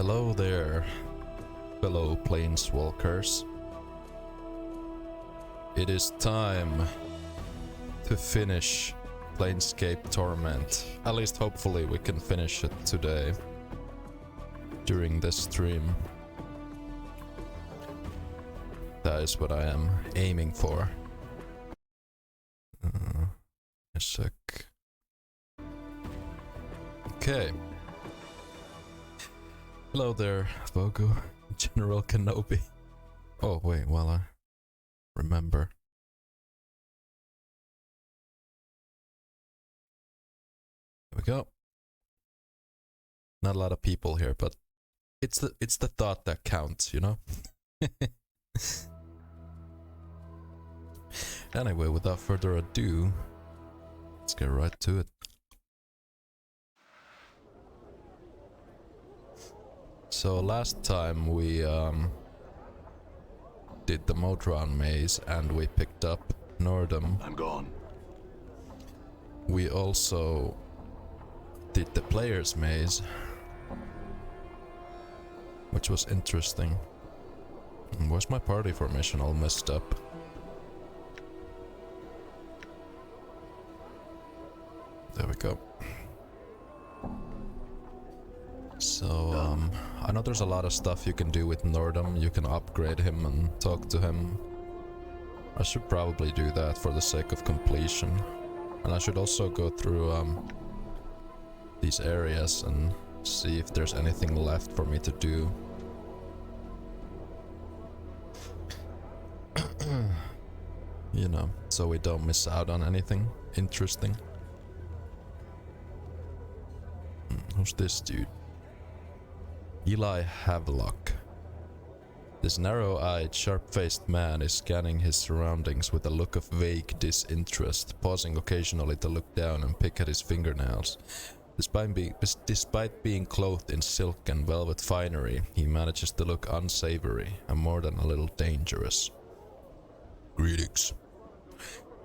Hello there, fellow planeswalkers. It is time to finish Planescape Torment. At least hopefully we can finish it today during this stream. That is what I am aiming for. A sec. Okay. Hello there, Vogu, General Kenobi. Oh wait, well I remember. There we go. Not a lot of people here, but it's the thought that counts, you know? Anyway, without further ado, let's get right to it. So last time we did the Modron maze and we picked up Nordum. I'm gone. We also did the player's maze, which was interesting. Where's my party formation all messed up? There we go. So, I know there's a lot of stuff you can do with Nordum. You can upgrade him and talk to him. I should probably do that for the sake of completion. And I should also go through these areas and see if there's anything left for me to do. You know, so we don't miss out on anything interesting. Who's this dude? Eli Havelock. This narrow-eyed, sharp-faced man is scanning his surroundings with a look of vague disinterest, pausing occasionally to look down and pick at his fingernails. Despite being clothed in silk and velvet finery, he manages to look unsavory and more than a little dangerous. Greetings.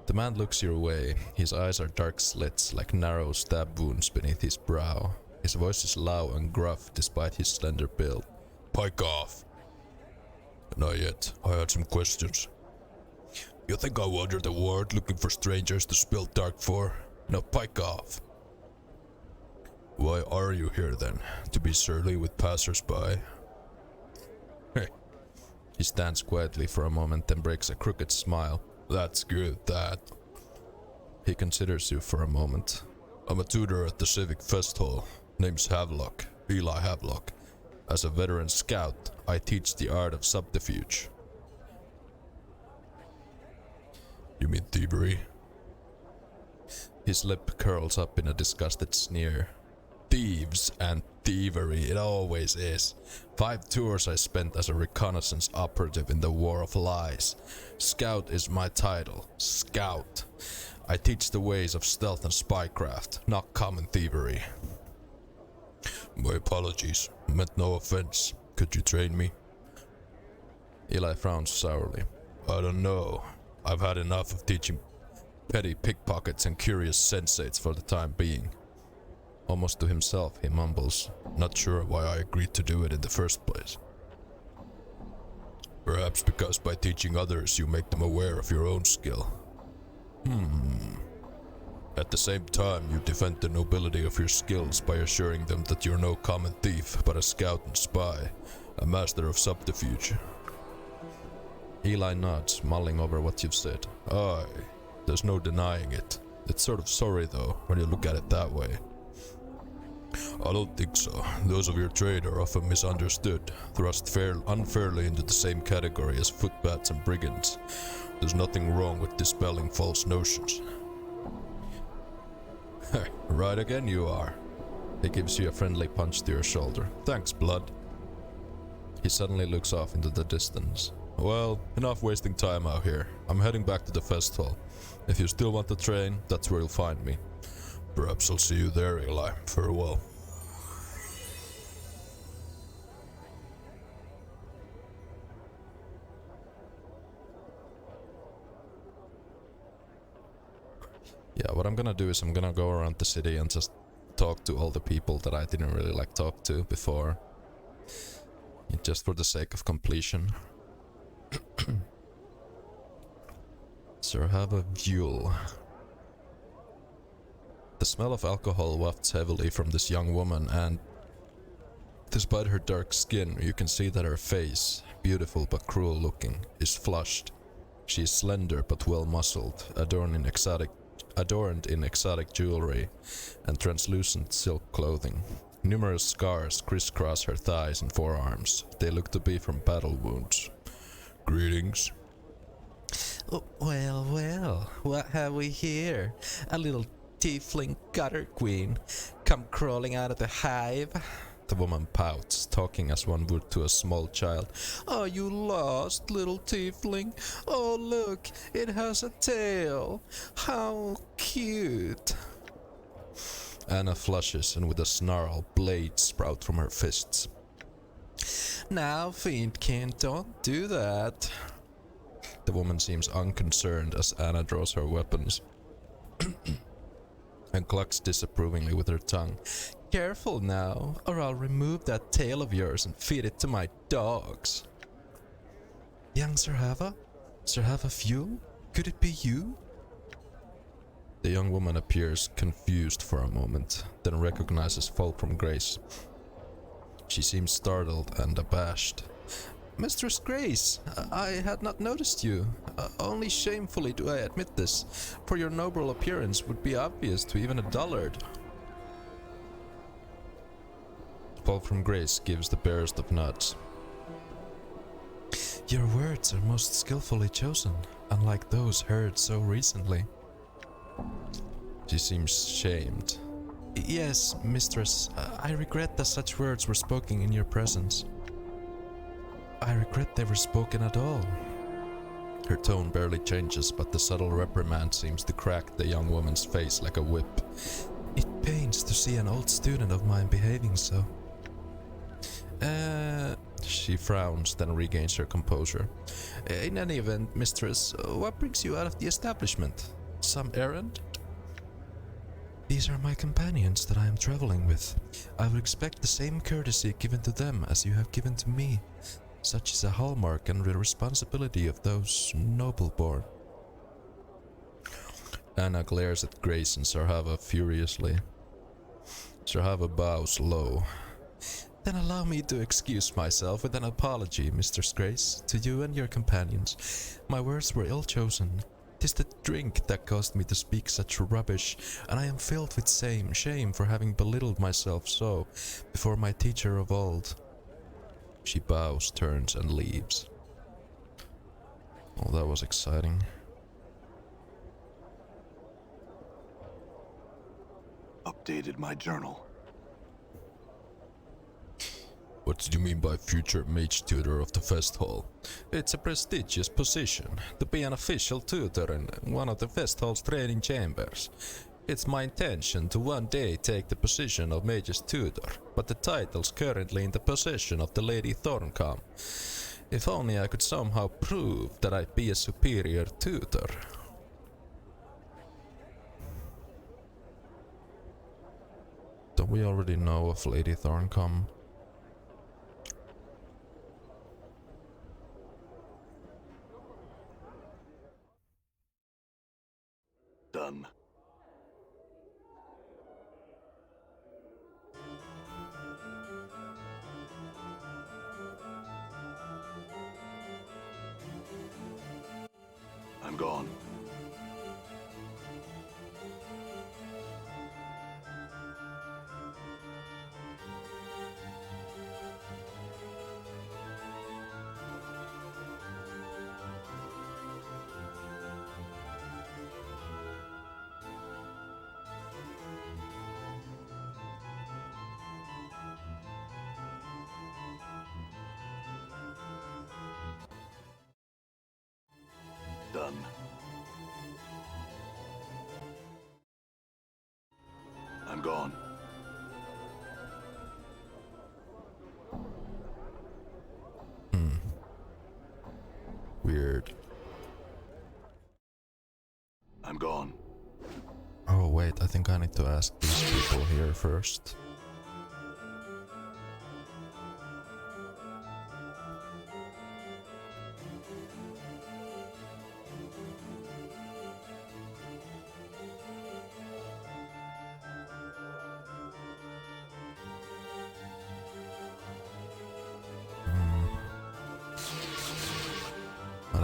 The man looks your way. His eyes are dark slits, like narrow stab wounds beneath his brow. His voice is loud and gruff despite his slender build. Pike off. Not yet. I had some questions. You think I wander the world looking for strangers to spill dark for? No, pike off. Why are you here then? To be surly with passers-by? Hey. He stands quietly for a moment, then breaks a crooked smile. That's good, that. He considers you for a moment. I'm a tutor at the Civic Fest Hall. Name's Havelock, Eli Havelock. As a veteran scout, I teach the art of subterfuge. You mean thievery? His lip curls up in a disgusted sneer. Thieves and thievery, it always is. 5 tours I spent as a reconnaissance operative in the War of Lies. Scout is my title. Scout. I teach the ways of stealth and spycraft, not common thievery. My apologies. Meant no offense. Could you train me? Eli frowns sourly. I don't know. I've had enough of teaching petty pickpockets and curious sensates for the time being. Almost to himself, he mumbles, not sure why I agreed to do it in the first place. Perhaps because by teaching others you make them aware of your own skill. At the same time, you defend the nobility of your skills by assuring them that you're no common thief, but a scout and spy, a master of subterfuge. Eli nods, mulling over what you've said. Aye, there's no denying it. It's sort of sorry though, when you look at it that way. I don't think so. Those of your trade are often misunderstood, thrust unfairly into the same category as footpads and brigands. There's nothing wrong with dispelling false notions. Right again you are. He gives you a friendly punch to your shoulder. Thanks, Blood. He suddenly looks off into the distance. Well, enough wasting time out here. I'm heading back to the fest hall. If you still want to train, that's where you'll find me. Perhaps I'll see you there, Eli. Farewell. Yeah, what I'm gonna do is I'm gonna go around the city and just talk to all the people that I didn't really talk to before. Just for the sake of completion. Sir, have a Vuel. The smell of alcohol wafts heavily from this young woman, and despite her dark skin, you can see that her face, beautiful but cruel looking, is flushed. She is slender but well muscled, adorned in exotic jewelry and translucent silk clothing. Numerous scars crisscross her thighs and forearms. They look to be from battle wounds. Greetings. Well, well, what have we here? A little tiefling gutter queen come crawling out of the hive? The woman pouts, talking as one would to a small child. Are you lost, little tiefling? Oh, look, it has a tail. How cute. Anna flushes, and with a snarl, blades sprout from her fists. Now, Fiendkin, don't do that. The woman seems unconcerned as Anna draws her weapons and clucks disapprovingly with her tongue. Careful now, or I'll remove that tail of yours and feed it to my dogs. Young Sir Hava? Sir Hava Vuel? Could it be you? The young woman appears confused for a moment, then recognizes Fall from Grace. She seems startled and abashed. Mistress Grace, I had not noticed you. Only shamefully do I admit this, for your noble appearance would be obvious to even a dullard. Fall from Grace gives the barest of nods. Your words are most skillfully chosen, unlike those heard so recently. She seems shamed. Yes, mistress, I regret that such words were spoken in your presence. I regret they were spoken at all. Her tone barely changes, but the subtle reprimand seems to crack the young woman's face like a whip. It pains to see an old student of mine behaving so. She frowns, then regains her composure. In any event, mistress, what brings you out of the establishment? Some errand? These are my companions that I am traveling with. I would expect the same courtesy given to them as you have given to me. Such is a hallmark and the responsibility of those noble-born. Anna glares at Grace and Sir Hava furiously. Sir Hava bows low. Then allow me to excuse myself with an apology, Mistress Grace, to you and your companions. My words were ill chosen. 'Tis the drink that caused me to speak such rubbish, and I am filled with shame for having belittled myself so before my teacher of old. She bows, turns, and leaves. Oh, that was exciting. Updated my journal. What do you mean by future mage tutor of the Fest Hall? It's a prestigious position, to be an official tutor in one of the Fest Hall's training chambers. It's my intention to one day take the position of mage's tutor, but the title's currently in the possession of the Lady Thorncom. If only I could somehow prove that I'd be a superior tutor. Don't we already know of Lady Thorncom? Done. I'm gone. Done. I'm gone. Weird. I'm gone. Oh wait, I think I need to ask these people here first.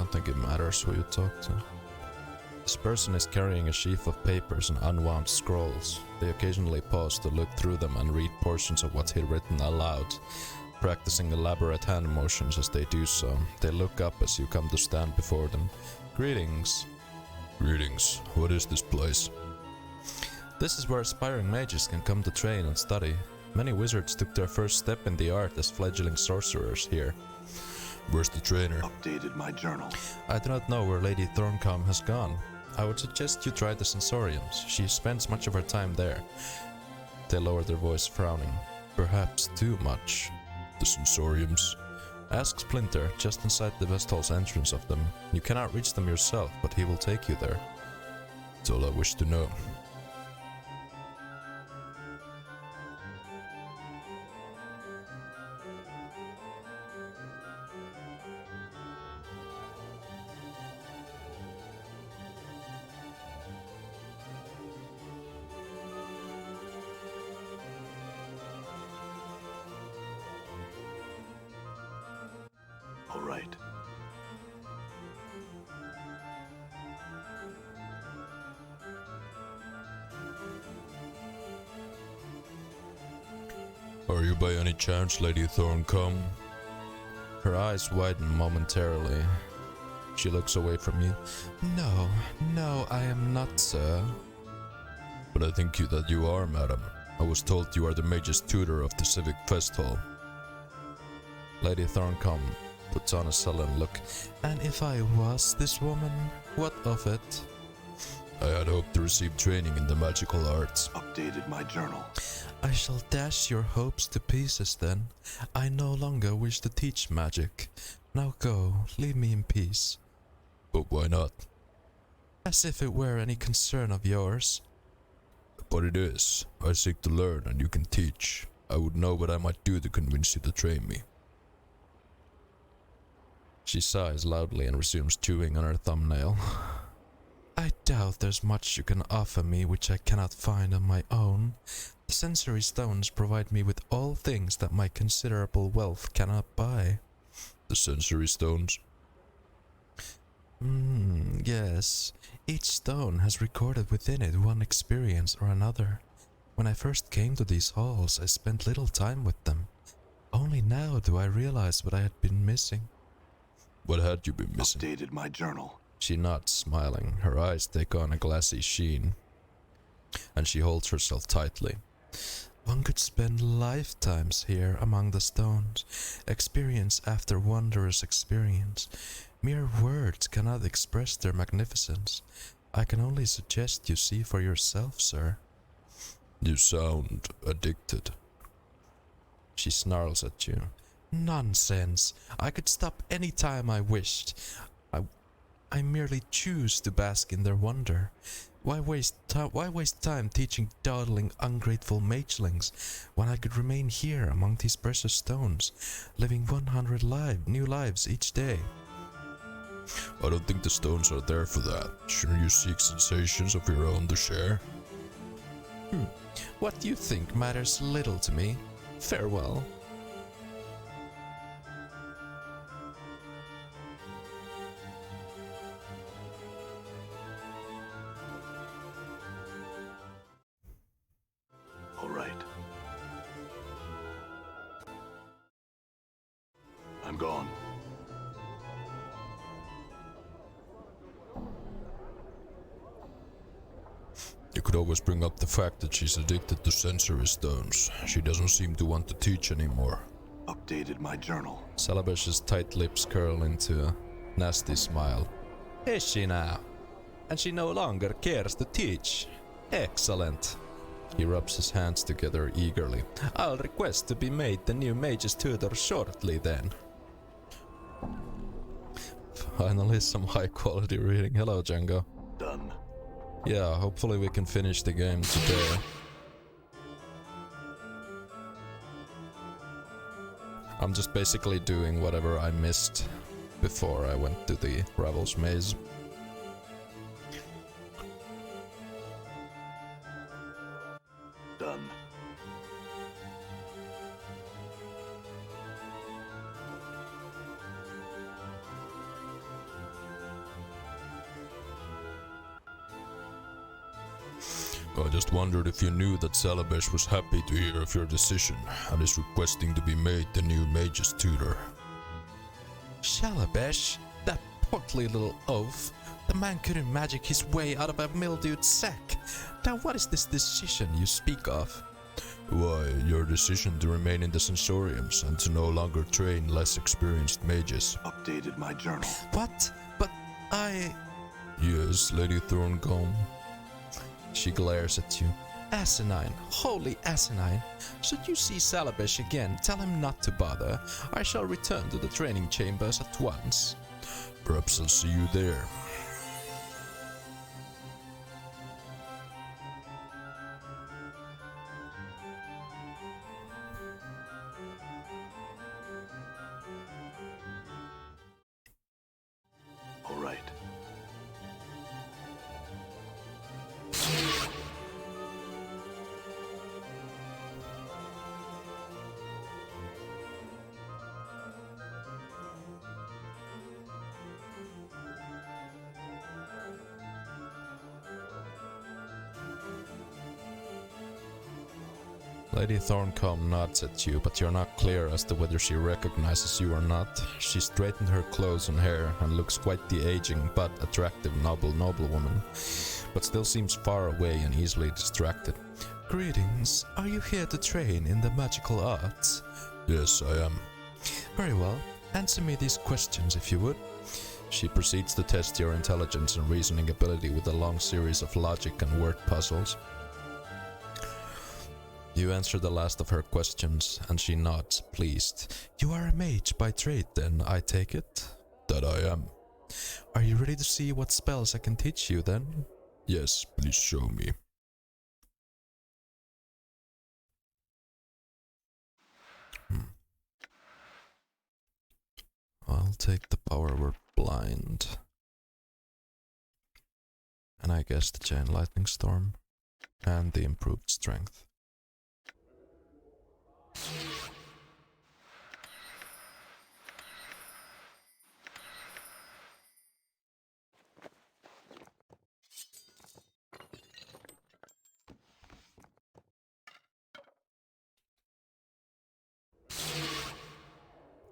don't think it matters who you talk to. This person is carrying a sheaf of papers and unwound scrolls. They occasionally pause to look through them and read portions of what he'd written aloud, practicing elaborate hand motions as they do so. They look up as you come to stand before them. Greetings. Greetings. What is this place? This is where aspiring mages can come to train and study. Many wizards took their first step in the art as fledgling sorcerers here. Where's the trainer? Updated my journal. I do not know where Lady Thorncombe has gone. I would suggest you try the sensoriums. She spends much of her time there. They lower their voice, frowning. Perhaps too much. The sensoriums? Ask Splinter, just inside the West Hall's entrance of them. You cannot reach them yourself, but he will take you there. That's all I wish to know. All right. Are you by any chance Lady Thorncombe? Her eyes widen momentarily. She looks away from you. No, I am not, sir. But I think that you are, madam. I was told you are the mage's tutor of the Civic Fest Hall. Lady Thorncombe puts on a sullen look. And if I was this woman, what of it? I had hoped to receive training in the magical arts. Updated my journal. I shall dash your hopes to pieces then. I no longer wish to teach magic. Now go, leave me in peace. But why not? As if it were any concern of yours. But it is. I seek to learn and you can teach. I would know what I might do to convince you to train me. She sighs loudly and resumes chewing on her thumbnail. I doubt there's much you can offer me which I cannot find on my own. The sensory stones provide me with all things that my considerable wealth cannot buy. The sensory stones? Yes. Each stone has recorded within it one experience or another. When I first came to these halls, I spent little time with them. Only now do I realize what I had been missing. What had you been missing? Updated my journal. She nods, smiling. Her eyes take on a glassy sheen, and she holds herself tightly. One could spend lifetimes here among the stones, experience after wondrous experience. Mere words cannot express their magnificence. I can only suggest you see for yourself, sir. You sound addicted. She snarls at you. Nonsense. I could stop any time I wished. I merely choose to bask in their wonder. Why waste time teaching dawdling, ungrateful magelings when I could remain here among these precious stones, living 100 new lives each day? I don't think the stones are there for that. Shouldn't you seek sensations of your own to share? What you think matters little to me. Farewell. All right. I'm gone. You could always bring up the fact that she's addicted to sensory stones. She doesn't seem to want to teach anymore. Updated my journal. Salabesh's tight lips curl into a nasty smile. Is she now? And she no longer cares to teach? Excellent. He rubs his hands together eagerly. I'll request to be made the new mage's tutor shortly then. Finally some high quality reading. Hello, Django. Done. Yeah, hopefully we can finish the game today. I'm just basically doing whatever I missed before I went to the Ravel's Maze. Done. I just wondered if you knew that Salabesh was happy to hear of your decision and is requesting to be made the new mage's tutor. Shalabesh, that portly little oaf. The man couldn't magic his way out of a mildewed sack. Now what is this decision you speak of? Why, your decision to remain in the sensoriums and to no longer train less experienced mages. Updated my journal. What? But I... Yes, Lady Thorncombe. She glares at you. Asinine, holy asinine. Should you see Salabesh again, tell him not to bother. I shall return to the training chambers at once. Perhaps I'll see you there. All right. Lady Thorncombe nods at you, but you're not clear as to whether she recognizes you or not. She straightened her clothes and hair and looks quite the aging but attractive noblewoman, but still seems far away and easily distracted. Greetings. Are you here to train in the magical arts? Yes, I am. Very well. Answer me these questions if you would. She proceeds to test your intelligence and reasoning ability with a long series of logic and word puzzles. You answer the last of her questions, and she nods, pleased. You are a mage by trade, then, I take it? That I am. Are you ready to see what spells I can teach you, then? Yes, please show me. I'll take the power word blind. And I guess the chain lightning storm. And the improved strength.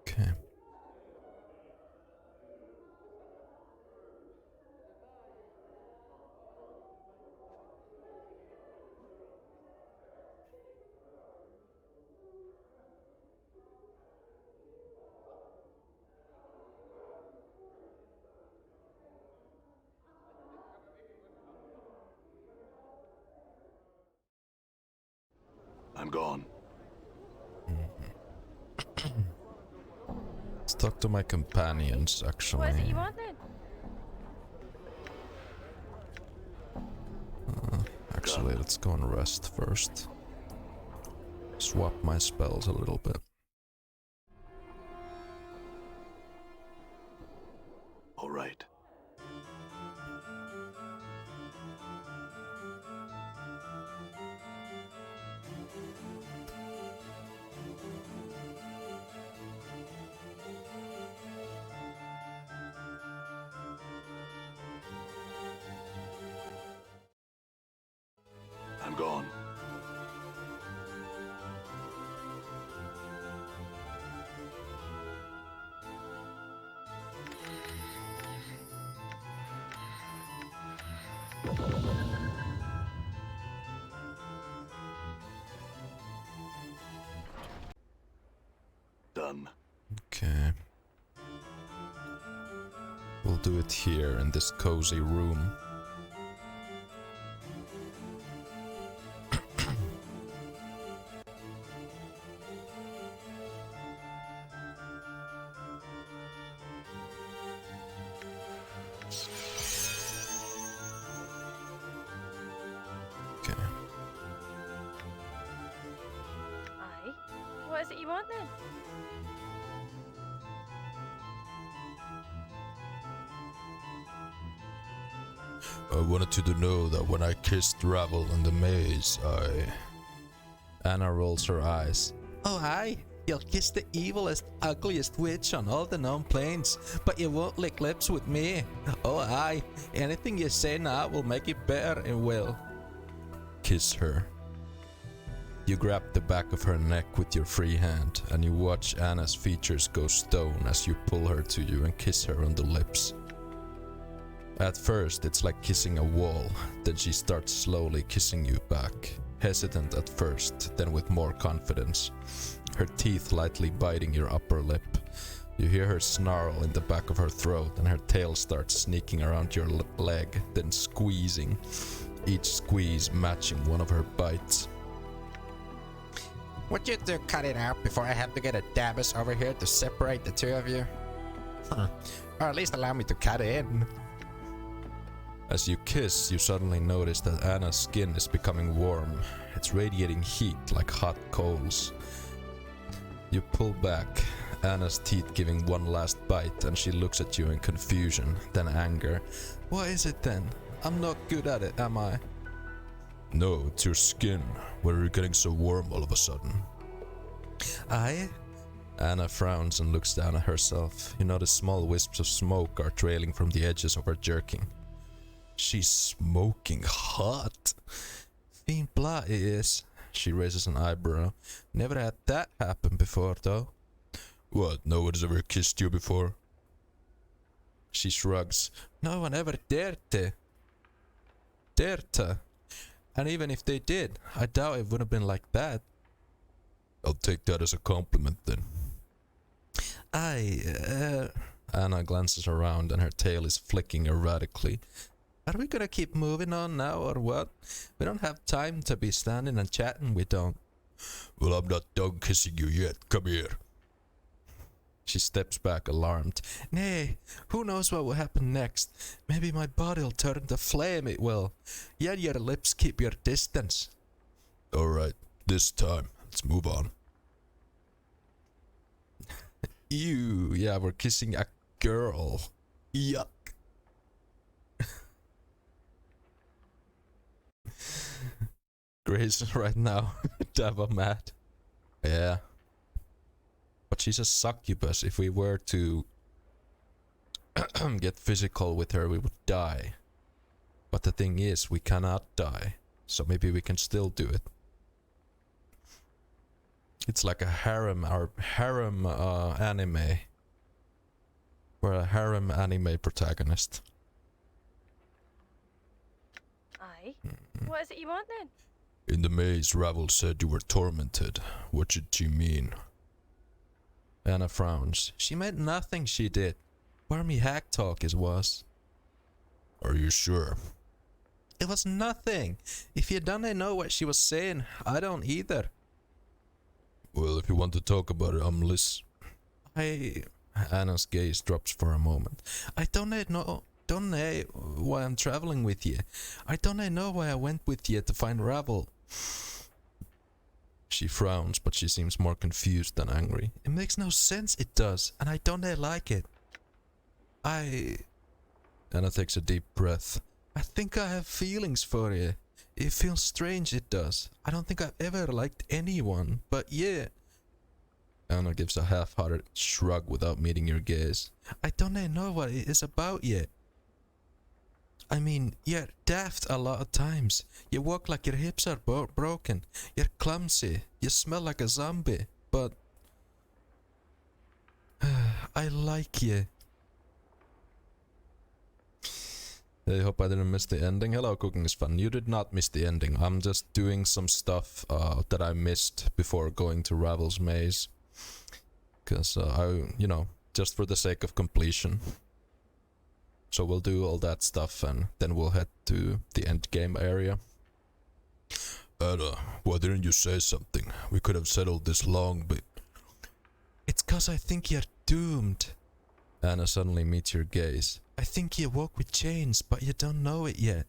Okay. I'm gone. Let's talk to my companions, actually. What is it you want then? Actually, let's go and rest first. Swap my spells a little bit. All right. I'm gone. Done. Okay. We'll do it here in this cozy room. Okay. Aye. What is it you want then? I wanted you to know that when I kissed Ravel in the maze, Anna rolls her eyes. Oh, aye. You'll kiss the evilest, ugliest witch on all the known planes, but you won't lick lips with me. Oh, aye. Anything you say now will make it better, it will. kiss her. You grab the back of her neck with your free hand, and you watch Anna's features go stone as you pull her to you and kiss her on the lips. At first, it's like kissing a wall, then she starts slowly kissing you back, hesitant at first, then with more confidence, her teeth lightly biting your upper lip. You hear her snarl in the back of her throat, and her tail starts sneaking around your leg, then squeezing, each squeeze matching one of her bites. Would you do cut it out before I have to get a Dabbus over here to separate the two of you? Or at least allow me to cut in. As you kiss, you suddenly notice that Anna's skin is becoming warm. It's radiating heat like hot coals. You pull back, Anna's teeth giving one last bite, and she looks at you in confusion, then anger. What is it then? I'm not good at it, am I? No, it's your skin. Why are you getting so warm all of a sudden? Anna frowns and looks down at herself. You notice small wisps of smoke are trailing from the edges of her jerkin. She's smoking hot. Fin blah it is. She raises an eyebrow. Never had that happen before though. What, no one's ever kissed you before? She shrugs. No one ever dared to. Dared to. And even if they did, I doubt it would have been like that. I'll take that as a compliment then. Anna glances around and her tail is flicking erratically. Are we gonna keep moving on now or what? We don't have time to be standing and chatting, we don't. Well, I'm not done kissing you yet. Come here. She steps back, alarmed. Nay, who knows what will happen next? Maybe my body'll turn to flame, it will. Yet your lips keep your distance. Alright, this time. Let's move on. Ew, yeah, we're kissing a girl. Yuck. Grace right now. Dava mad. Yeah. But she's a succubus. If we were to get physical with her, we would die. But the thing is, we cannot die. So maybe we can still do it. It's like a harem anime. We're a harem anime protagonist. Aye. What is it you want then? In the maze, Ravel said you were tormented. What did she mean? Anna frowns. She meant nothing, she did. Wormy hack talk is was. Are you sure? It was nothing. If you don't know what she was saying, I don't either. Well, if you want to talk about it, I'm listening. Anna's gaze drops for a moment. I don't know why I'm traveling with you. I don't know why I went with you to find Ravel. She frowns, but she seems more confused than angry. It makes no sense, it does, and I don't like it. Anna takes a deep breath. I think I have feelings for you. It feels strange, it does. I don't think I've ever liked anyone, but yeah. Anna gives a half-hearted shrug without meeting your gaze. I don't know what it is about yet. I mean, you're daft a lot of times. You walk like your hips are broken. You're clumsy. You smell like a zombie. But I like you. I hope I didn't miss the ending. Hello, Cooking is Fun. You did not miss the ending. I'm just doing some stuff that I missed before going to Ravel's Maze. Because just for the sake of completion. So we'll do all that stuff and then we'll head to the end game area. Anna, why didn't you say something? We could have settled this long, but... It's cause I think you're doomed. Anna suddenly meets your gaze. I think you walk with chains, but you don't know it yet.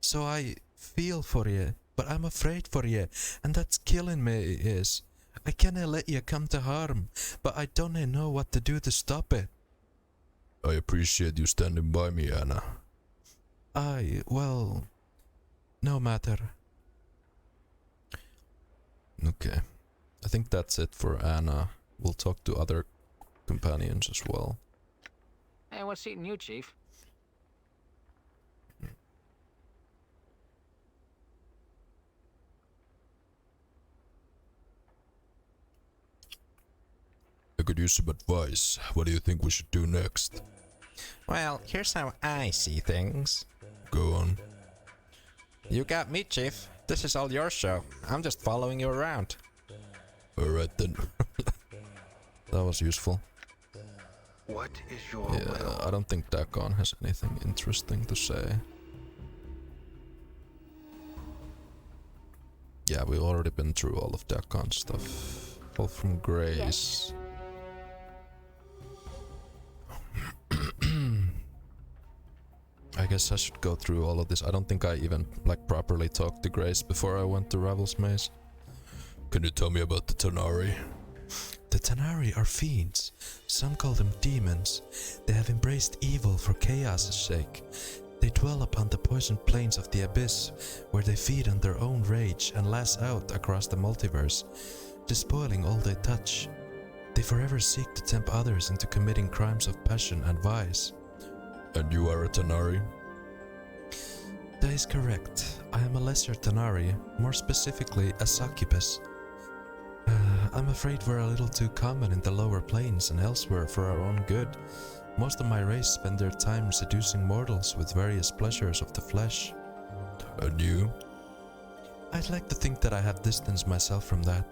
So I feel for you, but I'm afraid for you, and that's killing me, it is. I cannot let you come to harm, but I don't know what to do to stop it. I appreciate you standing by me, Anna. Well, no matter. Okay. I think that's it for Anna. We'll talk to other companions as well. Hey, what's eating you, Chief? could use some advice. What do you think we should do next? Well, here's how I see things. Go on. You got me, Chief. This is all your show. I'm just following you around. Alright then. That was useful. What is your Yeah, I don't think Dagon has anything interesting to say. Yeah, we've already been through all of Dagon stuff. All from Grace. I guess I should go through all of this. I don't think I even properly talked to Grace before I went to Ravel's Maze. Can you tell me about the Tanari? The Tanari are fiends. Some call them demons. They have embraced evil for chaos' sake. They dwell upon the poisoned plains of the abyss, where they feed on their own rage and lash out across the multiverse, despoiling all they touch. They forever seek to tempt others into committing crimes of passion and vice. And you are a Tanari? That is correct. I am a lesser Tanari, more specifically a succubus. I'm afraid we're a little too common in the lower planes and elsewhere for our own good. Most of my race spend their time seducing mortals with various pleasures of the flesh. And you? I'd like to think that I have distanced myself from that.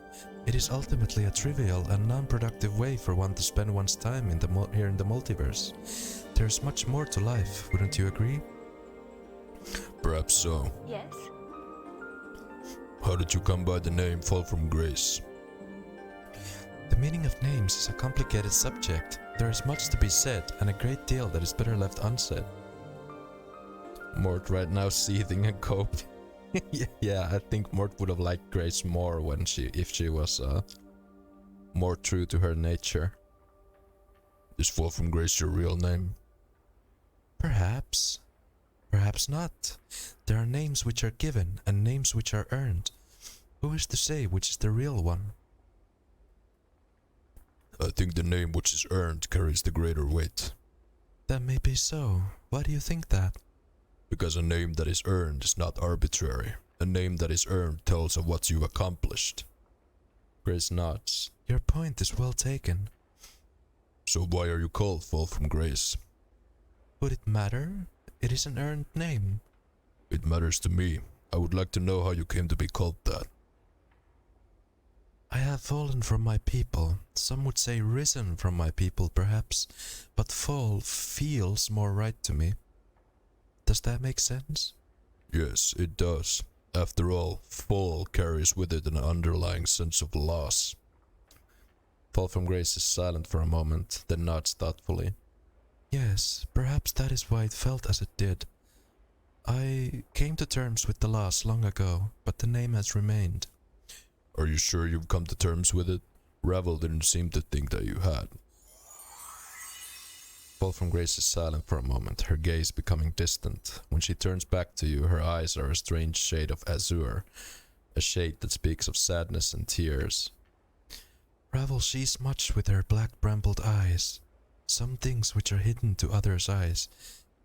It is ultimately a trivial and non-productive way for one to spend one's time in here in the multiverse. There's much more to life, wouldn't you agree? Perhaps so. Yes? How did you come by the name Fall from Grace? The meaning of names is a complicated subject. There is much to be said, and a great deal that is better left unsaid. Mort right now seething and coping. Yeah, I think Mort would have liked Grace more if she was more true to her nature. Is Fall from Grace your real name? Perhaps. Perhaps not. There are names which are given and names which are earned. Who is to say which is the real one? I think the name which is earned carries the greater weight. That may be so. Why do you think that? Because a name that is earned is not arbitrary. A name that is earned tells of what you've accomplished. Grace nods. Your point is well taken. So why are you called Fall from Grace? Would it matter? It is an earned name. It matters to me. I would like to know how you came to be called that. I have fallen from my people. Some would say risen from my people, perhaps, but fall feels more right to me. Does that make sense? Yes, it does. After all, fall carries with it an underlying sense of loss. Fall from Grace is silent for a moment, then nods thoughtfully. Yes, perhaps that is why it felt as it did. I came to terms with the loss long ago, but the name has remained. Are you sure you've come to terms with it? Ravel didn't seem to think that you had. Fall from Grace is silent for a moment, her gaze becoming distant. When she turns back to you, her eyes are a strange shade of azure, a shade that speaks of sadness and tears. Ravel sees much with her black brambled eyes, some things which are hidden to others' eyes,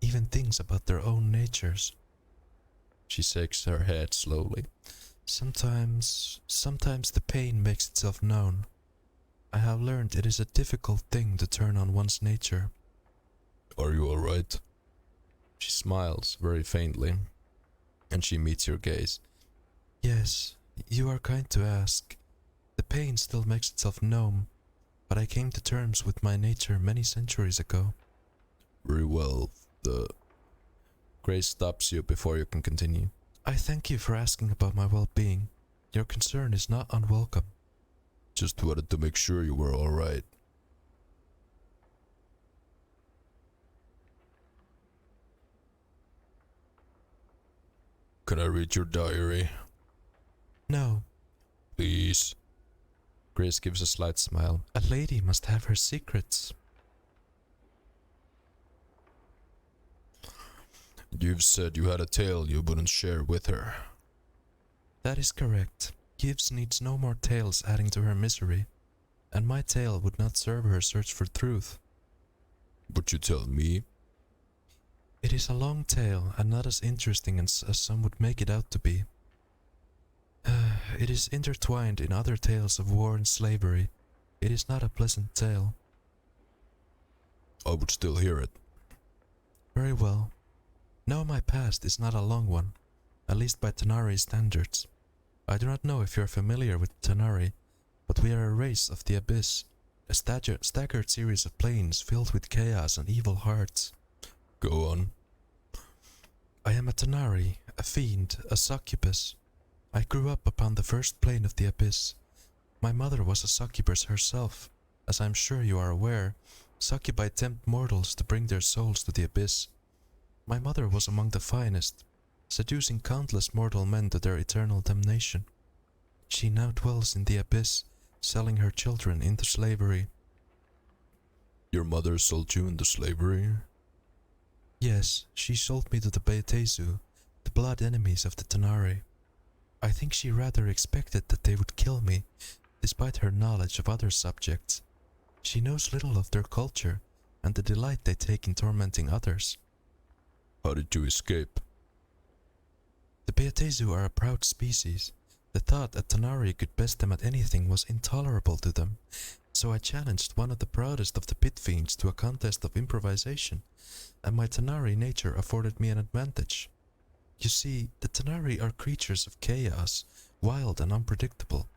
even things about their own natures. She shakes her head slowly. Sometimes the pain makes itself known. I have learned it is a difficult thing to turn on one's nature. Are you alright? She smiles very faintly, and she meets your gaze. Yes, you are kind to ask. The pain still makes itself known, but I came to terms with my nature many centuries ago. Very well. Grace stops you before you can continue. I thank you for asking about my well-being. Your concern is not unwelcome. Just wanted to make sure you were alright. Can I read your diary? No. Please. Grace gives a slight smile. A lady must have her secrets. You've said you had a tale you wouldn't share with her. That is correct. Gibbs needs no more tales adding to her misery, and my tale would not serve her search for truth. But you tell me? It is a long tale and not as interesting as some would make it out to be. It is intertwined in other tales of war and slavery, It is not a pleasant tale. I would still hear it. Very well. Now my past is not a long one, at least by Tanari standards. I do not know if you are familiar with Tanari, but we are a race of the Abyss, a staggered series of planes filled with chaos and evil hearts. Go on. I am a Tanari, a fiend, a succubus. I grew up upon the first plane of the Abyss. My mother was a succubus herself. As I am sure you are aware, succubi tempt mortals to bring their souls to the Abyss. My mother was among the finest, seducing countless mortal men to their eternal damnation. She now dwells in the Abyss, selling her children into slavery. Your mother sold you into slavery? Yes, she sold me to the Beatezu, the blood enemies of the Tanari. I think she rather expected that they would kill me, despite her knowledge of other subjects. She knows little of their culture, and the delight they take in tormenting others. How did you escape? The Beatezu are a proud species. The thought that Tanari could best them at anything was intolerable to them, so I challenged one of the proudest of the pit fiends to a contest of improvisation, and my Tanari nature afforded me an advantage. You see, the Tanari are creatures of chaos, wild and unpredictable.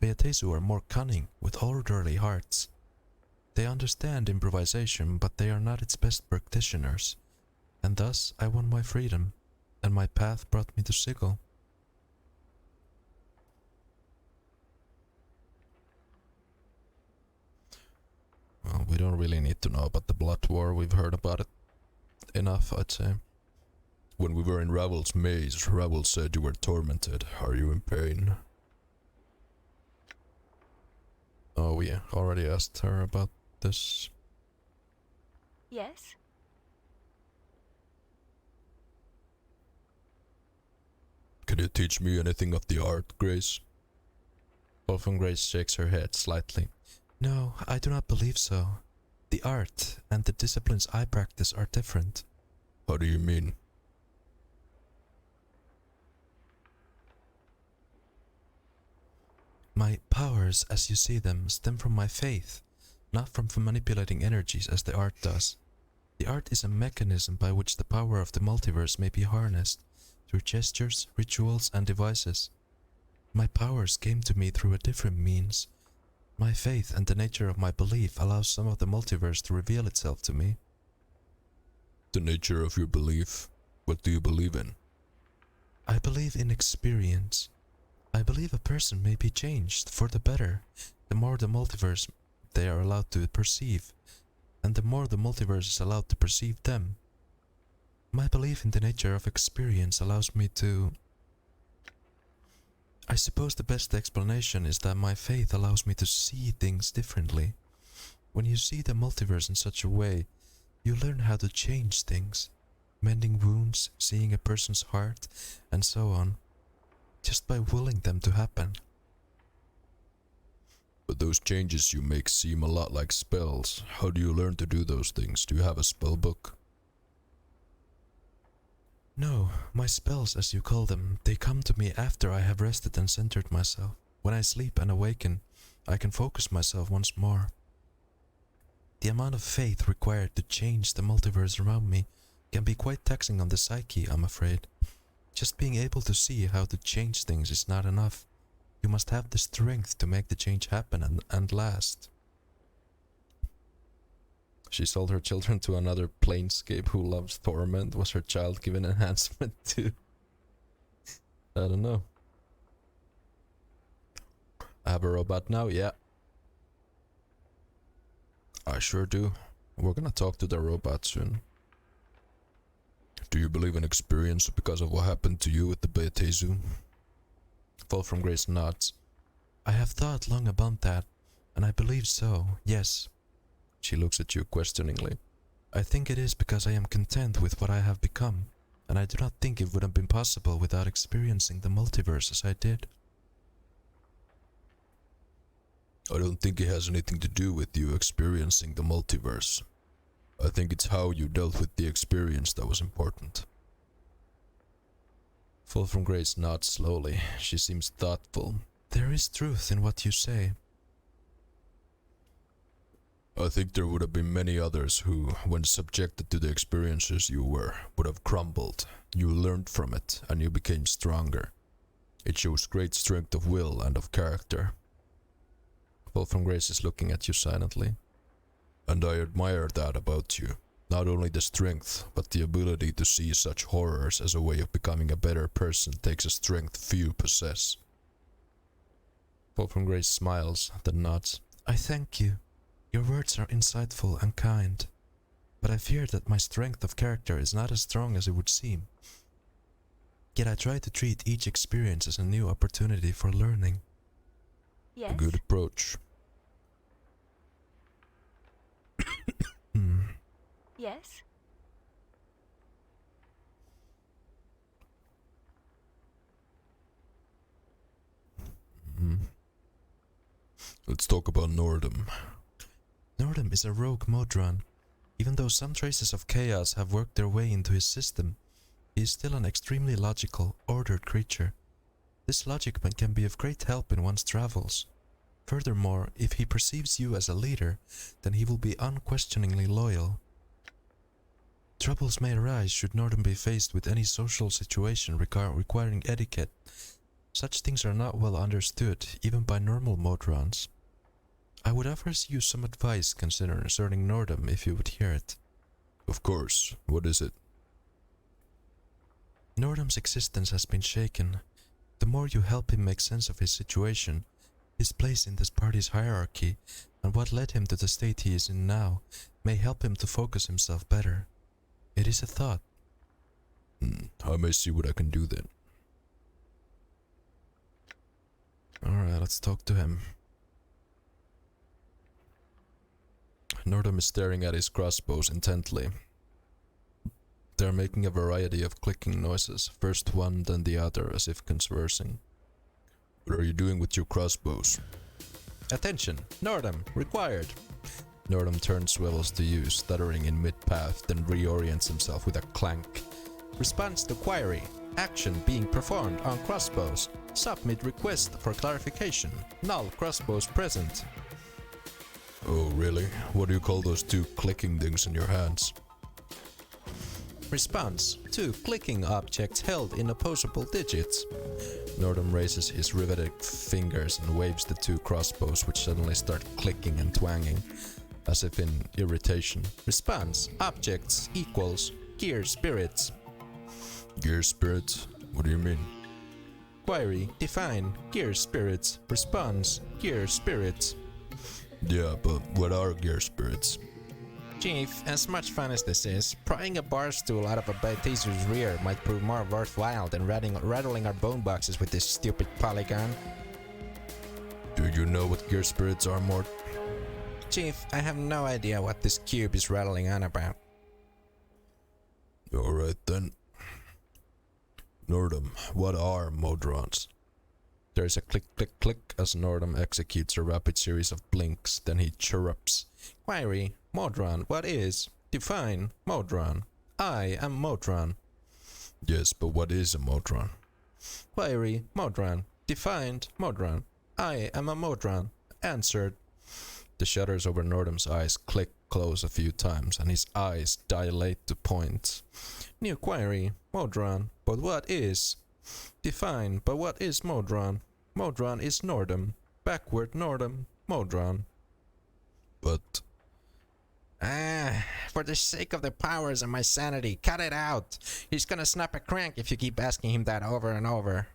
Beatezu are more cunning, with orderly hearts. They understand improvisation, but they are not its best practitioners, and thus I won my freedom, and my path brought me to Sigil. Well, we don't really need to know about the Blood War. We've heard about it enough, I'd say. When we were in Ravel's maze, Ravel said you were tormented. Are you in pain? Oh, we already asked her about this. Yes? Can you teach me anything of the art, Grace? Wolfram Grace shakes her head slightly. No, I do not believe so. The art and the disciplines I practice are different. How do you mean? My powers, as you see them, stem from my faith, not from manipulating energies as the art does. The art is a mechanism by which the power of the multiverse may be harnessed, through gestures, rituals, and devices. My powers came to me through a different means. My faith and the nature of my belief allows some of the multiverse to reveal itself to me. The nature of your belief? What do you believe in? I believe in experience. I believe a person may be changed for the better, the more the multiverse they are allowed to perceive, and the more the multiverse is allowed to perceive them. My belief in the nature of experience allows me to... I suppose the best explanation is that my faith allows me to see things differently. When you see the multiverse in such a way, you learn how to change things, mending wounds, seeing a person's heart, and so on, just by willing them to happen. But those changes you make seem a lot like spells. How do you learn to do those things? Do you have a spell book? No, my spells, as you call them, they come to me after I have rested and centered myself. When I sleep and awaken, I can focus myself once more. The amount of faith required to change the multiverse around me can be quite taxing on the psyche, I'm afraid. Just being able to see how to change things is not enough. You must have the strength to make the change happen and last. She sold her children to another Planescape who loves Torment. Was her child given enhancement too? I don't know. I have a robot now, yeah. I sure do. We're gonna talk to the robot soon. Do you believe in experience because of what happened to you at the Beatezu? Fall from Grace nods. I have thought long about that, and I believe so, yes. She looks at you questioningly. I think it is because I am content with what I have become, and I do not think it would have been possible without experiencing the multiverse as I did. I don't think it has anything to do with you experiencing the multiverse. I think it's how you dealt with the experience that was important. Fall from Grace nods slowly. She seems thoughtful. There is truth in what you say. I think there would have been many others who, when subjected to the experiences you were, would have crumbled. You learned from it, and you became stronger. It shows great strength of will and of character. Fall from Grace is looking at you silently. And I admire that about you. Not only the strength, but the ability to see such horrors as a way of becoming a better person takes a strength few possess. Fall from Grace smiles, then nods. I thank you. Your words are insightful and kind, but I fear that my strength of character is not as strong as it would seem. Yet I try to treat each experience as a new opportunity for learning. Yes. A good approach. Yes. Let's talk about Nordum. Nordum is a rogue Modron. Even though some traces of chaos have worked their way into his system, he is still an extremely logical, ordered creature. This logic can be of great help in one's travels. Furthermore, if he perceives you as a leader, then he will be unquestioningly loyal. Troubles may arise should Nordum be faced with any social situation requiring etiquette. Such things are not well understood, even by normal Modrons. I would offer you some advice concerning Nordum if you would hear it. Of course. What is it? Nordum's existence has been shaken. The more you help him make sense of his situation, his place in this party's hierarchy, and what led him to the state he is in now, may help him to focus himself better. It is a thought. I may see what I can do then. Alright, let's talk to him. Nordum is staring at his crossbows intently. They are making a variety of clicking noises, first one then the other, as if conversing. What are you doing with your crossbows? Attention! Nordum! Required! Nordum turns swivels to you, stuttering in mid-path, then reorients himself with a clank. Response to query. Action being performed on crossbows. Submit request for clarification. Null crossbows present. Oh, really? What do you call those two clicking things in your hands? Response. 2 clicking objects held in opposable digits. Nordum raises his riveted fingers and waves the two crossbows, which suddenly start clicking and twanging, as if in irritation. Response. Objects equals gear spirits. Gear spirits? What do you mean? Query. Define gear spirits. Response. Gear spirits. Yeah, but what are gear spirits? Chief, as much fun as this is, prying a bar stool out of a Bethesda's rear might prove more worthwhile than rattling our bone boxes with this stupid polygon. Do you know what gear spirits are, Mort? Chief, I have no idea what this cube is rattling on about. Alright then. Nordum, what are Modrons? There is a click click click as Nordum executes a rapid series of blinks, then he chirrups. Query. Modron. What is? Define. Modron. I am Modron. Yes, but what is a Modron? Query. Modron. Defined. Modron. I am a Modron. Answered. The shutters over Nordum's eyes click close a few times, and his eyes dilate to points. New query. Modron. But what is? Define. But what is Modron? Modron is Nordum. Backward Nordum. Modron. But... For the sake of the powers and my sanity, cut it out. He's gonna snap a crank if you keep asking him that over and over.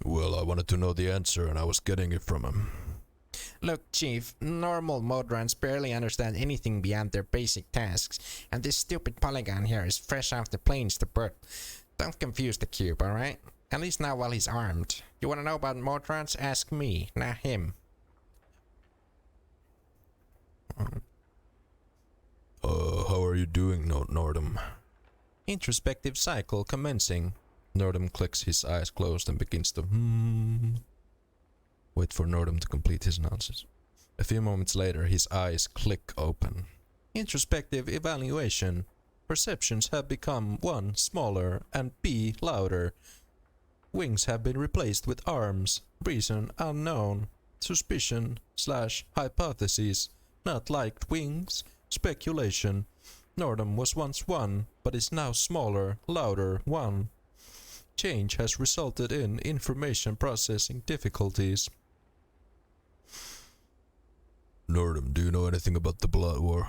Well, I wanted to know the answer and I was getting it from him. Look, Chief, normal Modrons barely understand anything beyond their basic tasks, and this stupid polygon here is fresh off the planes to birth. Don't confuse the cube, alright? At least not while he's armed. You wanna know about Modrons? Ask me, not him. How are you doing, Nordum? Introspective cycle commencing. Nordum clicks his eyes closed and begins to wait for Nordum to complete his analysis. A few moments later, his eyes click open. Introspective evaluation. Perceptions have become 1 smaller and B louder. Wings have been replaced with arms. Reason unknown. suspicion slash hypothesis, not like wings, speculation. Nordum was once one, but is now smaller, louder one. Change has resulted in information processing difficulties. Nordum, do you know anything about the Blood War?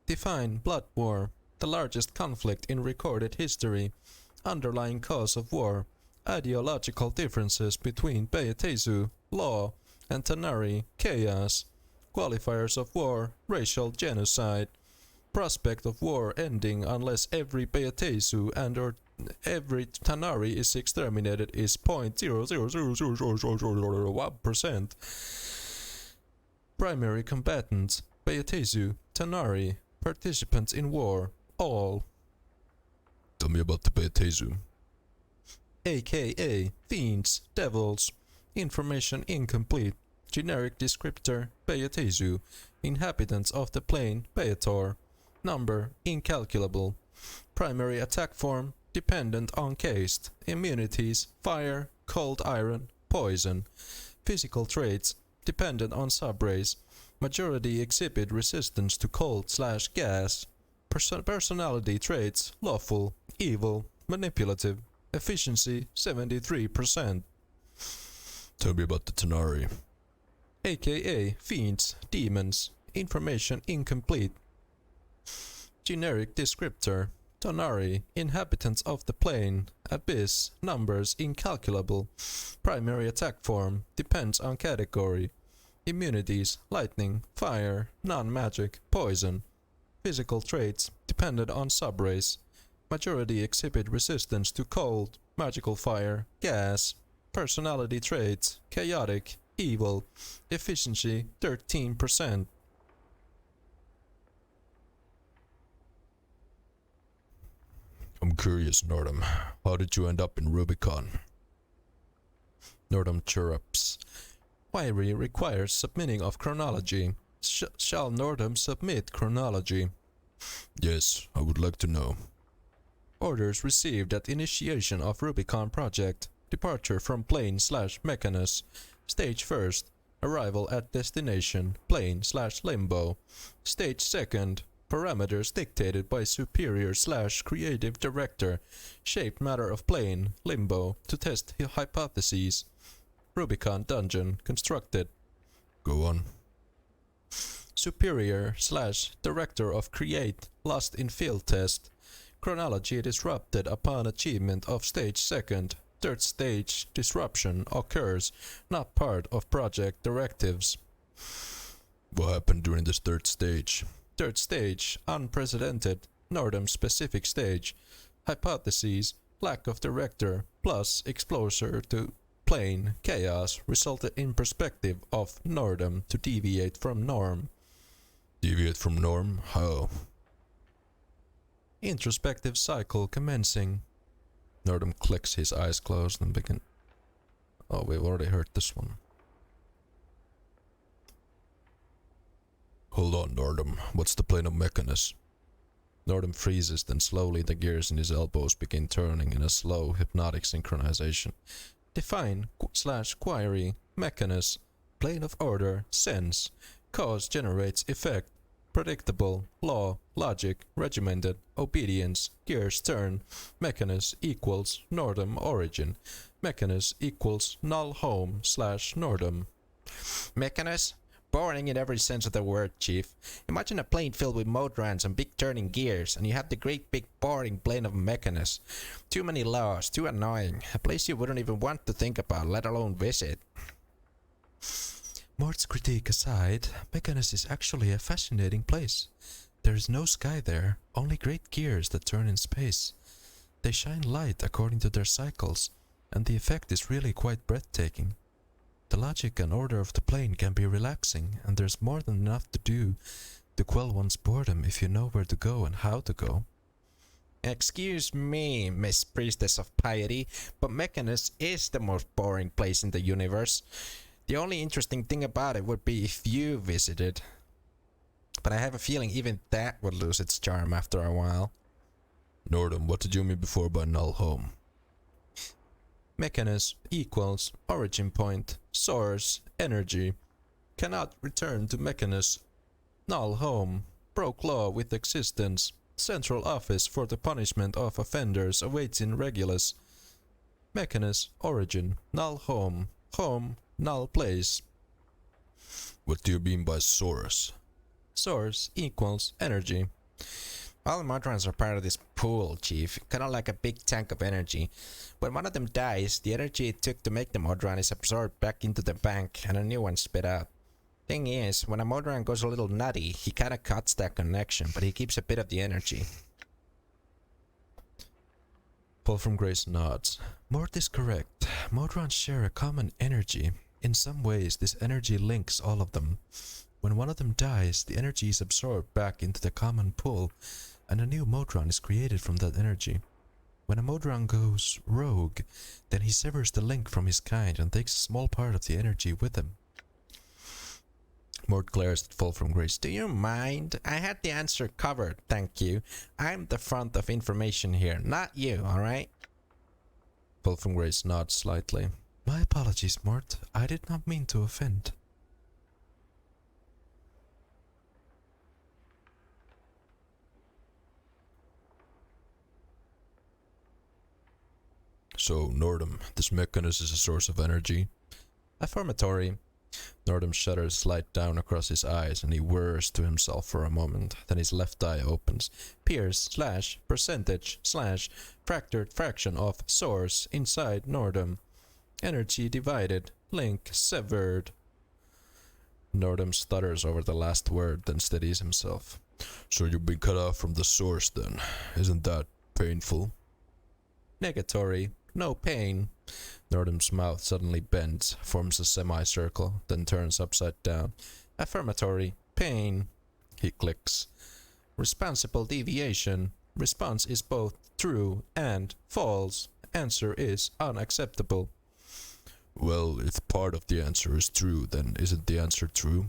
Define blood war, the largest conflict in recorded history. Underlying cause of war, ideological differences between Beatezu, law, and Tanari, chaos. Qualifiers of war, racial genocide. Prospect of war ending unless every Beatezu and or every Tanari is exterminated is 0.0000001%. Primary combatants, Beatezu, Tanari. Participants in war, all. Tell me about the Beatezu. aka fiends, devils. Information incomplete. Generic descriptor, Beatezu. Inhabitants of the plane, Beator. Number, incalculable. Primary attack form, dependent on caste. Immunities, fire, cold iron, poison. Physical traits, dependent on subrace. Majority exhibit resistance to cold/gas. Personality traits, lawful, evil, manipulative. Efficiency, 73%. Tell me about the Tanari. aka fiends, demons. Information incomplete. Generic descriptor, Tanari, inhabitants of the plane, abyss, numbers incalculable. Primary attack form, depends on category. Immunities, lightning, fire, non-magic, poison. Physical traits, dependent on subrace. Majority exhibit resistance to cold, magical fire, gas. Personality traits, chaotic, evil. Efficiency, 13%. I'm curious, Nordum. How did you end up in Rubicon? Nordum chirrups. Query requires submitting of chronology. Shall Nordum submit chronology? Yes, I would like to know. Orders received at initiation of Rubicon project. Departure from plane/Mechanus. Stage first. Arrival at destination. Plane/Limbo. Stage second. Parameters dictated by superior/creative director. Shaped matter of plane, Limbo, to test hypotheses. Rubicon dungeon constructed. Go on. Superior/director of create, lost in field test. Chronology disrupted upon achievement of stage second. Third stage disruption occurs, not part of project directives. What happened during this third stage? Third stage, unprecedented, Nordum specific stage. Hypotheses, lack of director, plus exposure to plane, chaos, resulted in perspective of Nordum to deviate from norm. Deviate from norm? How? Introspective cycle commencing. Nordum clicks his eyes closed and begin. Oh, we've already heard this one. Hold on, Nordum. What's the plane of Mechanus? Nordum freezes, then slowly the gears in his elbows begin turning in a slow, hypnotic synchronization. Define/query, Mechanus, plane of order, sense, cause generates effect, predictable, law, logic, regimented, obedience, gears turn, Mechanus equals Nordum origin, Mechanus equals null home/Nordum. Mechanus? Boring in every sense of the word, Chief. Imagine a plane filled with motorans and big turning gears, and you have the great big boring plane of Mechanus. Too many laws, too annoying. A place you wouldn't even want to think about, let alone visit. Mort's critique aside, Mechanus is actually a fascinating place. There is no sky there, only great gears that turn in space. They shine light according to their cycles, and the effect is really quite breathtaking. The logic and order of the plane can be relaxing, and there's more than enough to do to quell one's boredom if you know where to go and how to go. Excuse me, Miss Priestess of Piety, but Mechanus is the most boring place in the universe. The only interesting thing about it would be if you visited. But I have a feeling even that would lose its charm after a while. Nordum, what did you mean before by null home? Mechanism equals origin point, source, energy. Cannot return to mechanism. Null home. Broke law with existence. Central office for the punishment of offenders awaits in Regulus. Mechanism origin. Null home. Home. Null place. What do you mean by source? Source equals energy. All Modrons are part of this pool, Chief. Kinda like a big tank of energy. When one of them dies, the energy it took to make the Modron is absorbed back into the bank and a new one spit out. Thing is, when a Modron goes a little nutty, he kinda cuts that connection, but he keeps a bit of the energy. Paul from Grace nods. Mort is correct. Modrons share a common energy. In some ways, this energy links all of them. When one of them dies, the energy is absorbed back into the common pool, and a new Modron is created from that energy. When a Modron goes rogue, then he severs the link from his kind and takes a small part of the energy with him. Mort glares at Fall from Grace. Do you mind? I had the answer covered, thank you. I'm the front of information here, not you, alright? Fall from Grace nods slightly. My apologies, Mort. I did not mean to offend. So, Nordum, this mechanism is a source of energy? Affirmatory. Nordum shudders slide down across his eyes and he whirs to himself for a moment. Then his left eye opens. Pierce / percentage / fractured fraction of source inside Nordum. Energy divided. Link severed. Nordum stutters over the last word, then steadies himself. So you've been cut off from the source then. Isn't that painful? Negatory. No pain. Nordum's mouth suddenly bends, forms a semicircle, then turns upside down. Affirmatory. Pain. He clicks. Responsible deviation. Response is both true and false. Answer is unacceptable. Well, if part of the answer is true, then isn't the answer true?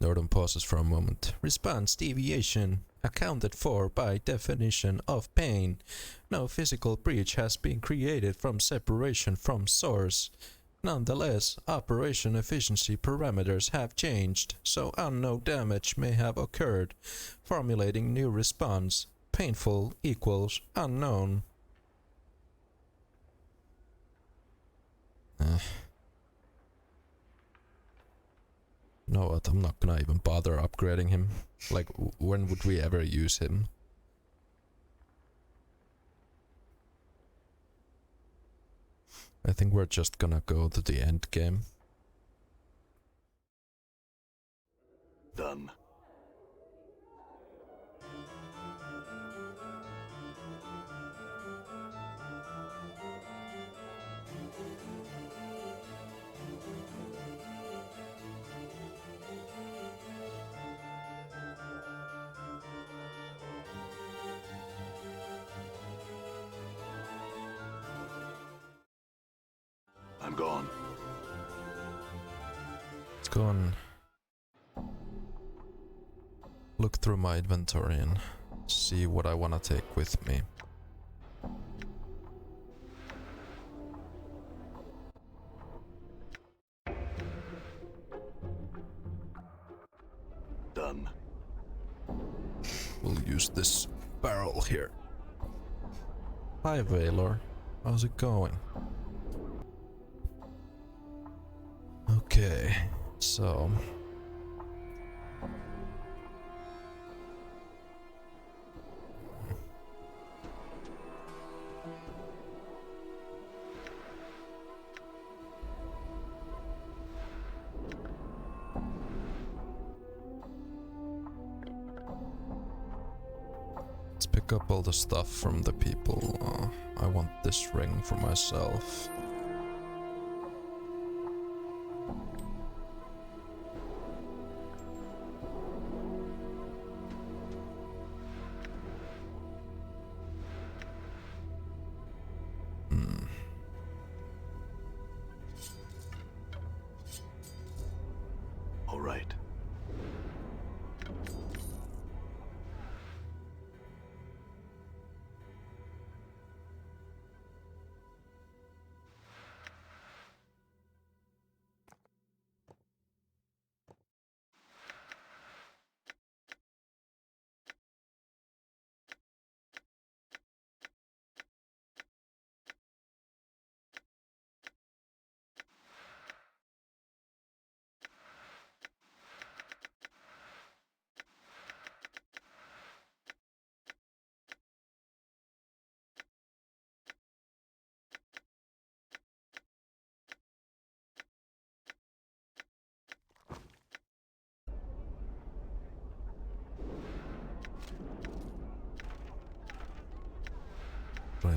Nordum pauses for a moment. Response deviation. Accounted for by definition of pain. No physical breach has been created from separation from source. Nonetheless, operation efficiency parameters have changed, so unknown damage may have occurred. Formulating new response. Painful equals unknown. You know what, I'm not gonna even bother upgrading him. Like, when would we ever use him? I think we're just gonna go to the end game. Done. I'm gone. Let's go and look through my inventory and see what I wanna take with me. Done. We'll use this barrel here. Hi Valor, how's it going? Okay, so let's pick up all the stuff from the people. I want this ring for myself. All right.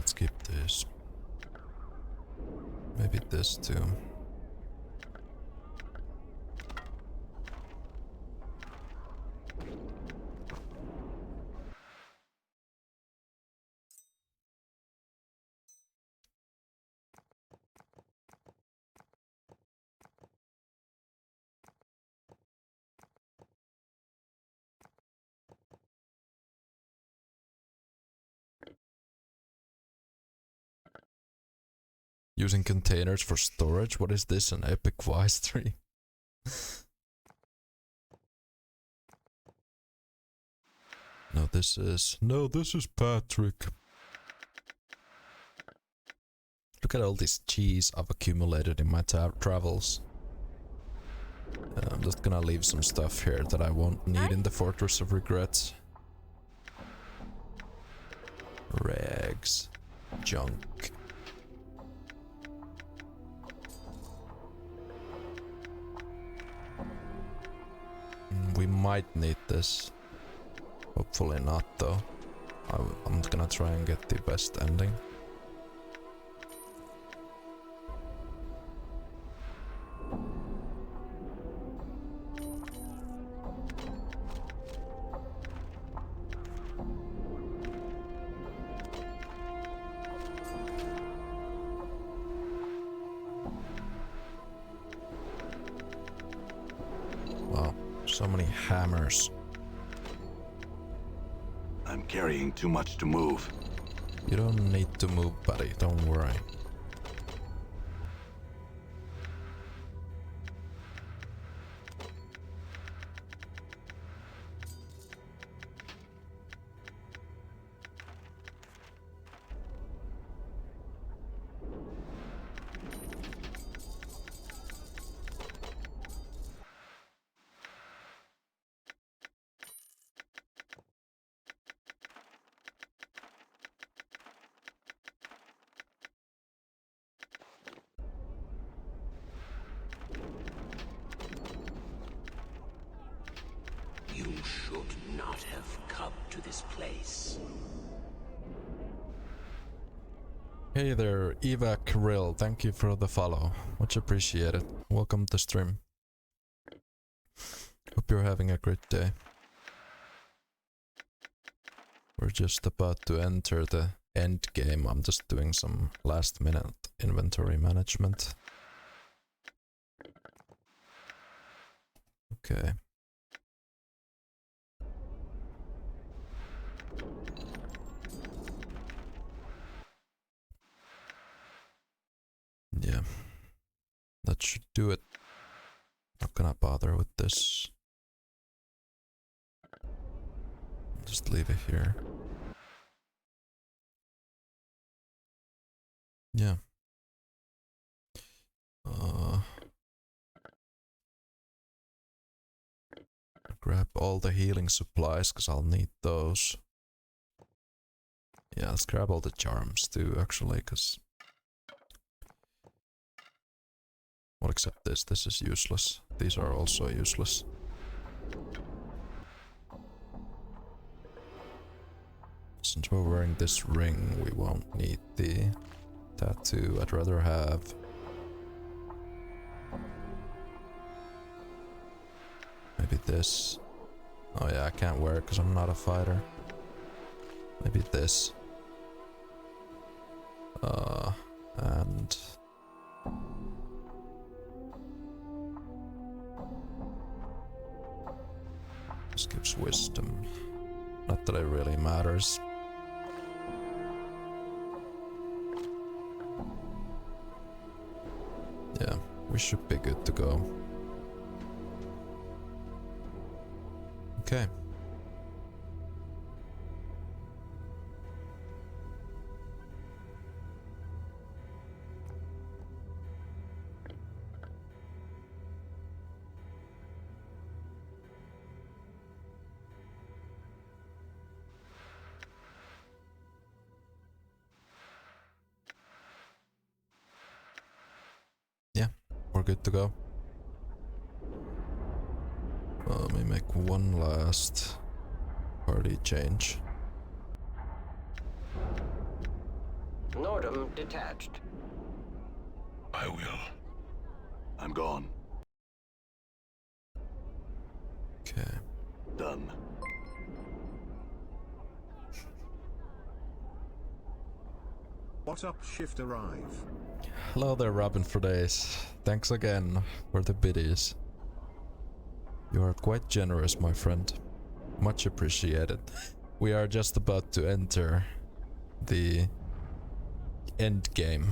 Skip this. Maybe this too. Using containers for storage? What is this, an epic vice tree? No, this is Patrick. Look at all this cheese I've accumulated in my travels. I'm just gonna leave some stuff here that I won't need in the Fortress of Regrets. Rags. Junk. We might need this. Hopefully not though. I'm gonna try and get the best ending. Wow, so many hammers. I'm carrying too much to move. You don't need to move, buddy, don't worry. You should not have come to this place. Hey there, Eva Krill, thank you for the follow. Much appreciated. Welcome to stream. Hope you're having a great day. We're just about to enter the end game. I'm just doing some last minute inventory management. Okay. Yeah, that should do it. Not gonna bother with this. Just leave it here. Yeah. Grab all the healing supplies, because I'll need those. Yeah, let's grab all the charms too, actually, because... Well, except this. This is useless. These are also useless. Since we're wearing this ring, we won't need the tattoo. I'd rather have... Maybe this. Oh yeah, I can't wear it because I'm not a fighter. Maybe this. And... This gives wisdom. Not that it really matters. Yeah, we should be good to go. Okay. Yeah, we're good to go. Let me make one last party change. Nordum detached. I will. I'm gone. Okay. Done. What up, shift arrive? Hello there, Robin for days. Thanks again for the biddies. You are quite generous, my friend. Much appreciated. We are just about to enter the end game.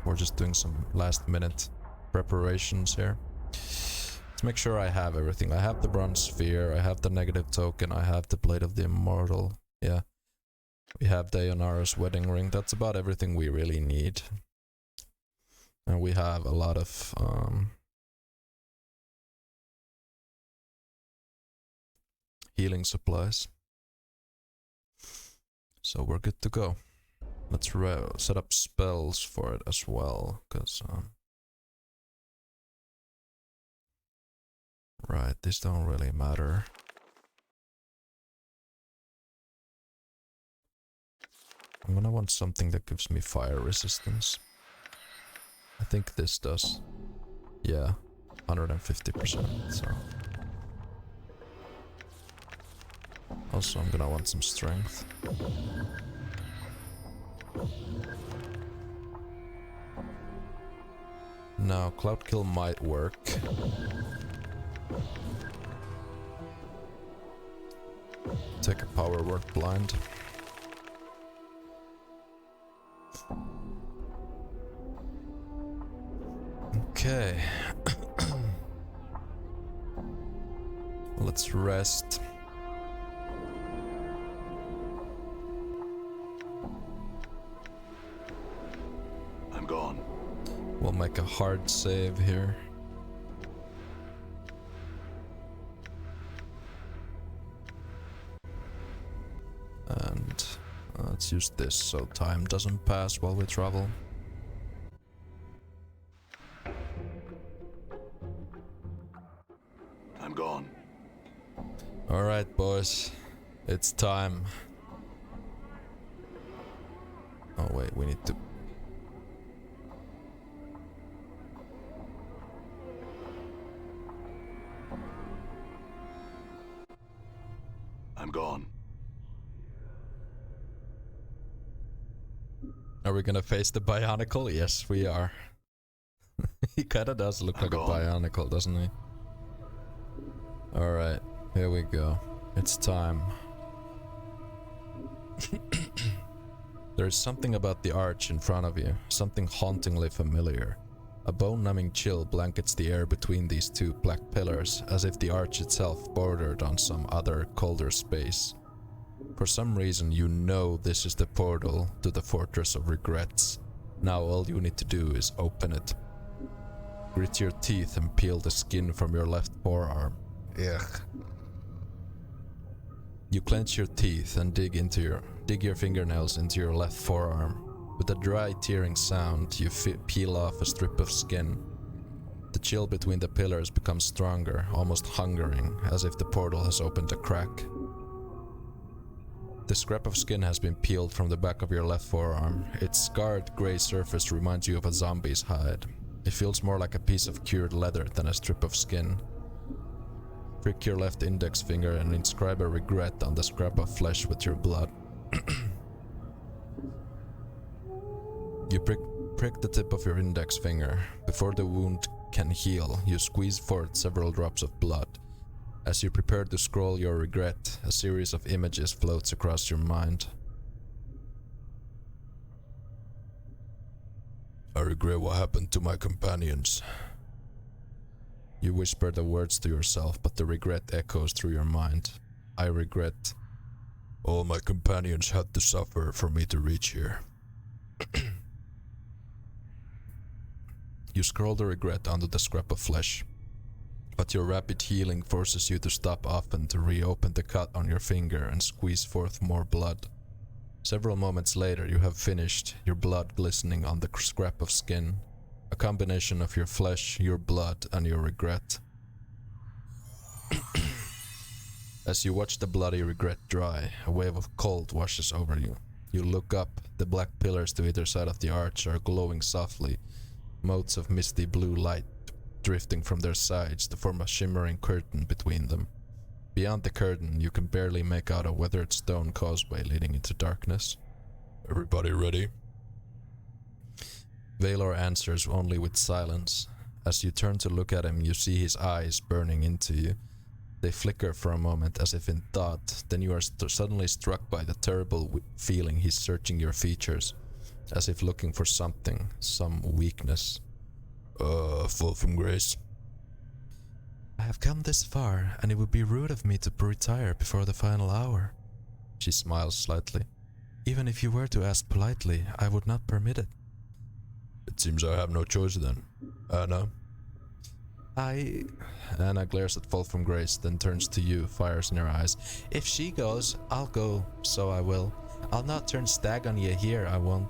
We're just doing some last minute preparations here. Let's make sure I have everything. I have the bronze sphere, I have the negative token, I have the blade of the immortal. Yeah. We have Daeonara's wedding ring. That's about everything we really need. And we have a lot of healing supplies. So we're good to go. Let's set up spells for it as well, because right, these don't really matter. I'm gonna want something that gives me fire resistance. I think this does. Yeah, 150%, so. Also, I'm gonna want some strength. Now, Cloud Kill might work. Take a power word blind. Okay. Let's rest. I'm gone. We'll make a hard save here. And let's use this so time doesn't pass while we travel. I'm gone. Alright, boys. It's time. Oh, wait, we need to. I'm gone. Are we gonna face the Bionicle? Yes, we are. He kinda does look like a Bionicle, doesn't he? Alright, here we go. It's time. There is something about the arch in front of you, something hauntingly familiar. A bone-numbing chill blankets the air between these two black pillars, as if the arch itself bordered on some other, colder space. For some reason you know this is the portal to the Fortress of Regrets. Now all you need to do is open it. Grit your teeth and peel the skin from your left forearm. Ugh. You clench your teeth and dig your fingernails into your left forearm. With a dry, tearing sound, you peel off a strip of skin. The chill between the pillars becomes stronger, almost hungering, as if the portal has opened a crack. The scrap of skin has been peeled from the back of your left forearm. Its scarred, grey surface reminds you of a zombie's hide. It feels more like a piece of cured leather than a strip of skin. Prick your left index finger and inscribe a regret on the scrap of flesh with your blood. You prick the tip of your index finger. Before the wound can heal, you squeeze forth several drops of blood. As you prepare to scroll your regret, a series of images floats across your mind. I regret what happened to my companions. You whisper the words to yourself, but the regret echoes through your mind. I regret. All my companions had to suffer for me to reach here. You scroll the regret onto the scrap of flesh, but your rapid healing forces you to stop often to reopen the cut on your finger and squeeze forth more blood. Several moments later you have finished, your blood glistening on the scrap of skin, a combination of your flesh, your blood, and your regret. As you watch the bloody regret dry, a wave of cold washes over you. You look up. The black pillars to either side of the arch are glowing softly, motes of misty blue light drifting from their sides to form a shimmering curtain between them. Beyond the curtain, you can barely make out a weathered stone causeway leading into darkness. Everybody ready? Valor answers only with silence. As you turn to look at him, you see his eyes burning into you. They flicker for a moment as if in thought, then you are suddenly struck by the terrible feeling he's searching your features, as if looking for something, some weakness. Fall from grace. I have come this far, and it would be rude of me to retire before the final hour. She smiles slightly. Even if you were to ask politely, I would not permit it. It seems I have no choice then. Anna? Anna glares at Fall from Grace, then turns to you, fires in her eyes. If she goes, I'll go, so I will. I'll not turn stag on you here, I won't.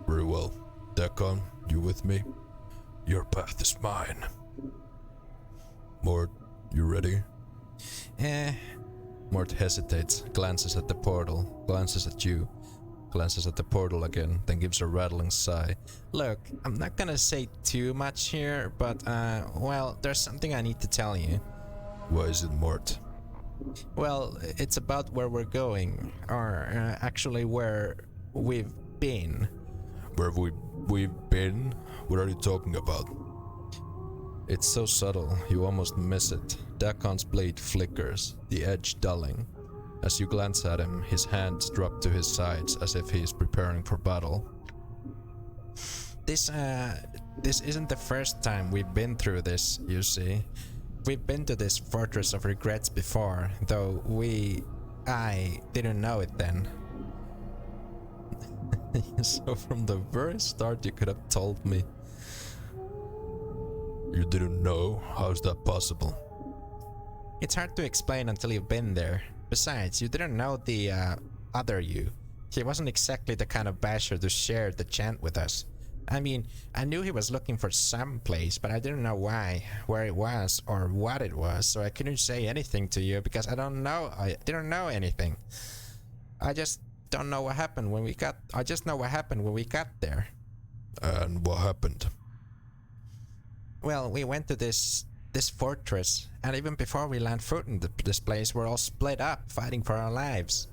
Very well. Dekon, you with me? Your path is mine. Mort, you ready? Mort hesitates, glances at the portal, glances at you, glances at the portal again, then gives a rattling sigh. Look, I'm not gonna say too much here, but, well, there's something I need to tell you. Why is it, Mort? Well, it's about where we're going, or actually where we've been. Where have we've been? What are you talking about? It's so subtle, you almost miss it. Dakon's blade flickers, the edge dulling. As you glance at him, his hands drop to his sides as if he is preparing for battle. This isn't the first time we've been through this, you see. We've been to this Fortress of Regrets before, though I didn't know it then. So from the very start you could have told me. You didn't know? How's that possible? It's hard to explain until you've been there. Besides, you didn't know the other you. He wasn't exactly the kind of basher to share the chant with us. I mean, I knew he was looking for some place, but I didn't know why, where it was, or what it was, so I couldn't say anything to you because I didn't know anything. I just know what happened when we got there. And what happened? Well, we went to this fortress, and even before we land foot in this place, we're all split up, fighting for our lives.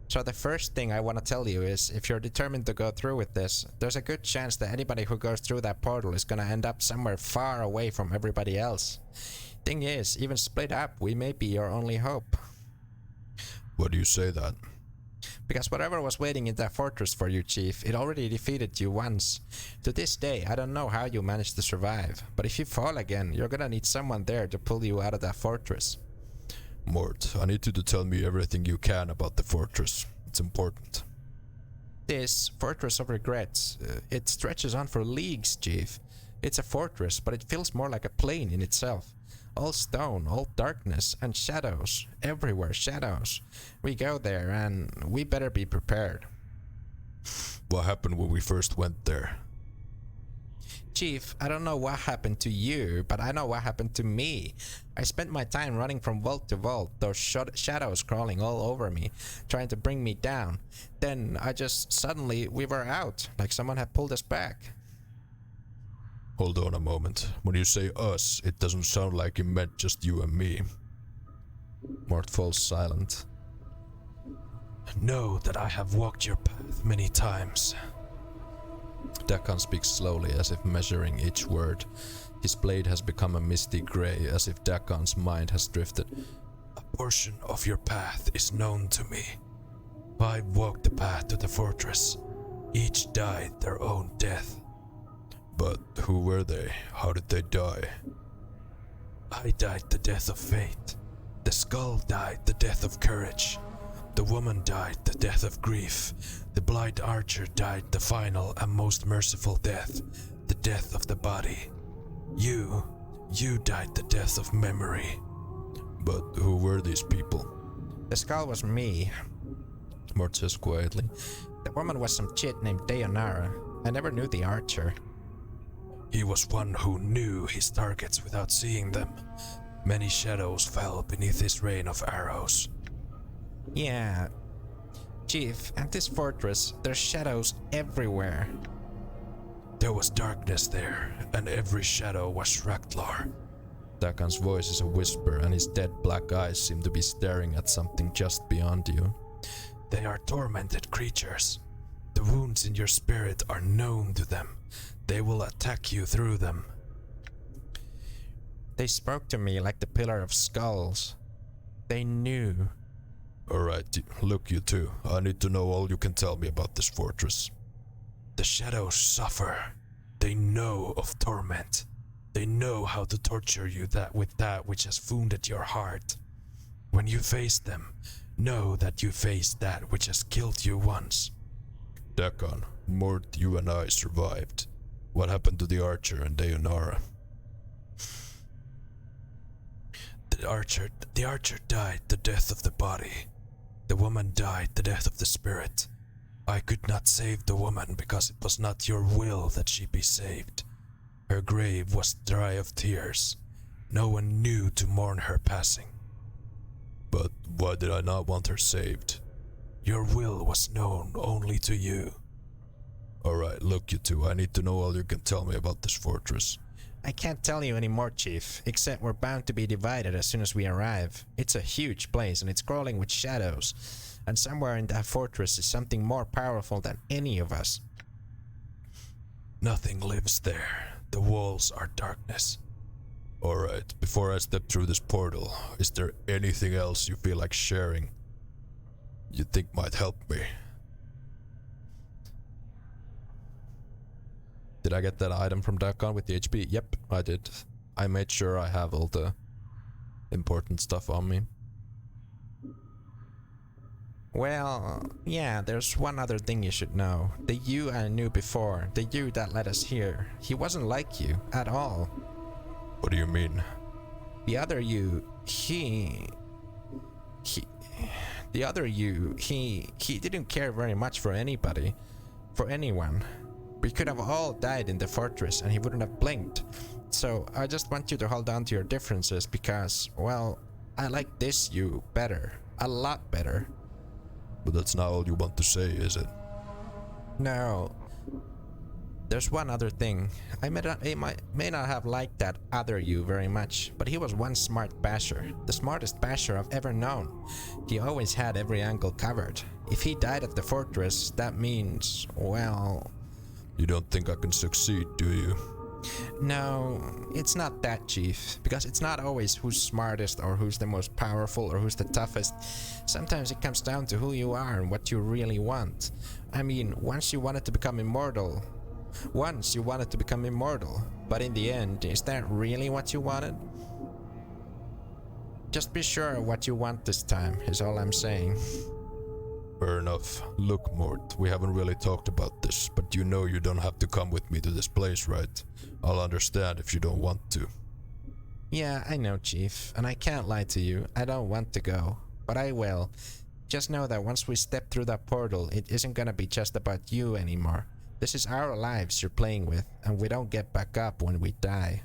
So the first thing I want to tell you is, if you're determined to go through with this, there's a good chance that anybody who goes through that portal is gonna end up somewhere far away from everybody else. Thing is, even split up, we may be your only hope. Why do you say that? Because whatever was waiting in that fortress for you, Chief, it already defeated you once. To this day, I don't know how you managed to survive, but if you fall again, you're gonna need someone there to pull you out of that fortress. Mort, I need you to tell me everything you can about the fortress. It's important. This Fortress of Regrets, it stretches on for leagues, Chief. It's a fortress, but it feels more like a plane in itself. All stone, all darkness, and shadows. Everywhere shadows. We go there, and we better be prepared. What happened when we first went there? Chief, I don't know what happened to you, but I know what happened to me. I spent my time running from vault to vault, those shadows crawling all over me, trying to bring me down. Then suddenly we were out, like someone had pulled us back. Hold on a moment. When you say us, it doesn't sound like you meant just you and me. Mort falls silent. Know that I have walked your path many times. Dakan speaks slowly, as if measuring each word. His blade has become a misty grey, as if Dakan's mind has drifted. A portion of your path is known to me. 5 walked the path to the fortress. Each died their own death. But who were they? How did they die? I died the death of fate. The skull died the death of courage. The woman died the death of grief. The blind archer died the final and most merciful death, the death of the body. You died the death of memory. But who were these people? The skull was me, Mort says quietly. The woman was some chit named Deonara. I never knew the archer. He was one who knew his targets without seeing them. Many shadows fell beneath his rain of arrows. Yeah. Chief, at this fortress, there's shadows everywhere. There was darkness there, and every shadow was Shraglar. Dakan's voice is a whisper, and his dead black eyes seem to be staring at something just beyond you. They are tormented creatures. The wounds in your spirit are known to them. They will attack you through them. They spoke to me like the Pillar of Skulls. They knew. Alright, look you two. I need to know all you can tell me about this fortress. The shadows suffer. They know of torment. They know how to torture you with that which has wounded your heart. When you face them, know that you face that which has killed you once. Dakan, Mort, you and I survived. What happened to the archer and Deonara? The archer died the death of the body. The woman died the death of the spirit. I could not save the woman because it was not your will that she be saved. Her grave was dry of tears. No one knew to mourn her passing. But why did I not want her saved? Your will was known only to you. Alright, look you two, I need to know all you can tell me about this fortress. I can't tell you anymore, Chief, except we're bound to be divided as soon as we arrive. It's a huge place and it's crawling with shadows, and somewhere in that fortress is something more powerful than any of us. Nothing lives there. The walls are darkness. Alright, before I step through this portal, is there anything else you feel like sharing? You think might help me? Did I get that item from Dakan with the HP? Yep, I did. I made sure I have all the important stuff on me. Well, yeah, there's one other thing you should know. The you I knew before, the you that led us here, he wasn't like you at all. What do you mean? The other you, he didn't care very much for anybody, for anyone. We could have all died in the fortress and he wouldn't have blinked. So I just want you to hold on to your differences because, well, I like this you better. A lot better. But that's not all you want to say, is it? No. There's one other thing. I may not have liked that other you very much, but he was one smart basher. The smartest basher I've ever known. He always had every angle covered. If he died at the fortress, that means, well... You don't think I can succeed, do you? No, it's not that, Chief. Because it's not always who's smartest or who's the most powerful or who's the toughest. Sometimes it comes down to who you are and what you really want. I mean, once you wanted to become immortal, but in the end, is that really what you wanted? Just be sure what you want this time, is all I'm saying. Fair enough. Look, Mort, we haven't really talked about this, but you know you don't have to come with me to this place, right? I'll understand if you don't want to. Yeah, I know, Chief, and I can't lie to you. I don't want to go, but I will. Just know that once we step through that portal, it isn't gonna be just about you anymore. This is our lives you're playing with, and we don't get back up when we die.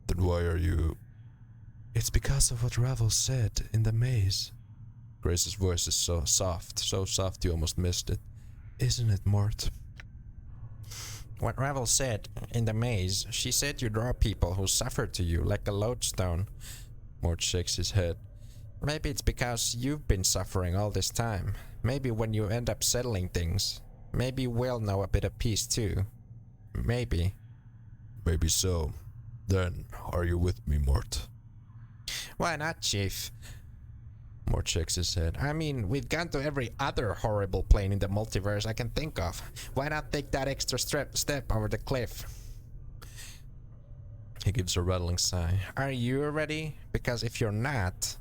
Then why are you... It's because of what Ravel said in the maze. Grace's voice is so soft you almost missed it. Isn't it, Mort? What Ravel said in the maze, she said you draw people who suffer to you like a lodestone. Mort shakes his head. Maybe it's because you've been suffering all this time. Maybe when you end up settling things, maybe we'll know a bit of peace too. Maybe. Maybe so. Then, are you with me, Mort? Why not, Chief? Mort shakes his head. I mean, we've gone to every other horrible plane in the multiverse I can think of. Why not take that extra step over the cliff? He gives a rattling sigh. Are you ready? Because if you're not...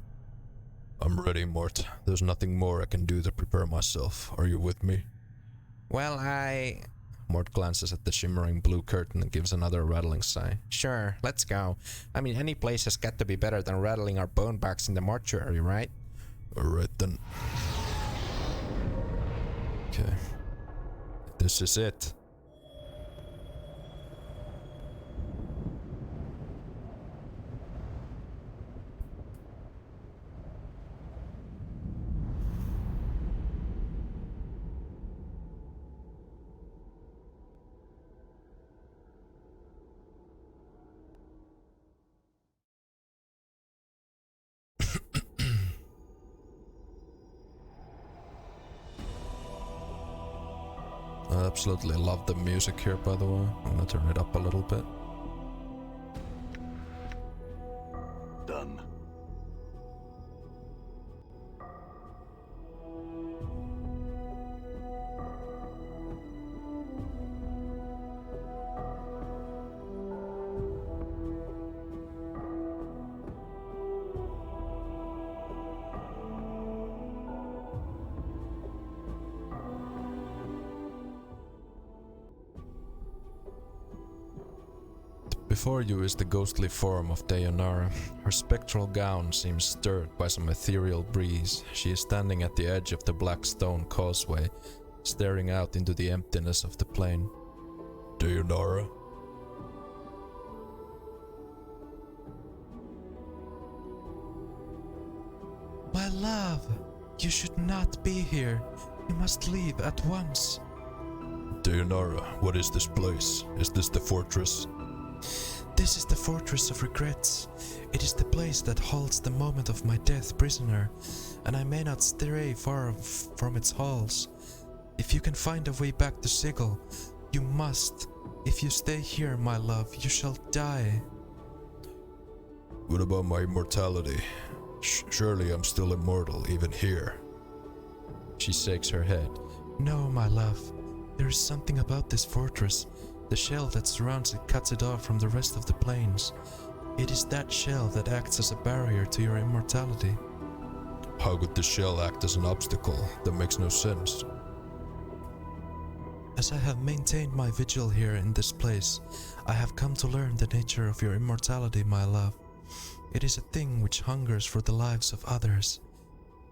I'm ready, Mort. There's nothing more I can do to prepare myself. Are you with me? Well, Mort glances at the shimmering blue curtain and gives another rattling sigh. Sure, let's go. I mean, any place has got to be better than rattling our bone box in the mortuary, right? Alright then. Okay. This is it. absolutely love the music here, by the way. I'm gonna turn it up a little bit. Done. Before you is the ghostly form of Dayanara. Her spectral gown seems stirred by some ethereal breeze. She is standing at the edge of the black stone causeway, staring out into the emptiness of the plain. Dayanara? My love, you should not be here. You must leave at once. Dayanara, what is this place? Is this the fortress? This is the fortress of regrets. It is the place that holds the moment of my death prisoner, and I may not stray far from its halls. If you can find a way back to Sigil, you must. If you stay here, my love, you shall die. What about my immortality? Surely I'm still immortal, even here. She shakes her head. No, my love. There is something about this fortress. The shell that surrounds it cuts it off from the rest of the planes. It is that shell that acts as a barrier to your immortality. How could the shell act as an obstacle? That makes no sense. As I have maintained my vigil here in this place, I have come to learn the nature of your immortality, my love. It is a thing which hungers for the lives of others.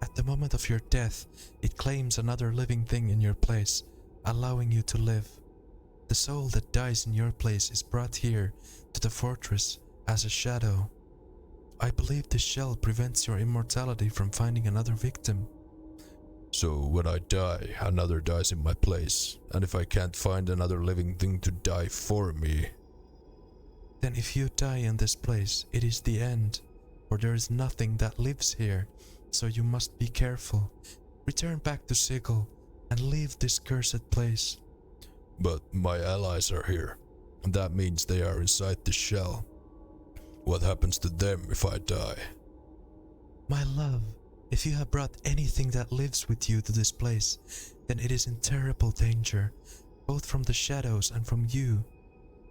At the moment of your death, it claims another living thing in your place, allowing you to live. The soul that dies in your place is brought here to the fortress as a shadow. I believe this shell prevents your immortality from finding another victim. So when I die, another dies in my place, and if I can't find another living thing to die for me... Then if you die in this place, it is the end, for there is nothing that lives here, so you must be careful. Return back to Sigil and leave this cursed place. But my allies are here, and that means they are inside the shell. What happens to them if I die? My love, if you have brought anything that lives with you to this place, then it is in terrible danger, both from the shadows and from you.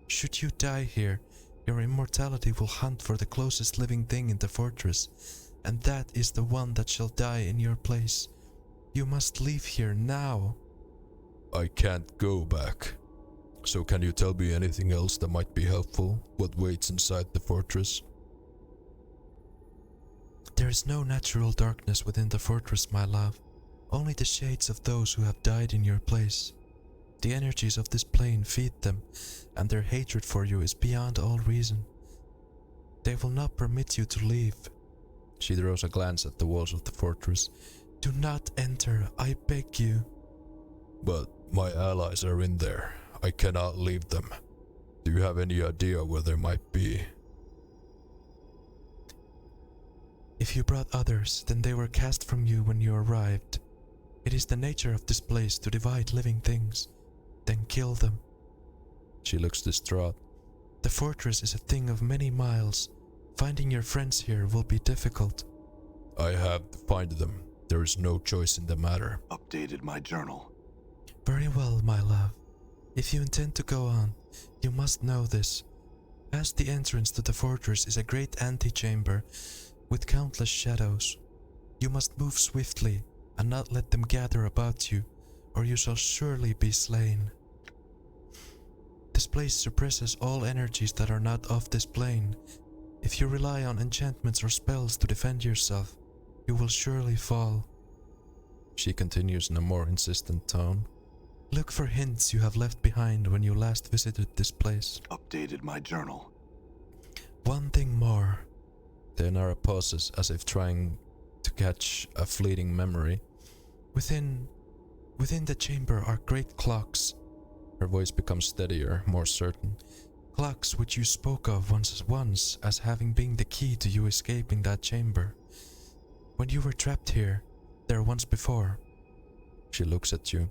Should you die here, your immortality will hunt for the closest living thing in the fortress, and that is the one that shall die in your place. You must leave here now. I can't go back. So can you tell me anything else that might be helpful? What waits inside the fortress? There is no natural darkness within the fortress, my love. Only the shades of those who have died in your place. The energies of this plane feed them, and their hatred for you is beyond all reason. They will not permit you to leave. She throws a glance at the walls of the fortress. Do not enter, I beg you. But my allies are in there. I cannot leave them. Do you have any idea where they might be? If you brought others, then they were cast from you when you arrived. It is the nature of this place to divide living things, then kill them. She looks distraught. The fortress is a thing of many miles. Finding your friends here will be difficult. I have to find them. There is no choice in the matter. Updated my journal. Very well, my love. If you intend to go on, you must know this. Past the entrance to the fortress is a great antechamber with countless shadows. You must move swiftly and not let them gather about you, or you shall surely be slain. This place suppresses all energies that are not of this plane. If you rely on enchantments or spells to defend yourself, you will surely fall. She continues in a more insistent tone. Look for hints you have left behind when you last visited this place. Updated my journal. One thing more. Dayanara pauses as if trying to catch a fleeting memory. Within the chamber are great clocks. Her voice becomes steadier, more certain. Clocks which you spoke of once as having been the key to you escaping that chamber. When you were trapped here, there once before. She looks at you.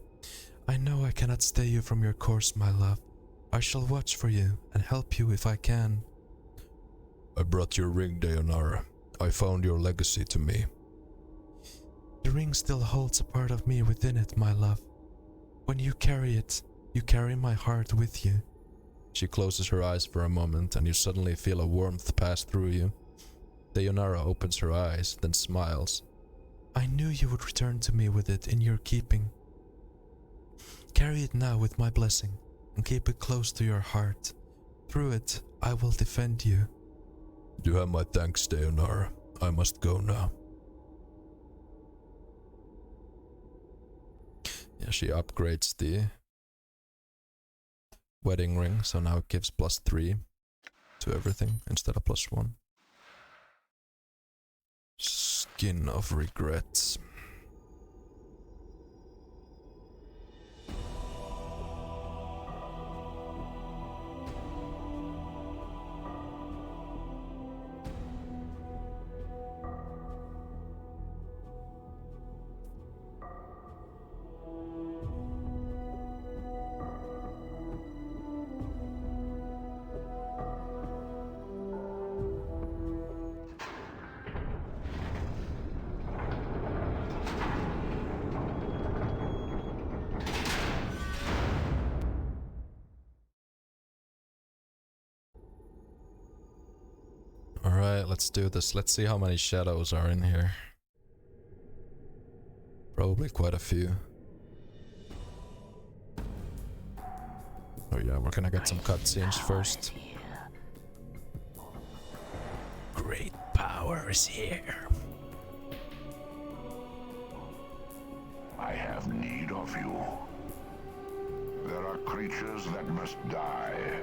I know I cannot stay you from your course, my love. I shall watch for you and help you if I can. I brought your ring, Deonara. I found your legacy to me. The ring still holds a part of me within it, my love. When you carry it, you carry my heart with you. She closes her eyes for a moment and you suddenly feel a warmth pass through you. Deonara opens her eyes, then smiles. I knew you would return to me with it in your keeping. Carry it now with my blessing, and keep it close to your heart. Through it, I will defend you. You have my thanks, Deonara. I must go now. Yeah, she upgrades the wedding ring, so now it gives +3 to everything instead of +1. Skin of Regrets. Alright, let's do this. Let's see how many shadows are in here. Probably quite a few. Oh yeah, we're gonna get some cutscenes first. Great power is here. I have need of you. There are creatures that must die.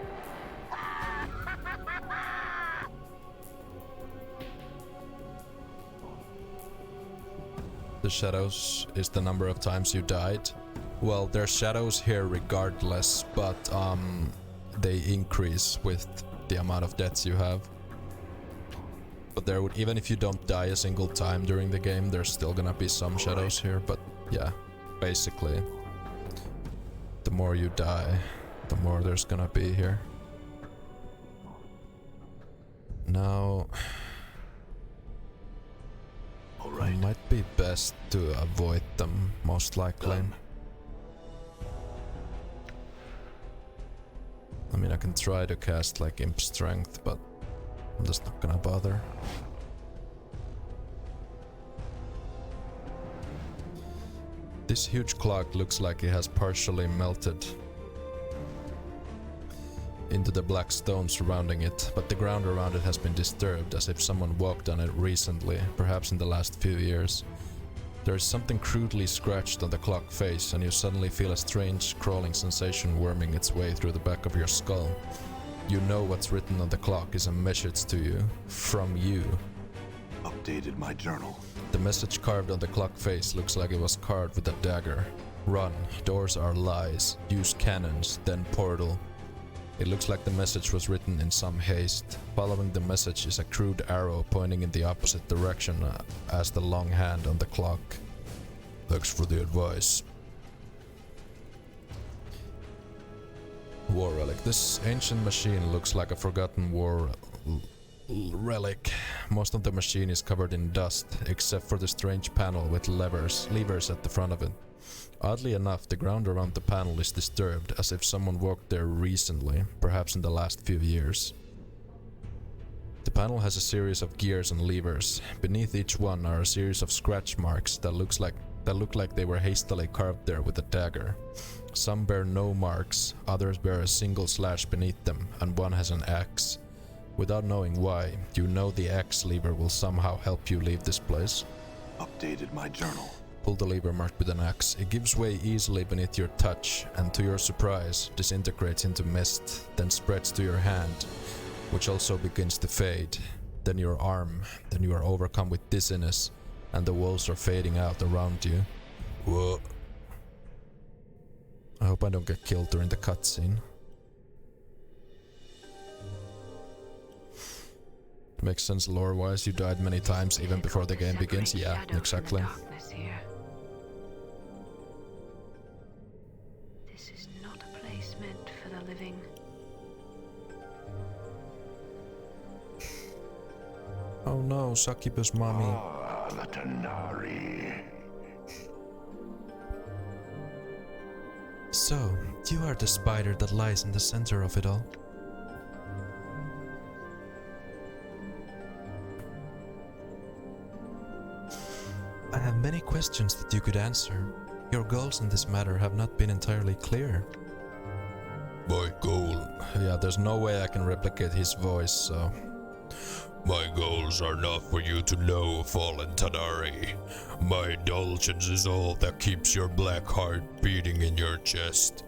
The shadows is the number of times you died. Well, there's shadows here regardless, but they increase with the amount of deaths you have. But there would, even if you don't die a single time during the game, there's still gonna be some shadows here. But yeah, basically, the more you die, the more there's gonna be here. Now, it might be best to avoid them, most likely. I mean, I can try to cast like Imp Strength, but I'm just not gonna bother. This huge clock looks like it has partially melted into the black stone surrounding it, but the ground around it has been disturbed, as if someone walked on it recently, perhaps in the last few years. There is something crudely scratched on the clock face, and you suddenly feel a strange crawling sensation worming its way through the back of your skull. You know what's written on the clock is a message to you, from you. Updated my journal. The message carved on the clock face looks like it was carved with a dagger. Run, doors are lies, use cannons, then portal. It looks like the message was written in some haste. Following the message is a crude arrow pointing in the opposite direction as the long hand on the clock. Thanks for the advice. War relic. This ancient machine looks like a forgotten war relic. Most of the machine is covered in dust, except for the strange panel with levers at the front of it. Oddly enough, the ground around the panel is disturbed, as if someone walked there recently, perhaps in the last few years. The panel has a series of gears and levers. Beneath each one are a series of scratch marks that look like they were hastily carved there with a dagger. Some bear no marks, others bear a single slash beneath them, and one has an axe. Without knowing why, you know the axe lever will somehow help you leave this place. Updated my journal. Pull the lever marked with an axe. It gives way easily beneath your touch, and to your surprise, disintegrates into mist, then spreads to your hand, which also begins to fade. Then your arm, then you are overcome with dizziness, and the walls are fading out around you. Whoa. I hope I don't get killed during the cutscene. Makes sense lore-wise, you died many times even before the game begins. Yeah, exactly. meant for the living. Oh no, Succubus mommy. Ah, the Tanari. So, you are the spider that lies in the center of it all. I have many questions that you could answer. Your goals in this matter have not been entirely clear. My goal. Yeah, there's no way I can replicate his voice, so... My goals are not for you to know, fallen Tanari. My indulgence is all that keeps your black heart beating in your chest.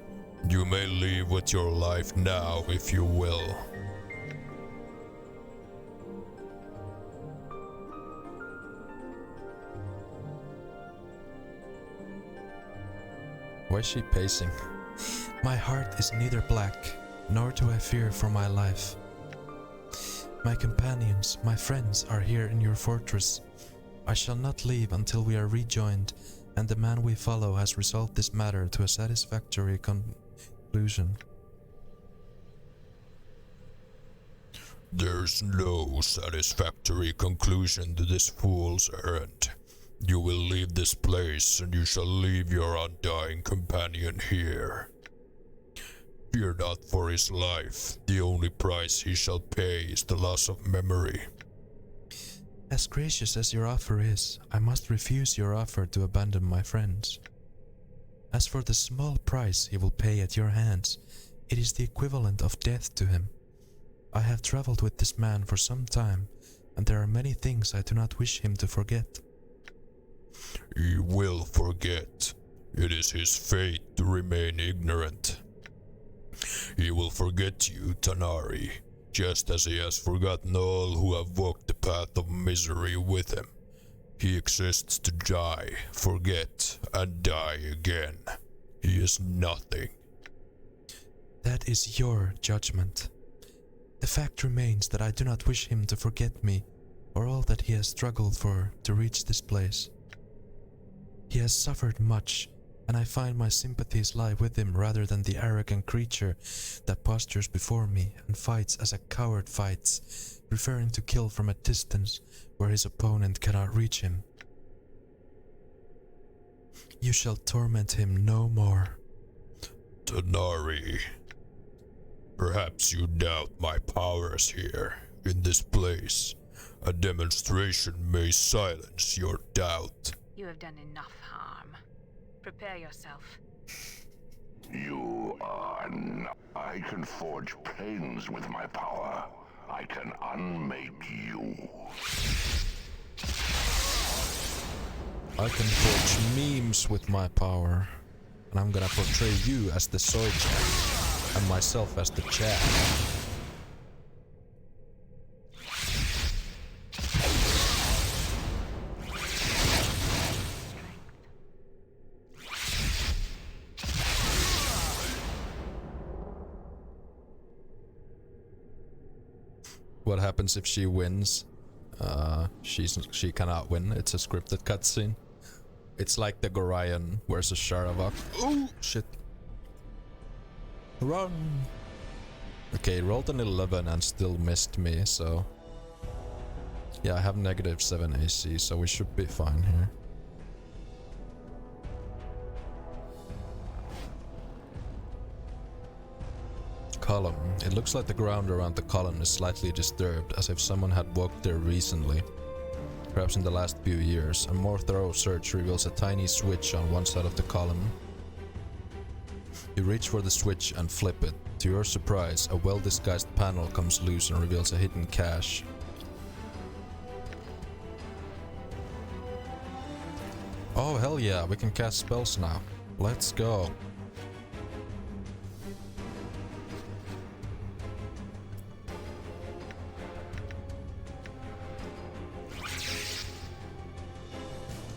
You may leave with your life now if you will. Why is she pacing? My heart is neither black, nor do I fear for my life. My companions, my friends are here in your fortress. I shall not leave until we are rejoined, and the man we follow has resolved this matter to a satisfactory conclusion. There's no satisfactory conclusion to this fool's errand. You will leave this place, and you shall leave your undying companion here. Fear not for his life. The only price he shall pay is the loss of memory. As gracious as your offer is, I must refuse your offer to abandon my friends. As for the small price he will pay at your hands, it is the equivalent of death to him. I have traveled with this man for some time, and there are many things I do not wish him to forget. He will forget. It is his fate to remain ignorant. He will forget you, Tanari, just as he has forgotten all who have walked the path of misery with him. He exists to die, forget, and die again. He is nothing. That is your judgment. The fact remains that I do not wish him to forget me, or all that he has struggled for to reach this place. He has suffered much, and I find my sympathies lie with him rather than the arrogant creature that postures before me and fights as a coward fights, preferring to kill from a distance where his opponent cannot reach him. You shall torment him no more. Tanari, perhaps you doubt my powers here, in this place. A demonstration may silence your doubt. You have done enough harm. Prepare yourself. You are not. I can forge planes with my power. I can unmake you. I can forge memes with my power. And I'm gonna portray you as the soy chat. And myself as the chat. What happens if she wins? She cannot win. It's a scripted cutscene. It's like the Gorion versus Sharavok. Oh shit! Run! Okay, rolled an 11 and still missed me. So yeah, I have -7 AC, so we should be fine here. Column. It looks like the ground around the column is slightly disturbed, as if someone had walked there recently. Perhaps in the last few years. A more thorough search reveals a tiny switch on one side of the column. You reach for the switch and flip it. To your surprise, a well-disguised panel comes loose and reveals a hidden cache. Oh hell yeah, we can cast spells now. Let's go.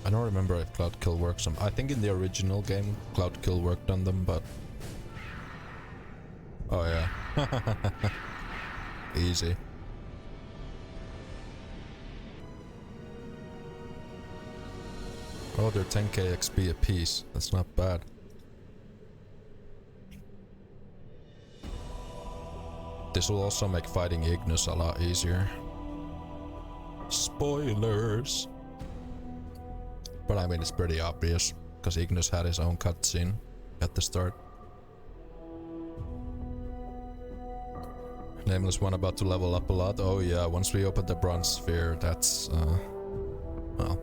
I don't remember if Cloud Kill works on. I think in the original game Cloud Kill worked on them, but oh yeah. Easy. Oh, they're 10k XP a piece. That's not bad. This will also make fighting Ignus a lot easier. Spoilers! But I mean, it's pretty obvious, because Ignus had his own cutscene at the start. Nameless one about to level up a lot. Oh yeah, once we open the bronze sphere, that's well.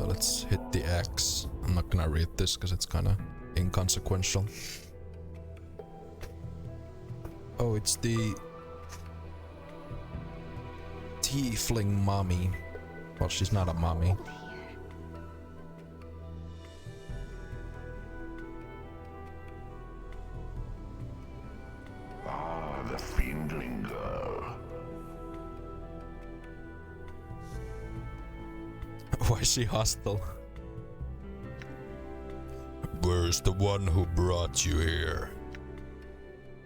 Let's hit the X. I'm not gonna read this because it's kinda inconsequential. Oh, it's the tiefling mommy. Well, she's not a mommy. Ah, the fiendling girl. Why is she hostile? Where's the one who brought you here?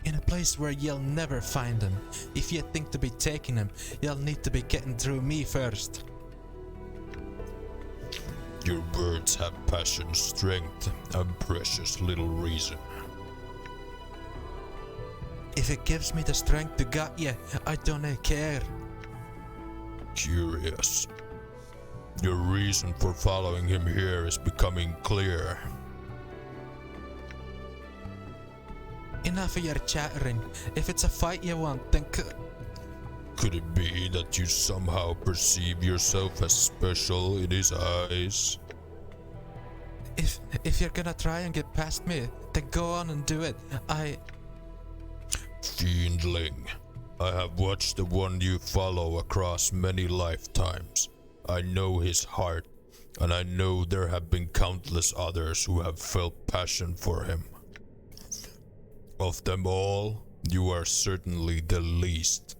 In a place where you'll never find him. If you think to be taking him, you'll need to be getting through me first. Your words have passion, strength, and precious little reason. If it gives me the strength to get you, I don't care. Curious. Your reason for following him here is becoming clear. Enough of your chattering. If it's a fight you want, then Could it be that you somehow perceive yourself as special in his eyes? If you're gonna try and get past me, then go on and do it. Fiendling, I have watched the one you follow across many lifetimes. I know his heart, and I know there have been countless others who have felt passion for him. Of them all, you are certainly the least.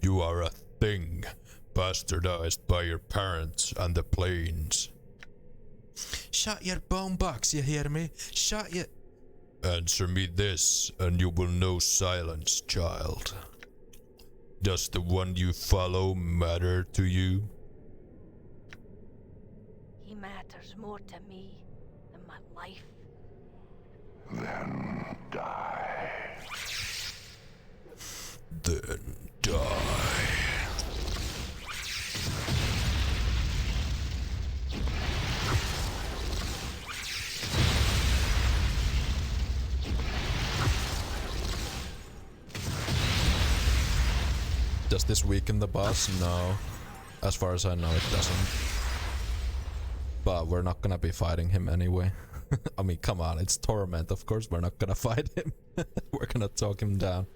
You are a thing, bastardized by your parents and the plains. Shut your bone box, you hear me? Shut your... Answer me this, and you will know silence, child. Does the one you follow matter to you? He matters more to me than my life. Then die. Then die. Does this weaken the boss? No. As far as I know, it doesn't. But we're not gonna be fighting him anyway. I mean, come on, it's Torment. Of course we're not gonna fight him. We're gonna talk him down.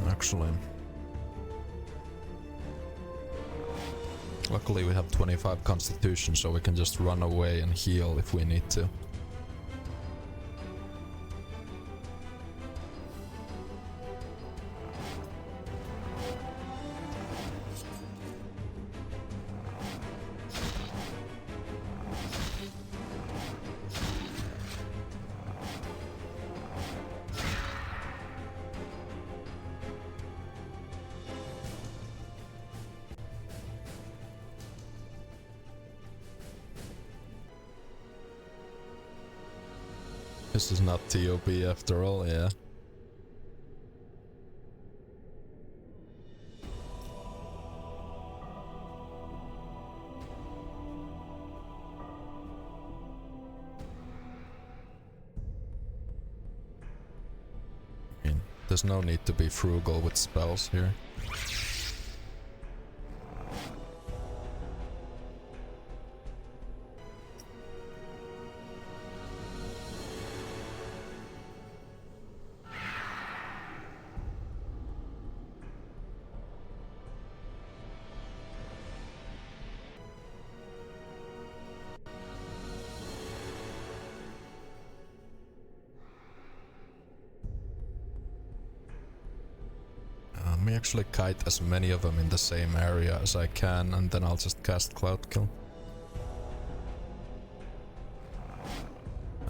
Actually, luckily we have 25 constitution, so we can just run away and heal if we need to. This is not TOP after all, yeah. I mean, there's no need to be frugal with spells here. Let me actually kite as many of them in the same area as I can, and then I'll just cast Cloud Kill.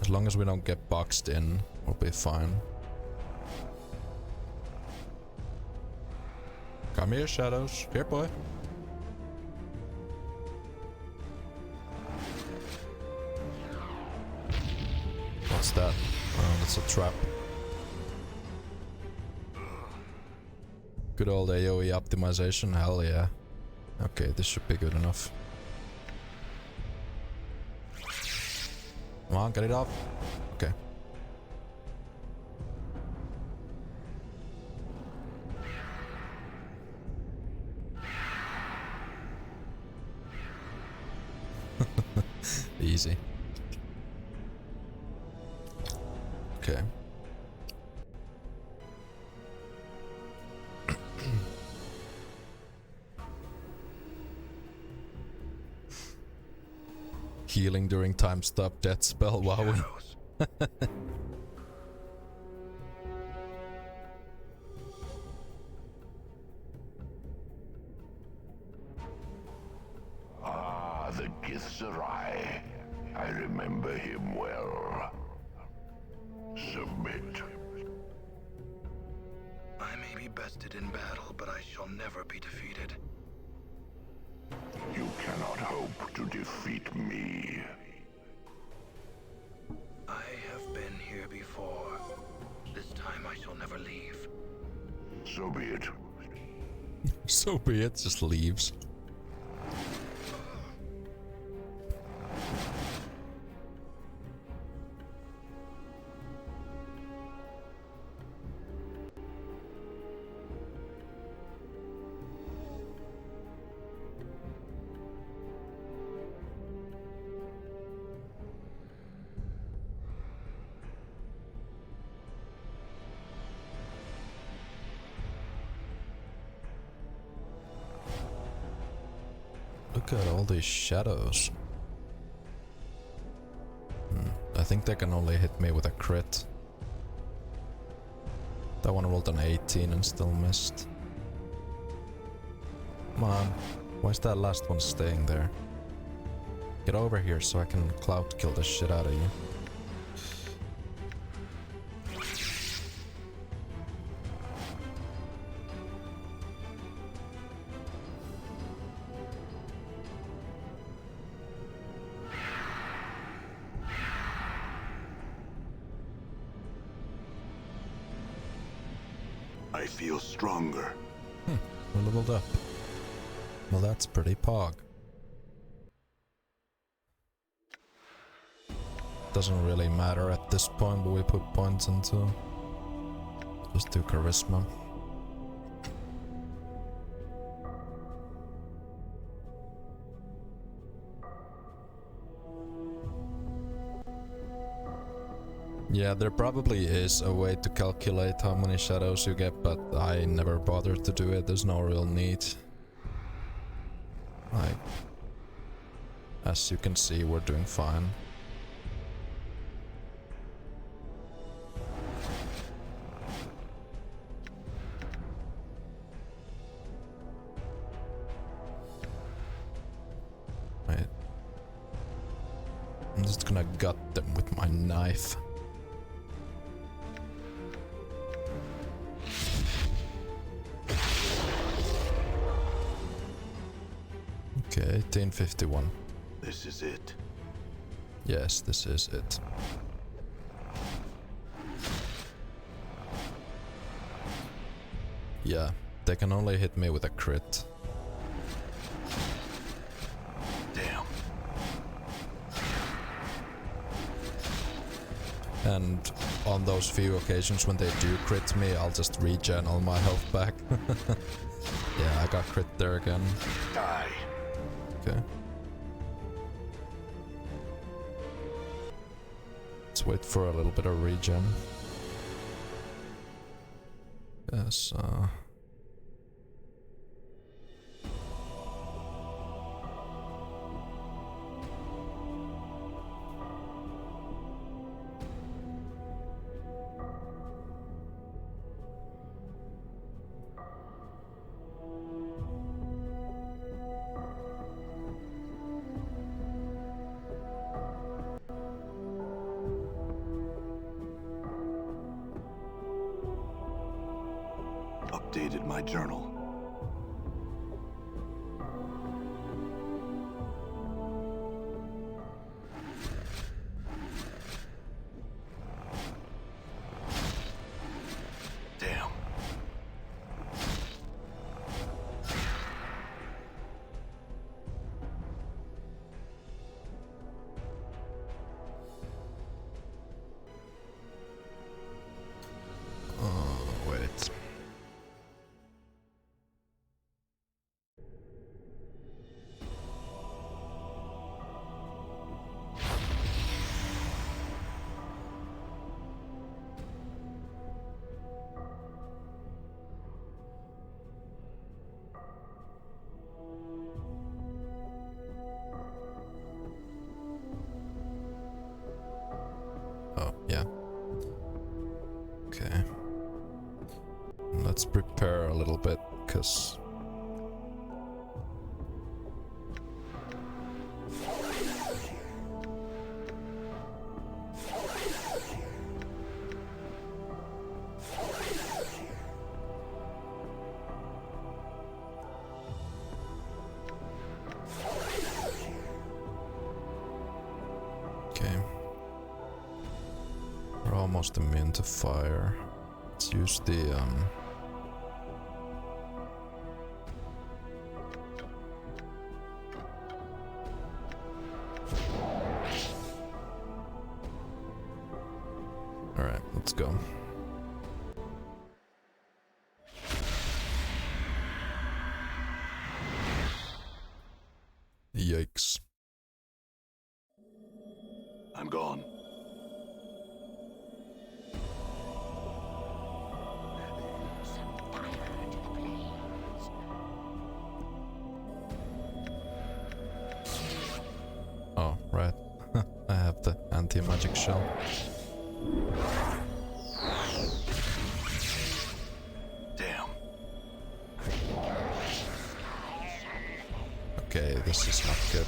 As long as we don't get boxed in, we'll be fine. Come here, Shadows. Here, boy. What's that? Oh, that's a trap. Good old AoE optimization, hell yeah. Okay, this should be good enough. Come on, get it off. Okay. Easy. Okay. Healing during time stop death spell, wow. Ah, the Githzerai. I remember him well. Submit. I may be bested in battle, but I shall never be defeated. You cannot hope to defeat me. I have been here before. This time I shall never leave. So be it. So be it, just leaves. Look at all these shadows. I think they can only hit me with a crit. That one rolled an 18 and still missed. Come on. Why is that last one staying there? Get over here so I can cloud kill the shit out of you. I feel stronger. We're leveled up. Well, that's pretty pog. Doesn't really matter at this point, but we put points into. Just do charisma. Yeah, there probably is a way to calculate how many shadows you get, but I never bothered to do it. There's no real need. Like, as you can see, we're doing fine. Wait. I'm just gonna gut them with my knife. Okay, 1851. This is it. Yes, this is it. Yeah, they can only hit me with a crit. Damn. And on those few occasions when they do crit me, I'll just regen all my health back. Yeah, I got crit there again. Die. Okay. Let's wait for a little bit of regen. Yes, updated my journal. Damn. Wait. Oh, yeah. Okay. Let's prepare a little bit, because... Okay. We're almost immune to fire. Let's use the, Alright, let's go. Yikes. I'm gone. Oh, right. I have the anti-magic shell. Damn. Okay, this is not good.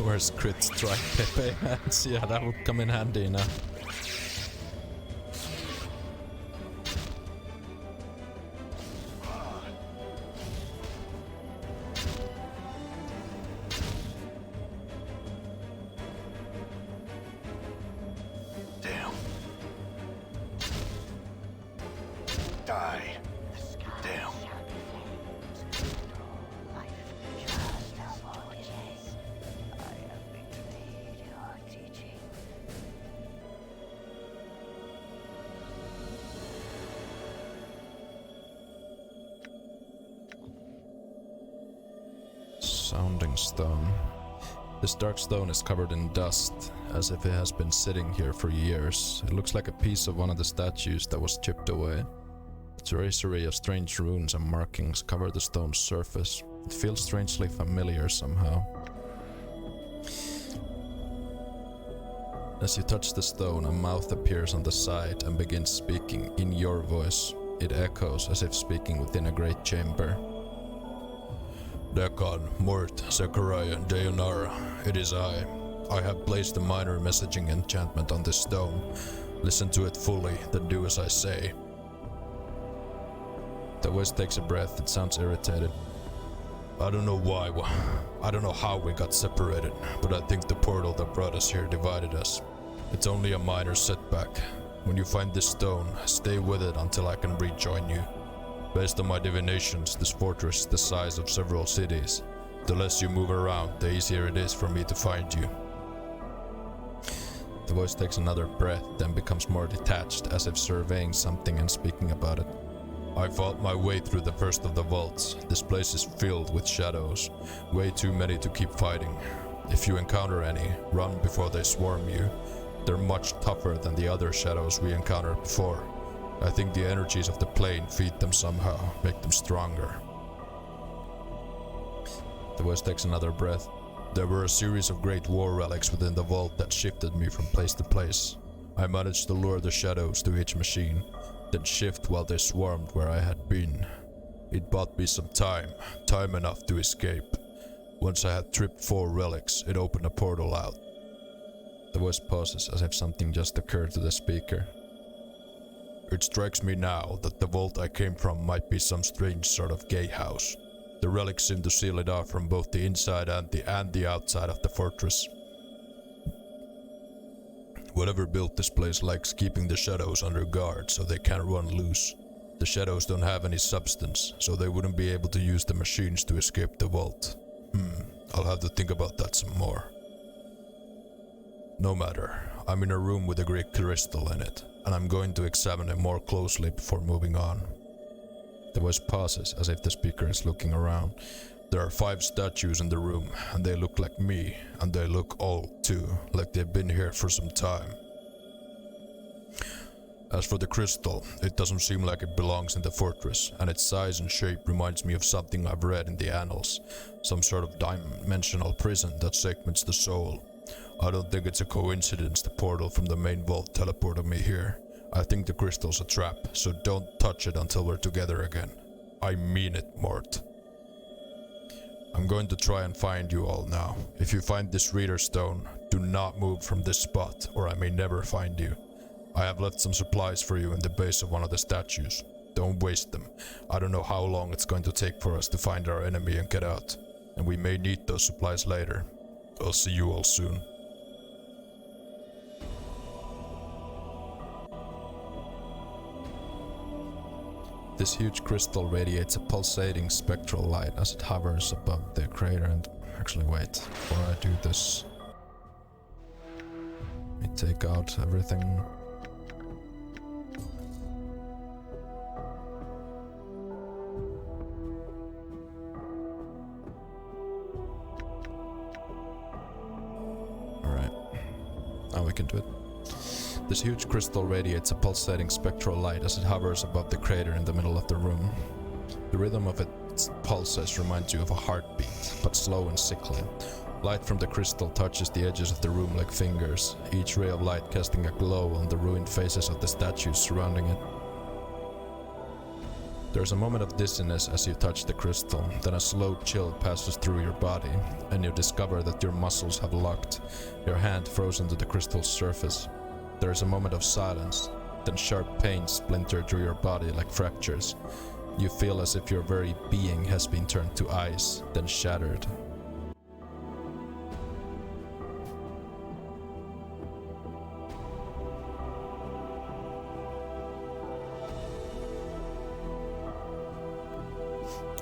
Where's crit strike Pepe hands? Yeah, that would come in handy now. Damn. Die. Damn. Sounding stone. This dark stone is covered in dust, as if it has been sitting here for years. It looks like a piece of one of the statues that was chipped away. A tracery of strange runes and markings cover the stone's surface. It feels strangely familiar somehow. As you touch the stone, a mouth appears on the side and begins speaking in your voice. It echoes as if speaking within a great chamber. Dekan, Mort, Zechariah, and Deonara, it is I. I have placed a minor messaging enchantment on this stone. Listen to it fully, then do as I say. The voice takes a breath. It sounds irritated. I don't know why, I don't know how we got separated, but I think the portal that brought us here divided us. It's only a minor setback. When you find this stone, stay with it until I can rejoin you. Based on my divinations, this fortress is the size of several cities. The less you move around, the easier it is for me to find you. The voice takes another breath, then becomes more detached, as if surveying something and speaking about it. I fought my way through the first of the vaults. This place is filled with shadows, way too many to keep fighting. If you encounter any, run before they swarm you. They're much tougher than the other shadows we encountered before. I think the energies of the plane feed them somehow, make them stronger. The voice takes another breath. There were a series of great war relics within the vault that shifted me from place to place. I managed to lure the shadows to each machine, then shift while they swarmed where I had been. It bought me some time enough to escape. Once I had tripped 4 relics, it opened a portal out. The voice pauses as if something just occurred to the speaker. It strikes me now that the vault I came from might be some strange sort of gay house. The relics seem to seal it off from both the inside and the outside of the fortress. Whatever built this place likes keeping the shadows under guard so they can't run loose. The shadows don't have any substance, so they wouldn't be able to use the machines to escape the vault. I'll have to think about that some more. No matter, I'm in a room with a great crystal in it, and I'm going to examine it more closely before moving on. The voice pauses as if the speaker is looking around. There are 5 statues in the room, and they look like me, and they look old too, like they've been here for some time. As for the crystal, it doesn't seem like it belongs in the fortress, and its size and shape reminds me of something I've read in the annals. Some sort of dimensional prison that segments the soul. I don't think it's a coincidence the portal from the main vault teleported me here. I think the crystal's a trap, so don't touch it until we're together again. I mean it, Mort. I'm going to try and find you all now. If you find this reader stone, do not move from this spot, or I may never find you. I have left some supplies for you in the base of one of the statues. Don't waste them. I don't know how long it's going to take for us to find our enemy and get out, and we may need those supplies later. I'll see you all soon. This huge crystal radiates a pulsating spectral light as it hovers above the crater and... Actually, wait. Before I do this... Let me take out everything. Alright. Now we can do it. This huge crystal radiates a pulsating spectral light as it hovers above the crater in the middle of the room. The rhythm of its pulses reminds you of a heartbeat, but slow and sickly. Light from the crystal touches the edges of the room like fingers, each ray of light casting a glow on the ruined faces of the statues surrounding it. There's a moment of dizziness as you touch the crystal, then a slow chill passes through your body, and you discover that your muscles have locked, your hand frozen to the crystal's surface. There is a moment of silence, then sharp pains splinter through your body like fractures. You feel as if your very being has been turned to ice, then shattered.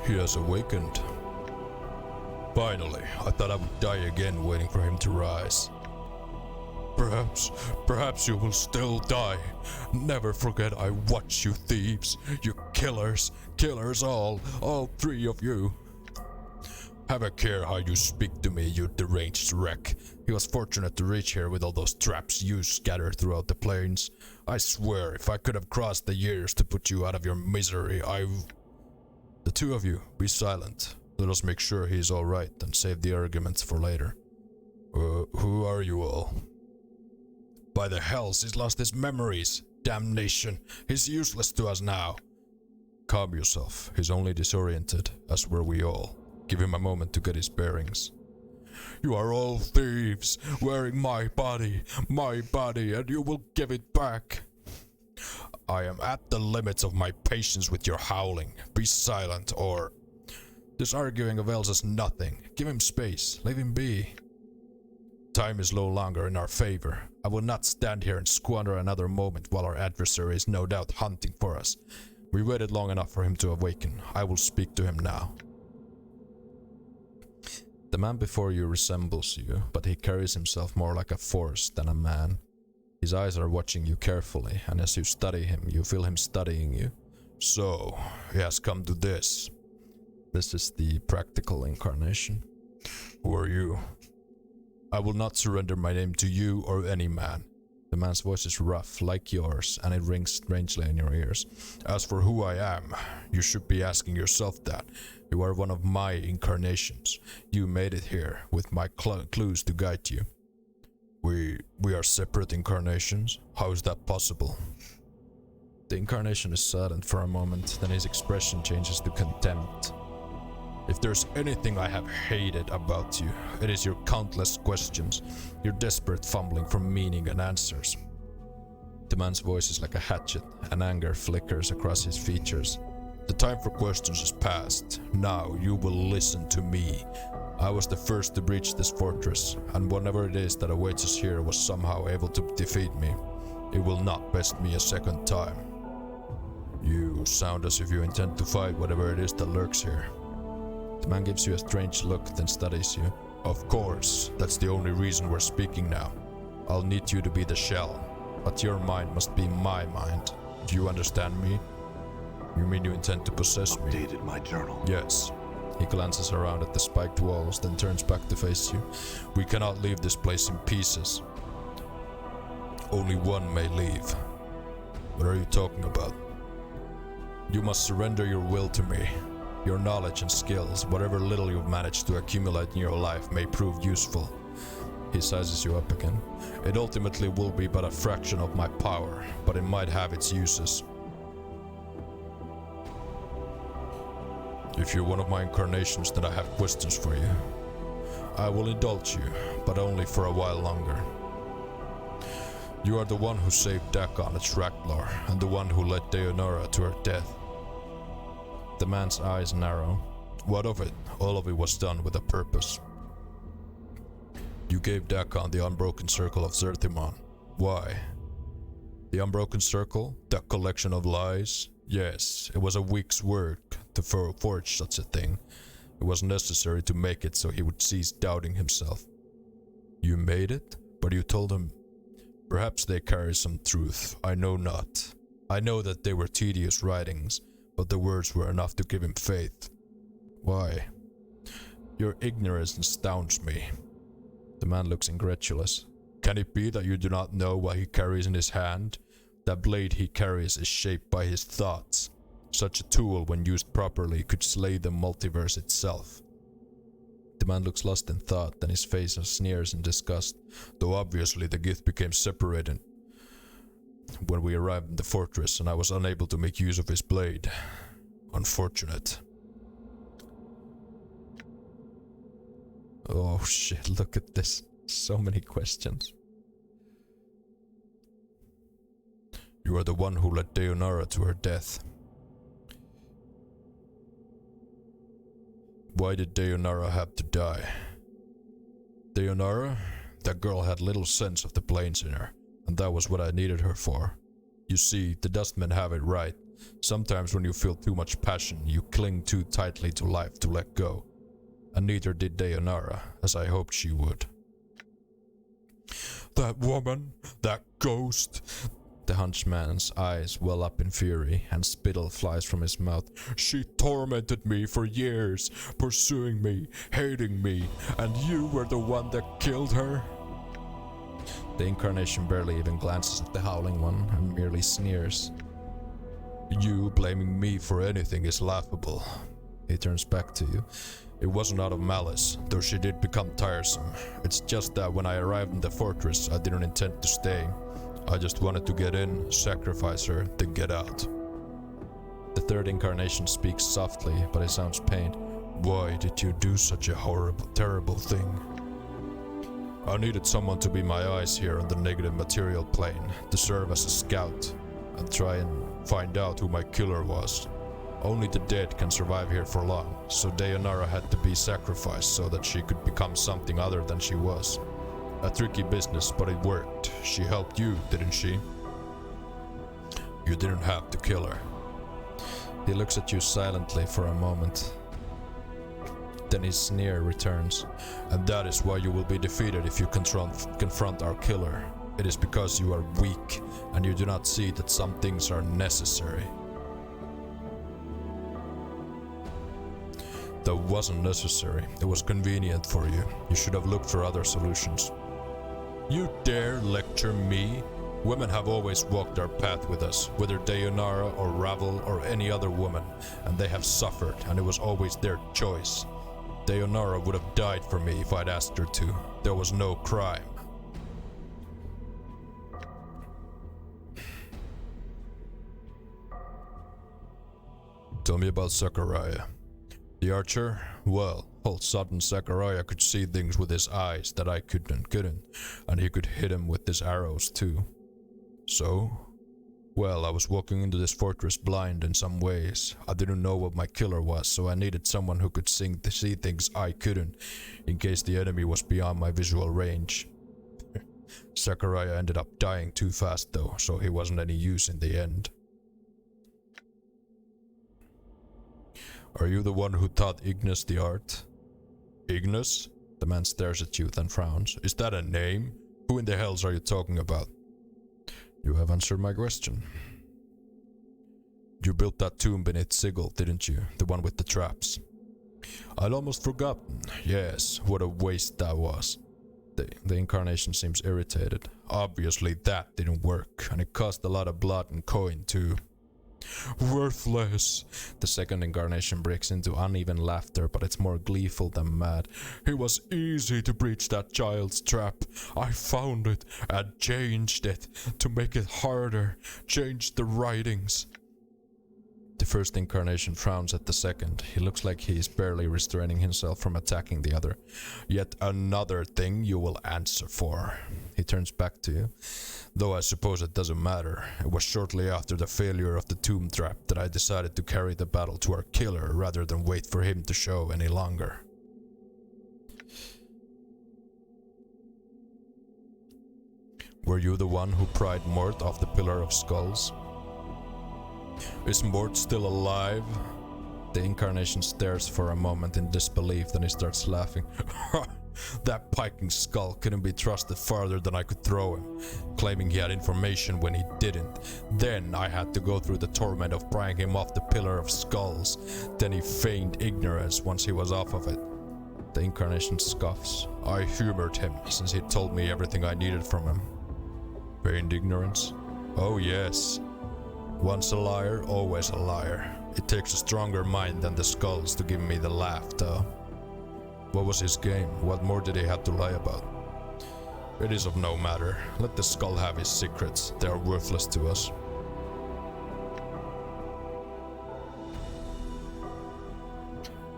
He has awakened. Finally, I thought I would die again waiting for him to rise. Perhaps you will still die. Never forget I watch you thieves, you killers all 3 of you. Have a care how you speak to me, you deranged wreck. He was fortunate to reach here with all those traps you scattered throughout the plains. I swear, if I could have crossed the years to put you out of your misery, The 2 of you, be silent. Let us make sure he's alright and save the arguments for later. Who are you all? By the hells, he's lost his memories. Damnation, he's useless to us now. Calm yourself, he's only disoriented, as were we all. Give him a moment to get his bearings. You are all thieves, wearing my body, and you will give it back. I am at the limits of my patience with your howling. Be silent, or... This arguing avails us nothing. Give him space, leave him be. Time is no longer in our favor. I will not stand here and squander another moment while our adversary is no doubt hunting for us. We waited long enough for him to awaken. I will speak to him now. The man before you resembles you, but he carries himself more like a force than a man. His eyes are watching you carefully, and as you study him, you feel him studying you. So, he has come to this. This is the practical incarnation. Who are you? I will not surrender my name to you or any man. The man's voice is rough, like yours, and it rings strangely in your ears. As for who I am, you should be asking yourself that. You are one of my incarnations. You made it here, with my clues to guide you. We are separate incarnations? How is that possible? The incarnation is silent for a moment, then his expression changes to contempt. If there's anything I have hated about you, it is your countless questions, your desperate fumbling for meaning and answers. The man's voice is like a hatchet, and anger flickers across his features. The time for questions is past. Now you will listen to me. I was the first to breach this fortress, and whatever it is that awaits us here was somehow able to defeat me. It will not best me a second time. You sound as if you intend to fight whatever it is that lurks here. The man gives you a strange look, then studies you. Of course, that's the only reason we're speaking now. I'll need you to be the shell, but your mind must be my mind. Do you understand me? You mean you intend to possess me? Updated my journal. Yes. He glances around at the spiked walls, then turns back to face you. We cannot leave this place in pieces. Only one may leave. What are you talking about? You must surrender your will to me. Your knowledge and skills, whatever little you've managed to accumulate in your life, may prove useful. He sizes you up again. It ultimately will be but a fraction of my power, but it might have its uses. If you're one of my incarnations, then I have questions for you. I will indulge you, but only for a while longer. You are the one who saved Dakan at Shraglar, and the one who led Deonara to her death. The man's eyes narrow. What of it? All of it was done with a purpose. You gave Dakan the Unbroken Circle of Zerthimon. Why? The Unbroken Circle? That collection of lies? Yes, it was a week's work to forge such a thing. It was necessary to make it so he would cease doubting himself. You made it? But you told him... Perhaps they carry some truth, I know not. I know that they were tedious writings, but the words were enough to give him faith. Why? Your ignorance astounds me. The man looks incredulous. Can it be that you do not know what he carries in his hand? That blade he carries is shaped by his thoughts. Such a tool, when used properly, could slay the multiverse itself. The man looks lost in thought, then his face sneers in disgust. Though obviously the gift became separated when we arrived in the fortress, and I was unable to make use of his blade. Unfortunate. Oh shit, look at this. So many questions. You are the one who led Deonara to her death. Why did Deonara have to die? Deonara? That girl had little sense of the planes in her, and that was what I needed her for. You see, the dustmen have it right. Sometimes when you feel too much passion, you cling too tightly to life to let go. And neither did Deonara, as I hoped she would. That woman, that ghost. The henchman's eyes well up in fury, and spittle flies from his mouth. She tormented me for years, pursuing me, hating me, and you were the one that killed her? The incarnation barely even glances at the howling one, and merely sneers. You blaming me for anything is laughable. He turns back to you. It wasn't out of malice, though she did become tiresome. It's just that when I arrived in the fortress, I didn't intend to stay. I just wanted to get in, sacrifice her, then get out. The third incarnation speaks softly, but it sounds pained. Why did you do such a horrible, terrible thing? I needed someone to be my eyes here on the negative material plane, to serve as a scout, and try and find out who my killer was. Only the dead can survive here for long, so Deonara had to be sacrificed so that she could become something other than she was. A tricky business, but it worked. She helped you, didn't she? You didn't have to kill her. He looks at you silently for a moment. Then his sneer returns. And that is why you will be defeated if you confront our killer. It is because you are weak, and you do not see that some things are necessary. That wasn't necessary. It was convenient for you. You should have looked for other solutions. You dare lecture me? Women have always walked our path with us, whether Deonara or Ravel or any other woman, and they have suffered, and it was always their choice. Deonara would have died for me if I'd asked her to. There was no crime. Tell me about Zachariah. The archer? Well, all sudden Zachariah could see things with his eyes that I couldn't, and he could hit him with his arrows too. So? Well, I was walking into this fortress blind in some ways. I didn't know what my killer was, so I needed someone who could see things I couldn't, in case the enemy was beyond my visual range. Zachariah ended up dying too fast though, so he wasn't any use in the end. Are you the one who taught Ignis the art? Ignis? The man stares at you, then frowns. Is that a name? Who in the hells are you talking about? You have answered my question. You built that tomb beneath Sigil, didn't you? The one with the traps. I'd almost forgotten. Yes, what a waste that was. The incarnation seems irritated. Obviously that didn't work, and it cost a lot of blood and coin too. Worthless. The second incarnation breaks into uneven laughter, but it's more gleeful than mad. It was easy to breach that child's trap. I found it and changed it to make it harder. Changed the writings. The first incarnation frowns at the second. He looks like he is barely restraining himself from attacking the other. Yet another thing you will answer for. He turns back to you. Though I suppose it doesn't matter. It was shortly after the failure of the tomb trap that I decided to carry the battle to our killer rather than wait for him to show any longer. Were you the one who pried Mort off the Pillar of Skulls? Is Mort still alive? The incarnation stares for a moment in disbelief, then he starts laughing. That piking skull couldn't be trusted farther than I could throw him, claiming he had information when he didn't. Then I had to go through the torment of prying him off the Pillar of Skulls. Then he feigned ignorance once he was off of it. The incarnation scoffs. I humored him, since he told me everything I needed from him. Feigned ignorance? Oh yes. Once a liar, always a liar. It takes a stronger mind than the skulls to give me the laugh, though. What was his game? What more did he have to lie about? It is of no matter. Let the skull have his secrets. They are worthless to us.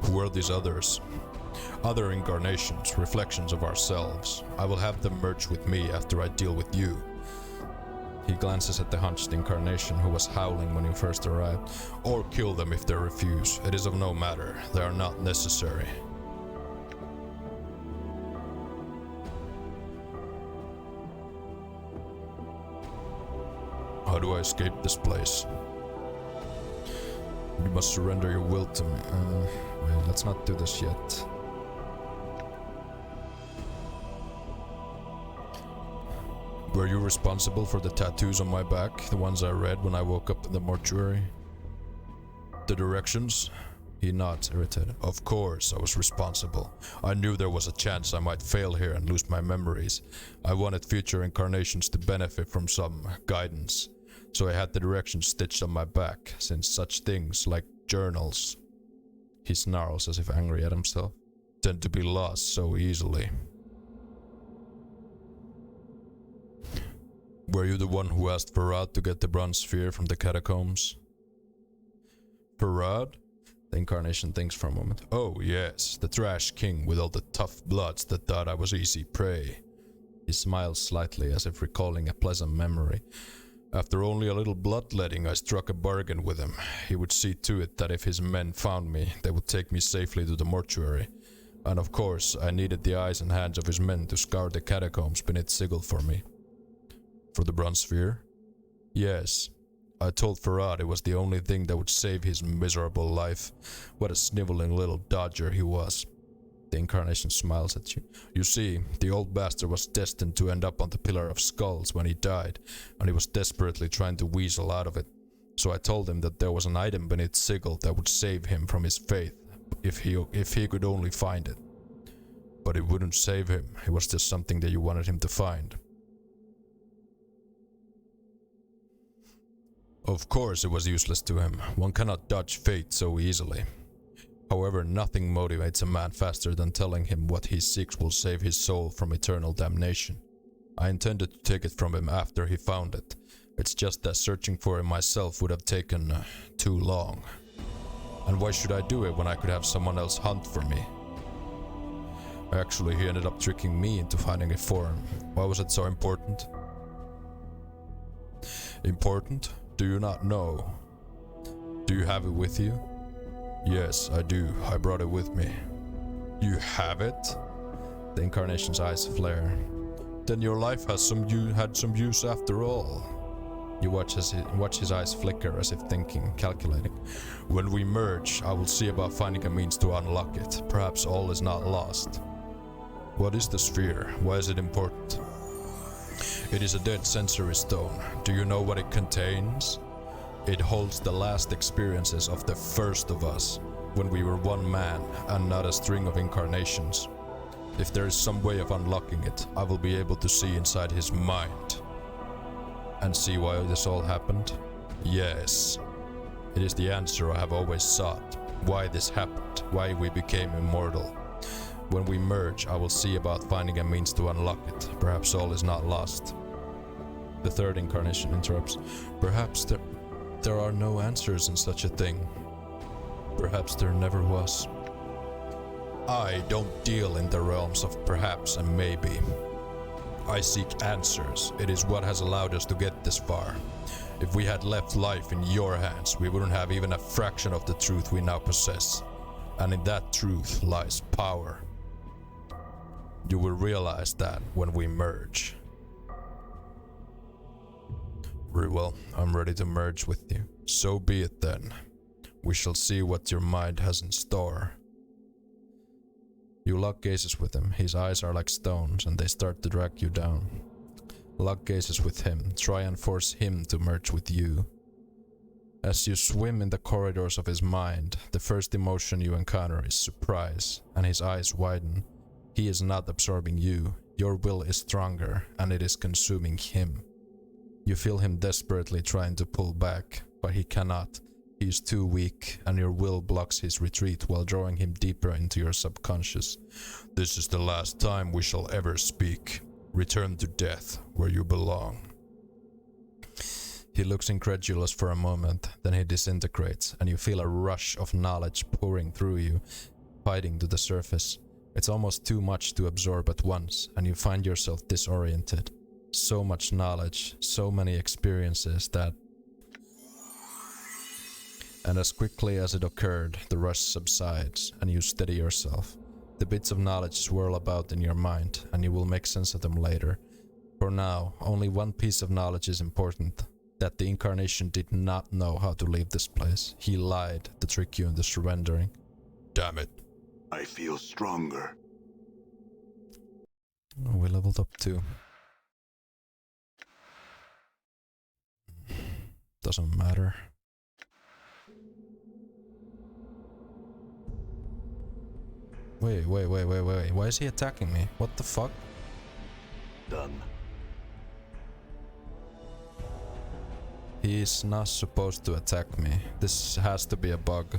Who are these others? Other incarnations, reflections of ourselves. I will have them merge with me after I deal with you. He glances at the hunched incarnation who was howling when you first arrived. Or kill them if they refuse. It is of no matter. They are not necessary. How do I escape this place? You must surrender your will to me. Wait, let's not do this yet. Were you responsible for the tattoos on my back? The ones I read when I woke up in the mortuary? The directions? He nods, irritated. Of course, I was responsible. I knew there was a chance I might fail here and lose my memories. I wanted future incarnations to benefit from some guidance. So I had the directions stitched on my back, since such things like journals, he snarls as if angry at himself, tend to be lost so easily. Were you the one who asked Farad to get the bronze sphere from the catacombs? Farad? The incarnation thinks for a moment. Oh yes, the trash king with all the tough bloods that thought I was easy prey. He smiles slightly as if recalling a pleasant memory. After only a little bloodletting, I struck a bargain with him. He would see to it that if his men found me, they would take me safely to the mortuary. And of course, I needed the eyes and hands of his men to scour the catacombs beneath Sigil for me. For the bronze sphere? Yes. I told Farad it was the only thing that would save his miserable life. What a sniveling little dodger he was. The incarnation smiles at you. You see, the old bastard was destined to end up on the Pillar of Skulls when he died, and he was desperately trying to weasel out of it. So I told him that there was an item beneath Sigil that would save him from his fate, if he could only find it. But it wouldn't save him. It was just something that you wanted him to find. Of course it was useless to him. One cannot dodge fate so easily. However, nothing motivates a man faster than telling him what he seeks will save his soul from eternal damnation. I intended to take it from him after he found it. It's just that searching for it myself would have taken too long. And why should I do it when I could have someone else hunt for me? Actually, he ended up tricking me into finding it for him. Why was it so important? Important? Do you not know? Do you have it with you? Yes, I do. I brought it with me. You have it? The Incarnation's eyes flare. Then your life had some use after all. You watch his eyes flicker as if thinking, calculating. When we merge, I will see about finding a means to unlock it. Perhaps all is not lost. What is the sphere? Why is it important? It is a dead sensory stone. Do you know what it contains? It holds the last experiences of the first of us, when we were one man and not a string of incarnations. If there is some way of unlocking it, I will be able to see inside his mind. And see why this all happened? Yes. It is the answer I have always sought. Why this happened, why we became immortal. When we merge, I will see about finding a means to unlock it. Perhaps all is not lost. The third incarnation interrupts. Perhaps there are no answers in such a thing. Perhaps there never was. I don't deal in the realms of perhaps and maybe. I seek answers. It is what has allowed us to get this far. If we had left life in your hands, we wouldn't have even a fraction of the truth we now possess. And in that truth lies power. You will realize that when we merge. Very well, I'm ready to merge with you. So be it then. We shall see what your mind has in store. You lock gazes with him. His eyes are like stones and they start to drag you down. Lock gazes with him. Try and force him to merge with you. As you swim in the corridors of his mind, the first emotion you encounter is surprise, and his eyes widen. He is not absorbing you. Your will is stronger, and it is consuming him. You feel him desperately trying to pull back, but he cannot. He is too weak, and your will blocks his retreat while drawing him deeper into your subconscious. This is the last time we shall ever speak. Return to death, where you belong. He looks incredulous for a moment, then he disintegrates, and you feel a rush of knowledge pouring through you, fighting to the surface. It's almost too much to absorb at once, and you find yourself disoriented. So much knowledge, so many experiences that... And as quickly as it occurred, the rush subsides, and you steady yourself. The bits of knowledge swirl about in your mind, and you will make sense of them later. For now, only one piece of knowledge is important. That the Incarnation did not know how to leave this place. He lied to trick you into surrendering. Damn it. I feel stronger. Oh, we leveled up too. Doesn't matter. Wait. Why is he attacking me? What the fuck? Done. He's not supposed to attack me. This has to be a bug.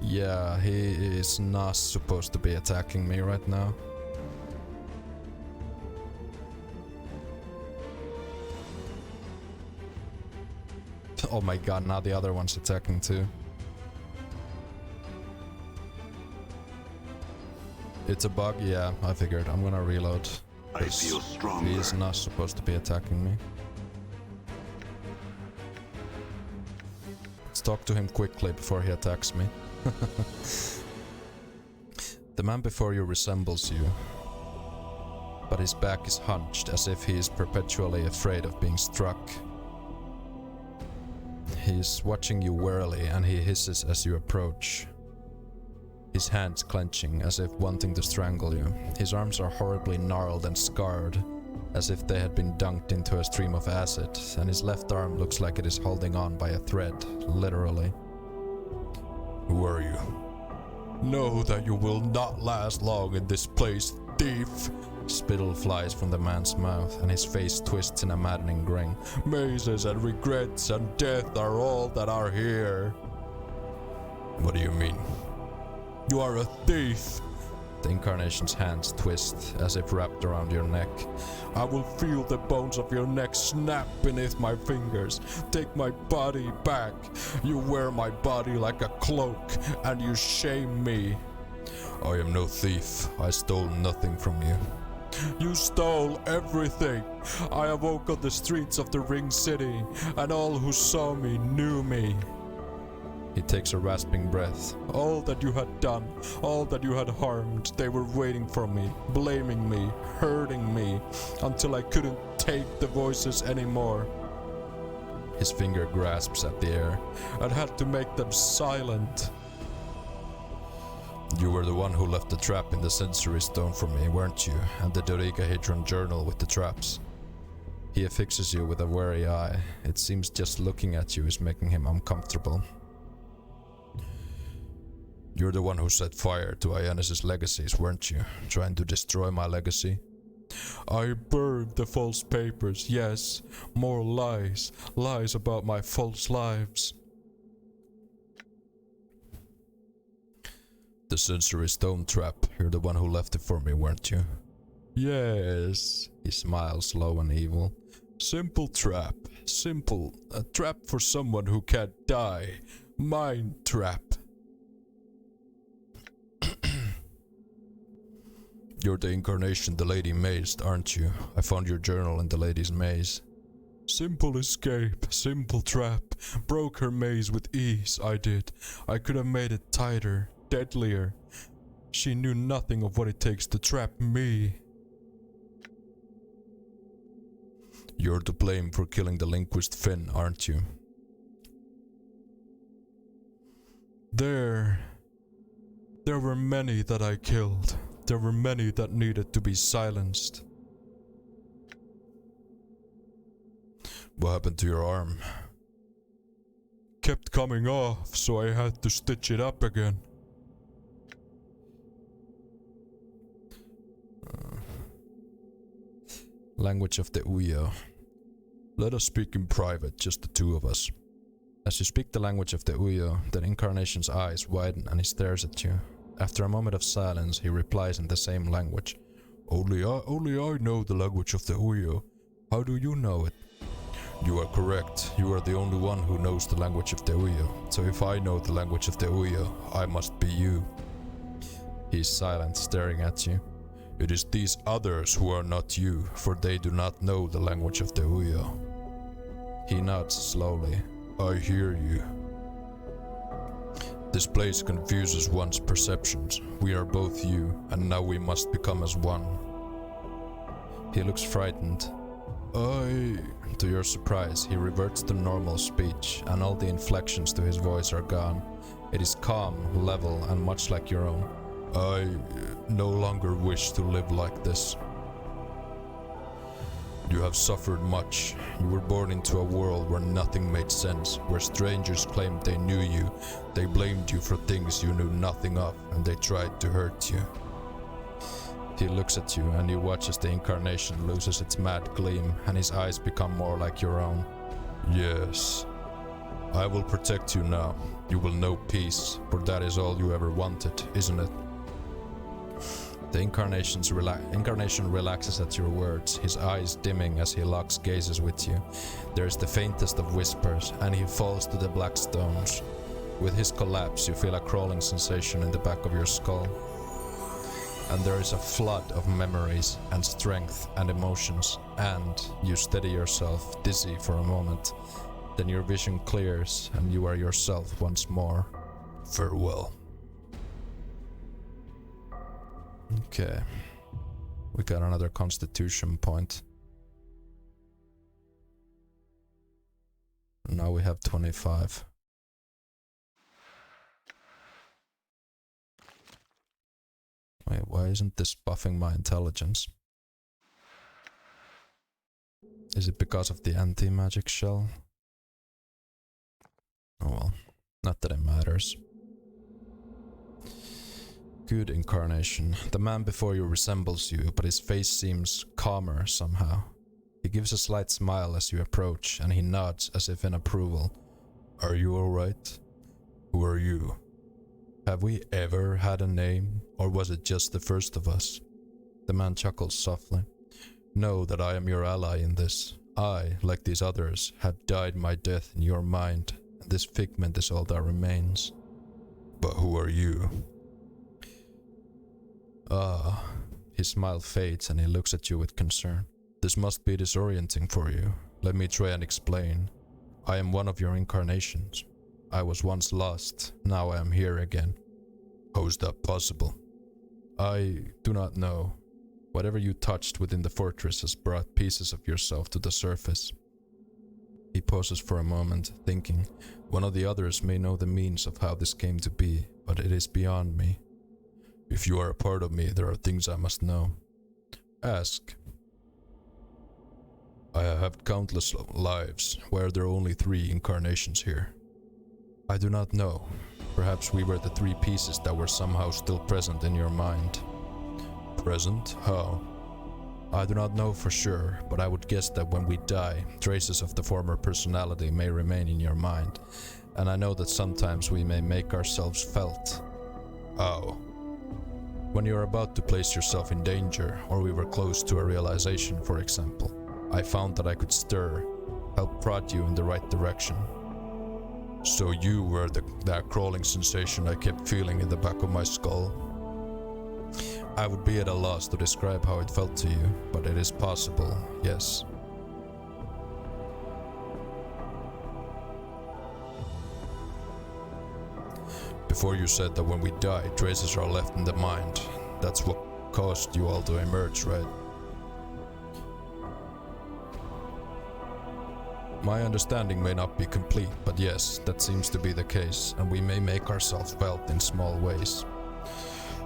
Yeah, he is not supposed to be attacking me right now. Oh my god, now the other one's attacking too. It's a bug? Yeah, I figured. I'm gonna reload. I feel stronger. He is not supposed to be attacking me. Let's talk to him quickly before he attacks me. The man before you resembles you, but his back is hunched as if he is perpetually afraid of being struck. He is watching you warily and he hisses as you approach. His hands clenching as if wanting to strangle you. His arms are horribly gnarled and scarred, as if they had been dunked into a stream of acid, and his left arm looks like it is holding on by a thread, literally. Who are you? Know that you will not last long in this place, thief! Spittle flies from the man's mouth, and his face twists in a maddening grin. Mazes and regrets and death are all that are here. What do you mean? You are a thief! The Incarnation's hands twist, as if wrapped around your neck. I will feel the bones of your neck snap beneath my fingers. Take my body back. You wear my body like a cloak, and you shame me. I am no thief. I stole nothing from you. You stole everything. I awoke on the streets of the Ring City, and all who saw me knew me. He takes a rasping breath. All that you had done, all that you had harmed, they were waiting for me, blaming me, hurting me, until I couldn't take the voices anymore. His finger grasps at the air. I had to make them silent. You were the one who left the trap in the sensory stone for me, weren't you? And the dodecahedron journal with the traps. He affixes you with a wary eye. It seems just looking at you is making him uncomfortable. You're the one who set fire to Ionis's legacies, weren't you? Trying to destroy my legacy? I burned the false papers, yes. More lies. Lies about my false lives. The sensory stone trap. You're the one who left it for me, weren't you? Yes. He smiles low and evil. Simple trap. Simple. A trap for someone who can't die. Mind trap. You're the Incarnation the lady mazed, aren't you? I found your journal in the lady's maze. Simple escape, simple trap. Broke her maze with ease, I did. I could have made it tighter, deadlier. She knew nothing of what it takes to trap me. You're to blame for killing the linguist Finn, aren't you? There were many that I killed. There were many that needed to be silenced. What happened to your arm? Kept coming off, so I had to stitch it up again. Language of the Uyo. Let us speak in private, just the two of us. As you speak the language of the Uyo, the Incarnation's eyes widen and he stares at you. After a moment of silence, he replies in the same language. Only I know the language of the Uyo. How do you know it? You are correct. You are the only one who knows the language of the Uyo. So if I know the language of the Uyo, I must be you. He is silent, staring at you. It is these others who are not you, for they do not know the language of the Uyo. He nods slowly. I hear you. This place confuses one's perceptions. We are both you, and now we must become as one. He looks frightened. To your surprise, he reverts to normal speech, and all the inflections to his voice are gone. It is calm, level, and much like your own. I no longer wish to live like this. You have suffered much. You were born into a world where nothing made sense, where strangers claimed they knew you. They blamed you for things you knew nothing of, and they tried to hurt you. He looks at you, and you watch as the Incarnation loses its mad gleam, and his eyes become more like your own. Yes. I will protect you now. You will know peace, for that is all you ever wanted, isn't it? The Incarnation relaxes at your words, his eyes dimming as he locks gazes with you. There is the faintest of whispers, and he falls to the black stones. With his collapse, you feel a crawling sensation in the back of your skull. And there is a flood of memories, and strength, and emotions, and you steady yourself, dizzy for a moment. Then your vision clears, and you are yourself once more. Farewell. Okay. We got another constitution point. Now we have 25. Wait, why isn't this buffing my intelligence? Is it because of the anti-magic shell? Oh well, not that it matters. Good incarnation. The man before you resembles you, but his face seems calmer somehow. He gives a slight smile as you approach, and he nods as if in approval. Are you alright? Who are you? Have we ever had a name, or was it just the first of us? The man chuckles softly. Know that I am your ally in this. I, like these others, have died my death in your mind, and this figment is all that remains. But who are you? His smile fades and he looks at you with concern. This must be disorienting for you. Let me try and explain. I am one of your incarnations. I was once lost, now I am here again. How is that possible? I do not know. Whatever you touched within the fortress has brought pieces of yourself to the surface. He pauses for a moment, thinking, one of the others may know the means of how this came to be, but it is beyond me. If you are a part of me, there are things I must know. Ask. I have had countless lives. Why are there only 3 incarnations here? I do not know. Perhaps we were the 3 pieces that were somehow still present in your mind. Present? How? I do not know for sure, but I would guess that when we die, traces of the former personality may remain in your mind, and I know that sometimes we may make ourselves felt. How? When you are about to place yourself in danger, or we were close to a realization, for example, I found that I could stir, help prod you in the right direction. So you were that crawling sensation I kept feeling in the back of my skull? I would be at a loss to describe how it felt to you, but it is possible, yes. Before you said that when we die, traces are left in the mind. That's what caused you all to emerge, right? My understanding may not be complete, but yes, that seems to be the case, and we may make ourselves felt in small ways.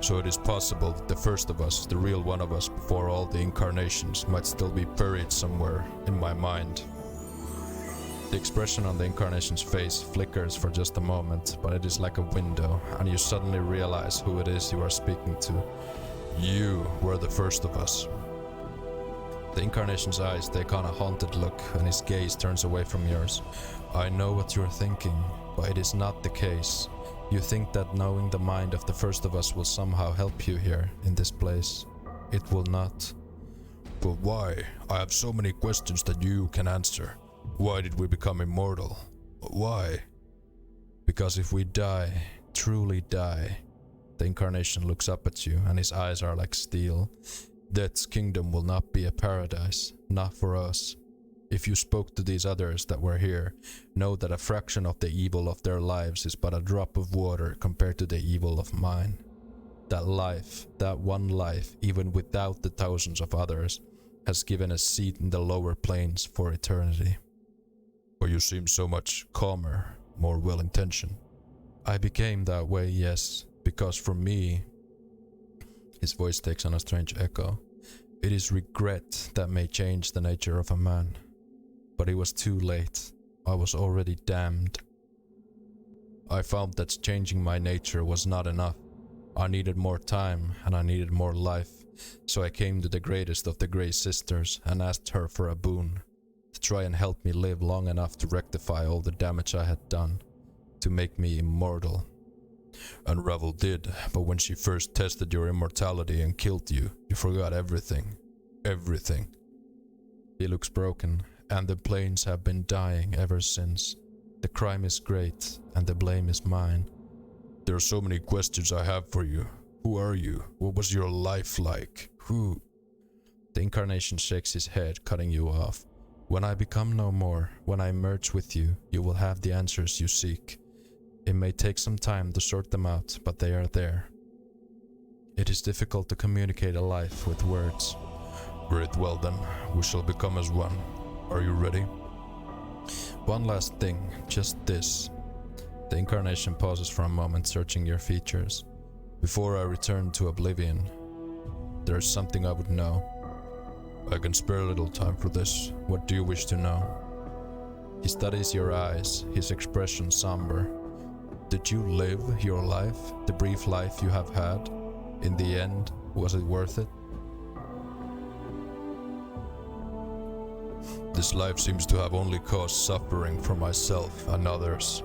So it is possible that the first of us, the real one of us before all the incarnations, might still be buried somewhere in my mind. The expression on the incarnation's face flickers for just a moment, but it is like a window, and you suddenly realize who it is you are speaking to. You were the first of us. The incarnation's eyes take on a haunted look, and his gaze turns away from yours. I know what you're thinking, but it is not the case. You think that knowing the mind of the first of us will somehow help you here, in this place. It will not. But why? I have so many questions that you can answer. Why did we become immortal? Why? Because if we die, truly die, the incarnation looks up at you and his eyes are like steel. Death's kingdom will not be a paradise, not for us. If you spoke to these others that were here, know that a fraction of the evil of their lives is but a drop of water compared to the evil of mine. That life, that one life, even without the thousands of others, has given a seat in the lower planes for eternity. But you seem so much calmer, more well-intentioned. I became that way, yes, because for me, his voice takes on a strange echo, it is regret that may change the nature of a man. But it was too late. I was already damned. I found that changing my nature was not enough. I needed more time and I needed more life, so I came to the greatest of the Grey Sisters and asked her for a boon, to try and help me live long enough to rectify all the damage I had done, to make me immortal. And Ravel did, but when she first tested your immortality and killed you, you forgot everything. Everything. He looks broken, and the planes have been dying ever since. The crime is great, and the blame is mine. There are so many questions I have for you. Who are you? What was your life like? Who? The incarnation shakes his head, cutting you off. When I become no more, when I merge with you, you will have the answers you seek. It may take some time to sort them out, but they are there. It is difficult to communicate a life with words. Great, well then, we shall become as one. Are you ready? One last thing, just this. The incarnation pauses for a moment, searching your features. Before I return to oblivion, there is something I would know. I can spare a little time for this. What do you wish to know? He studies your eyes, his expression somber. Did you live your life, the brief life you have had? In the end, was it worth it? This life seems to have only caused suffering for myself and others.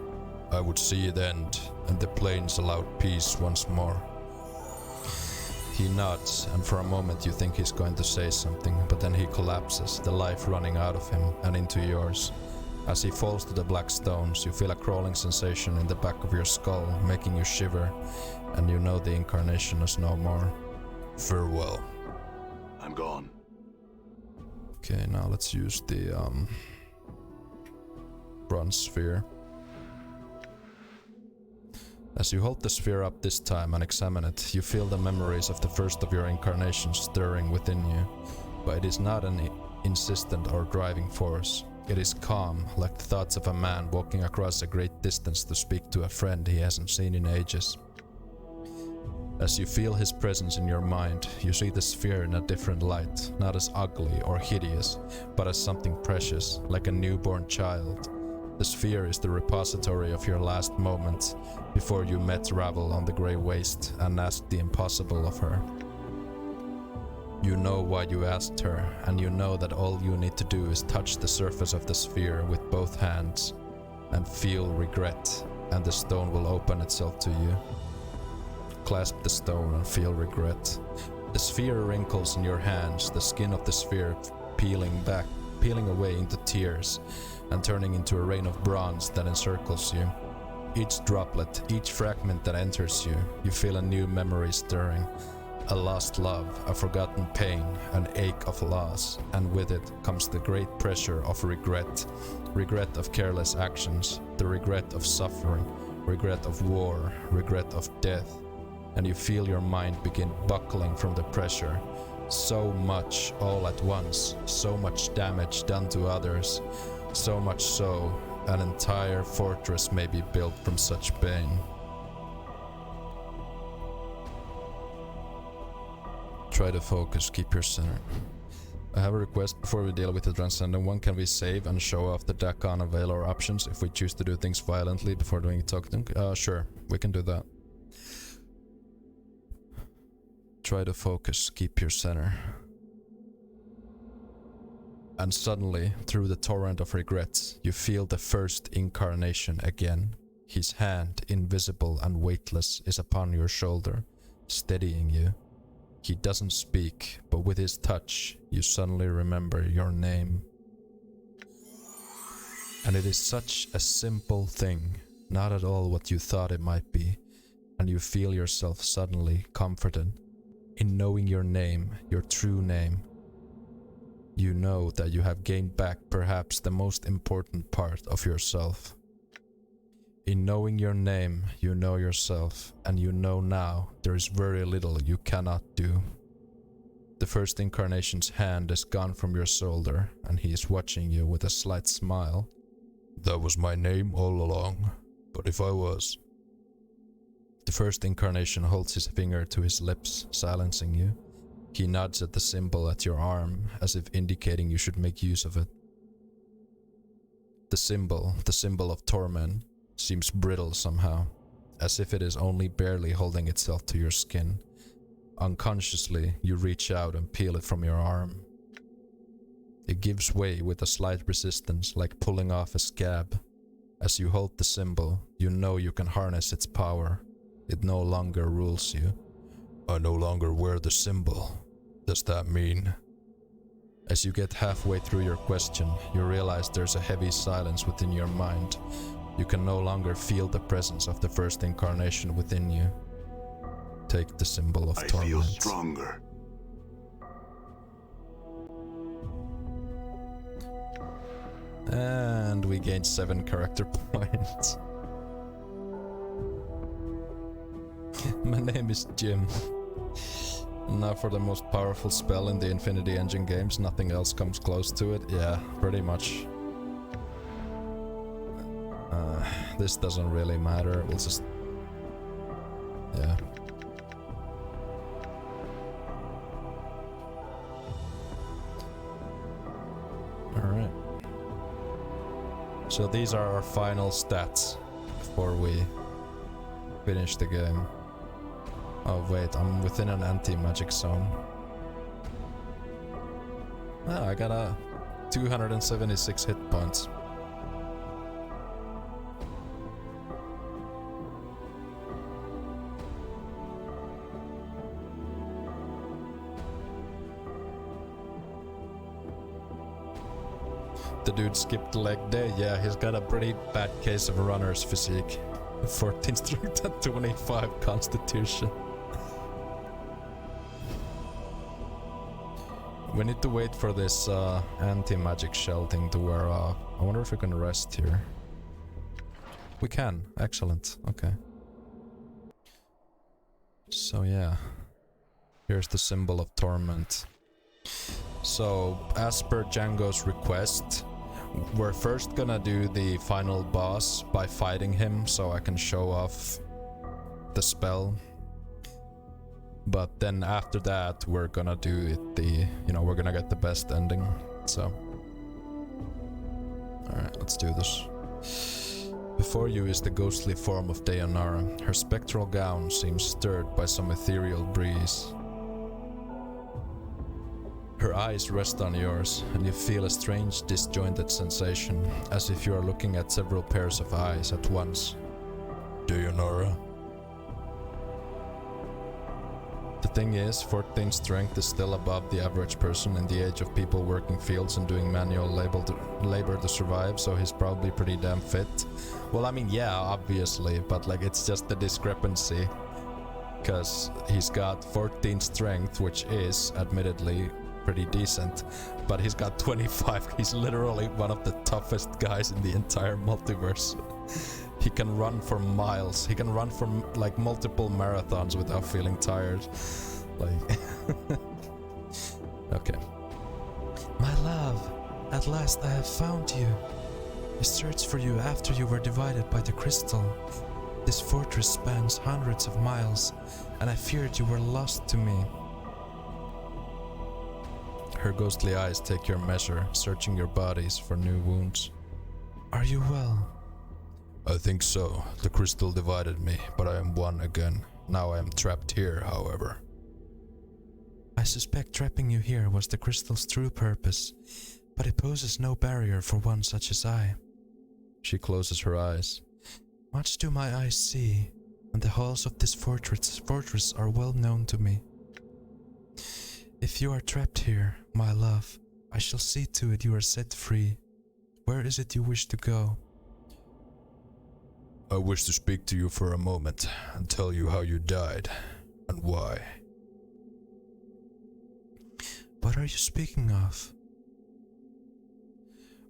I would see it end, and the plains allowed peace once more. He nods, and for a moment you think he's going to say something, but then he collapses, the life running out of him and into yours. As he falls to the black stones, you feel a crawling sensation in the back of your skull, making you shiver, and you know the incarnation is no more. Farewell. I'm gone. Okay, now let's use the bronze sphere. As you hold the sphere up this time and examine it, you feel the memories of the first of your incarnations stirring within you, but it is not an insistent or driving force. It is calm, like the thoughts of a man walking across a great distance to speak to a friend he hasn't seen in ages. As you feel his presence in your mind, you see the sphere in a different light, not as ugly or hideous, but as something precious, like a newborn child. The sphere is the repository of your last moments, before you met Ravel on the grey waste and asked the impossible of her. You know why you asked her, and you know that all you need to do is touch the surface of the sphere with both hands and feel regret, and the stone will open itself to you. Clasp the stone and feel regret. The sphere wrinkles in your hands, the skin of the sphere peeling away into tears and turning into a rain of bronze that encircles you. Each droplet, each fragment that enters you, you feel a new memory stirring. A lost love, a forgotten pain, an ache of loss, and with it comes the great pressure of regret. Regret of careless actions, the regret of suffering, regret of war, regret of death. And you feel your mind begin buckling from the pressure. So much all at once, so much damage done to others, so much so, an entire fortress may be built from such pain. Try to focus, keep your center. I have a request before we deal with the Transcendent one. Can we save and show off the Dakan and Valor options if we choose to do things violently before doing talking? Sure, we can do that. Try to focus, keep your center. And suddenly, through the torrent of regrets, you feel the first incarnation again. His hand, invisible and weightless, is upon your shoulder, steadying you. He doesn't speak, but with his touch, you suddenly remember your name. And it is such a simple thing, not at all what you thought it might be, and you feel yourself suddenly comforted. In knowing your name, your true name, you know that you have gained back perhaps the most important part of yourself. In knowing your name, you know yourself, and you know now there is very little you cannot do. The first incarnation's hand is gone from your shoulder, and he is watching you with a slight smile. That was my name all along, but if I was... The first incarnation holds his finger to his lips, silencing you. He nods at the symbol at your arm, as if indicating you should make use of it. The symbol of Torment, seems brittle somehow, as if it is only barely holding itself to your skin. Unconsciously, you reach out and peel it from your arm. It gives way with a slight resistance, like pulling off a scab. As you hold the symbol, you know you can harness its power. It no longer rules you. I no longer wear the symbol. Does that mean? As you get halfway through your question, you realize there's a heavy silence within your mind. You can no longer feel the presence of the first incarnation within you. Take the symbol of Torment. I feel stronger. And we gained 7 character points. My name is Jim. Now for the most powerful spell in the Infinity Engine games, nothing else comes close to it. Yeah, pretty much. This doesn't really matter, we'll just... yeah. Alright. So these are our final stats before we finish the game. Oh wait, I'm within an anti-magic zone. Ah, I got a 276 hit points. The dude skipped leg day. Yeah, he's got a pretty bad case of runner's physique. 14 strength and 25 constitution. We need to wait for this anti-magic shell thing to wear off. I wonder if we can rest here. We can. Excellent. Okay. So yeah. Here's the symbol of Torment. So, as per Django's request, we're first gonna do the final boss by fighting him so I can show off the spell. But then after that, we're gonna do it we're gonna get the best ending. So. Alright, let's do this. Before you is the ghostly form of Dayanara. Her spectral gown seems stirred by some ethereal breeze. Her eyes rest on yours, and you feel a strange disjointed sensation, as if you are looking at several pairs of eyes at once. Dayanara? The thing is, 14 strength is still above the average person in the age of people working fields and doing manual labor to survive, so he's probably pretty damn fit. Well, I mean, yeah, obviously, but like, it's just the discrepancy. Because he's got 14 strength, which is, admittedly, pretty decent, but he's got 25. He's literally one of the toughest guys in the entire multiverse. He can run for miles. He can run for like multiple marathons without feeling tired. Like okay. My love, at last I have found you. I searched for you after you were divided by the crystal. This fortress spans hundreds of miles, and I feared you were lost to me. Her ghostly eyes take your measure, searching your bodies for new wounds. Are you well? I think so. The crystal divided me, but I am one again. Now I am trapped here, however. I suspect trapping you here was the crystal's true purpose, but it poses no barrier for one such as I. She closes her eyes. Much do my eyes see, and the halls of this fortress are well known to me. If you are trapped here, my love, I shall see to it you are set free. Where is it you wish to go? I wish to speak to you for a moment and tell you how you died and why. What are you speaking of?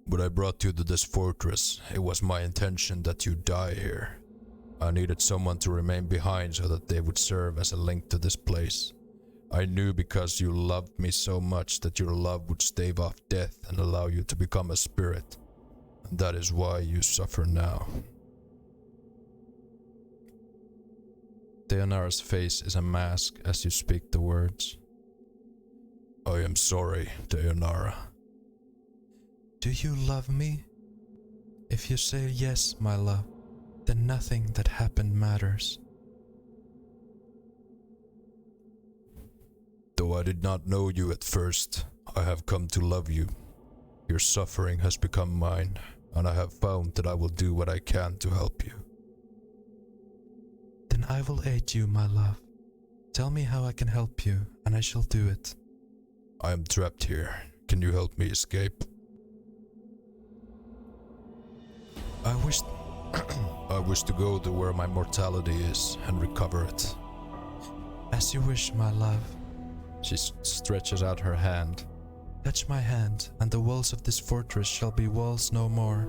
When I brought you to this fortress, it was my intention that you die here. I needed someone to remain behind so that they would serve as a link to this place. I knew because you loved me so much that your love would stave off death and allow you to become a spirit. And that is why you suffer now. Dayanara's face is a mask as you speak the words. I am sorry, Dayanara. Do you love me? If you say yes, my love, then nothing that happened matters. Though I did not know you at first, I have come to love you. Your suffering has become mine, and I have found that I will do what I can to help you. Then I will aid you, my love. Tell me how I can help you, and I shall do it. I am trapped here. Can you help me escape? I wish I wish to go to where my mortality is and recover it. As you wish, my love. She stretches out her hand. Touch my hand, and the walls of this fortress shall be walls no more.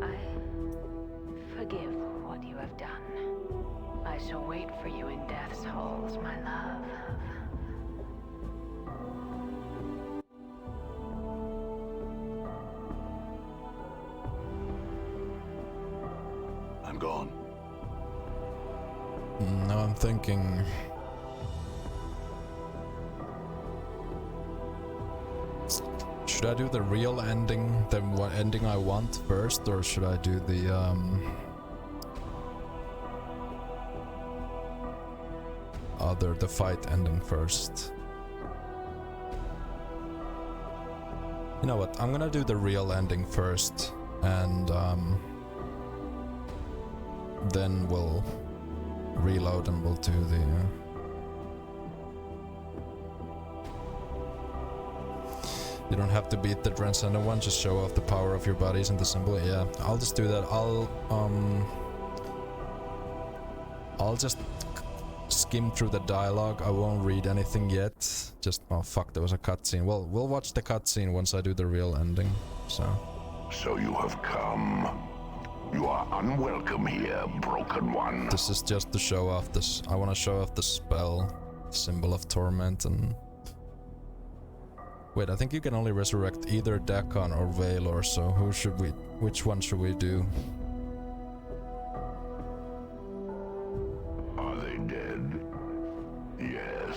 I forgive what you have done. I shall wait for you in death's halls, my love. I'm gone. Now I'm thinking... Should I do the real ending, the ending I want first, or should I do the the fight ending first? You know what? I'm gonna do the real ending first, and then we'll reload and we'll do the. You don't have to beat the Transcendent one, just show off the power of your bodies and the symbol. Yeah, I'll just do that. I'll just skim through the dialogue. I won't read anything yet. Just, oh fuck, there was a cutscene. Well, we'll watch the cutscene once I do the real ending. So you have come. You are unwelcome here, Broken One. This is just to show off this. I want to show off the spell, symbol of torment, and. Wait, I think you can only resurrect either Dakon or Valor, so which one should we do? Are they dead? Yes.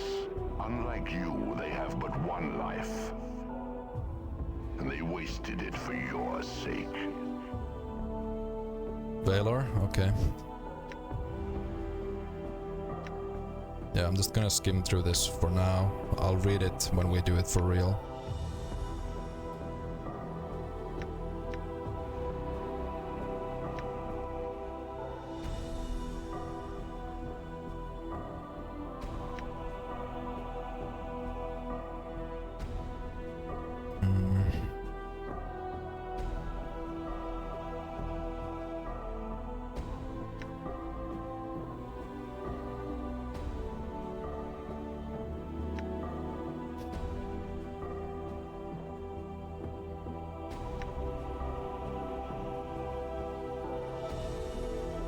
Unlike you, they have but one life. And they wasted it for your sake. Valor? Okay. Yeah, I'm just gonna skim through this for now. I'll read it when we do it for real.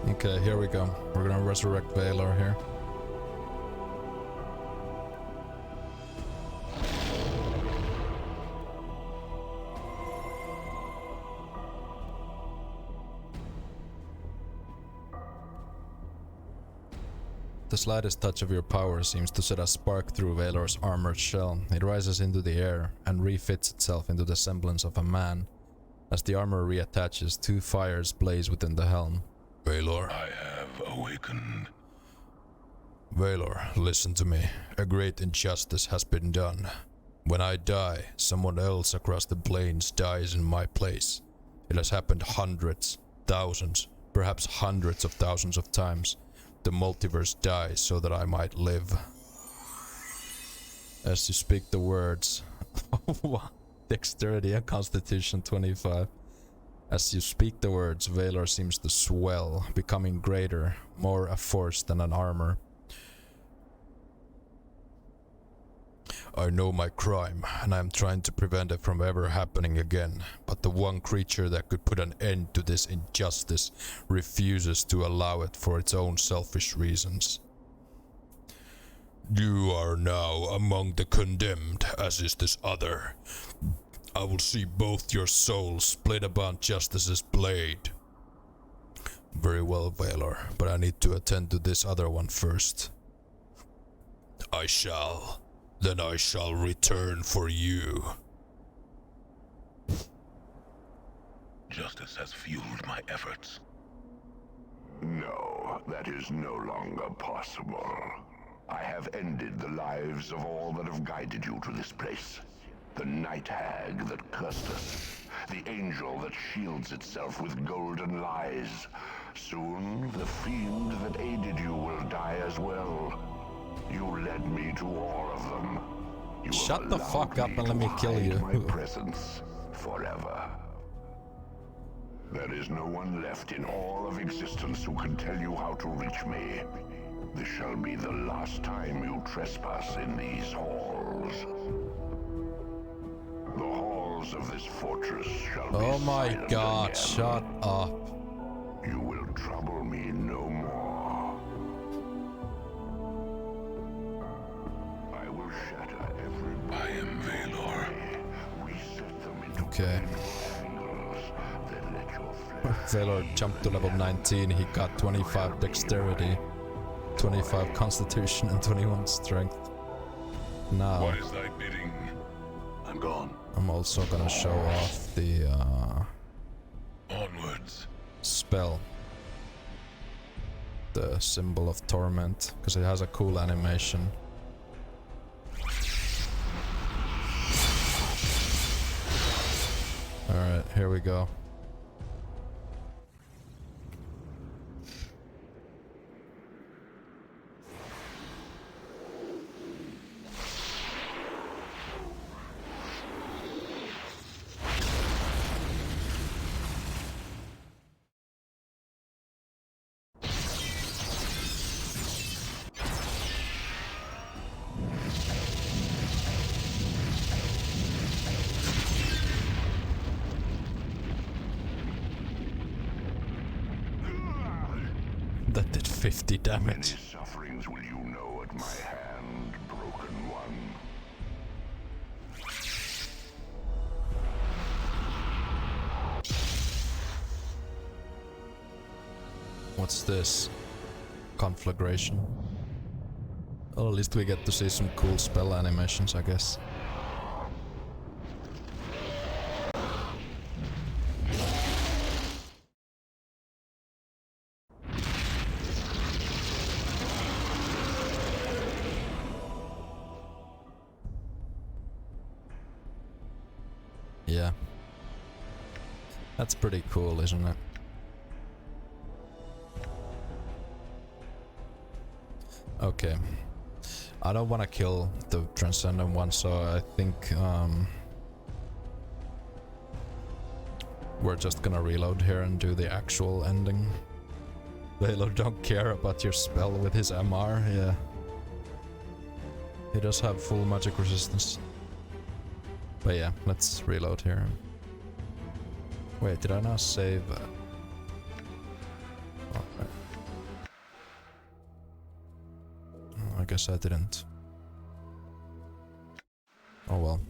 Okay, here we go. We're gonna resurrect Valor here. The slightest touch of your power seems to set a spark through Valor's armored shell. It rises into the air and refits itself into the semblance of a man. As the armor reattaches, two fires blaze within the helm. Valor. I have awakened. Valor, listen to me. A great injustice has been done. When I die, someone else across the plains dies in my place. It has happened hundreds, thousands, perhaps hundreds of thousands of times. The multiverse dies so that I might live. As you speak the words... Dexterity and Constitution 25. As you speak the words, Valor seems to swell, becoming greater, more a force than an armor. I know my crime, and I am trying to prevent it from ever happening again, but the one creature that could put an end to this injustice refuses to allow it for its own selfish reasons. You are now among the condemned, as is this other. I will see both your souls split upon Justice's blade. Very well, Valor, but I need to attend to this other one first. I shall. Then I shall return for you. Justice has fueled my efforts. No, that is no longer possible. I have ended the lives of all that have guided you to this place. The night hag that cursed us. The angel that shields itself with golden lies. Soon, the fiend that aided you will die as well. You led me to all of them. You Shut the fuck up and let me kill you. My presence forever. There is no one left in all of existence who can tell you how to reach me. This shall be the last time you trespass in these halls. The halls of this fortress shall be Oh my silent god, again. shut up. You will trouble me no more. I will shatter every... I am Valor. Reset them into Okay. triangles, then let your flesh... Valor jumped to level 19, he got 25 dexterity, 25 constitution and 21 strength. Now, What is thy bidding? I'm gone. I'm also gonna show off the Onwards. spell. The symbol of Torment, because it has a cool animation. Alright, here we go. That did 50 damage. Many sufferings will you know at my hand, broken one. What's this? Conflagration. Well, at least we get to see some cool spell animations, I guess. Yeah. That's pretty cool, isn't it? Okay. I don't want to kill the Transcendent one, so I think we're just gonna reload here and do the actual ending. Velo don't care about your spell with his MR, yeah. He does have full magic resistance. But yeah, let's reload here. Wait, did I not save? Oh, right. Oh, I guess I didn't. Oh well.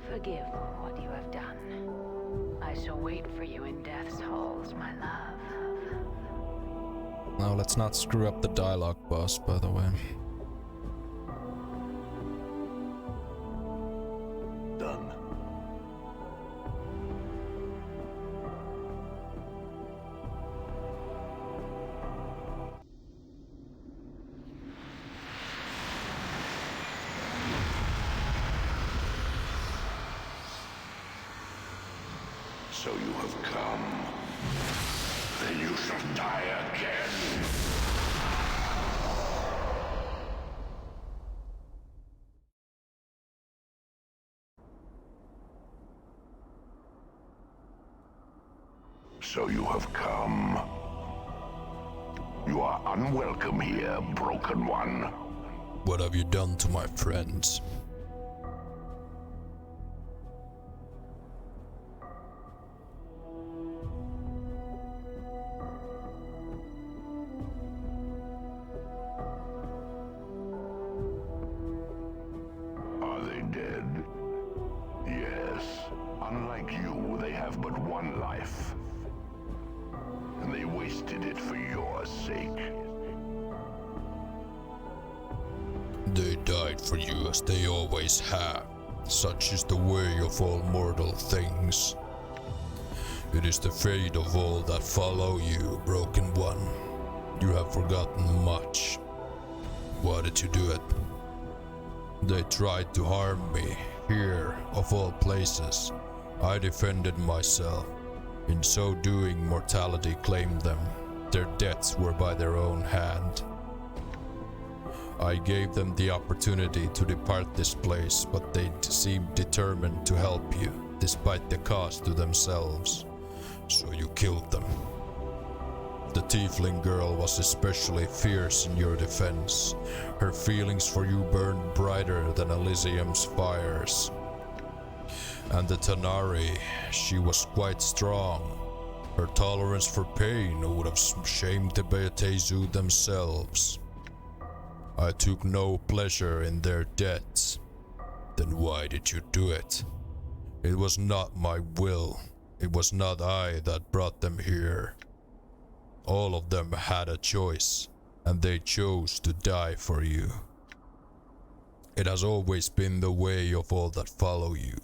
Forgive what you have done. I shall wait for you in death's halls, my love. Now let's not screw up the dialogue boss, by the way. Done. So you have come. Then you shall die again. So you have come. You are unwelcome here, broken one. What have you done to my friends? Are they dead? Yes. Unlike you, they have but one life. And they wasted it for your sake. They died for you as they always have. Such is the way of all mortal things. It is the fate of all that follow you, broken one. You have forgotten much. Why did you do it? They tried to harm me, here, of all places. I defended myself. In so doing, mortality claimed them. Their deaths were by their own hand. I gave them the opportunity to depart this place, but they seemed determined to help you, despite the cost to themselves. So you killed them. The tiefling girl was especially fierce in your defense. Her feelings for you burned brighter than Elysium's fires. And the Tanari, she was quite strong. Her tolerance for pain would have shamed the Beatezu themselves. I took no pleasure in their deaths. Then why did you do it? It was not my will. It was not I that brought them here. All of them had a choice, and they chose to die for you. It has always been the way of all that follow you,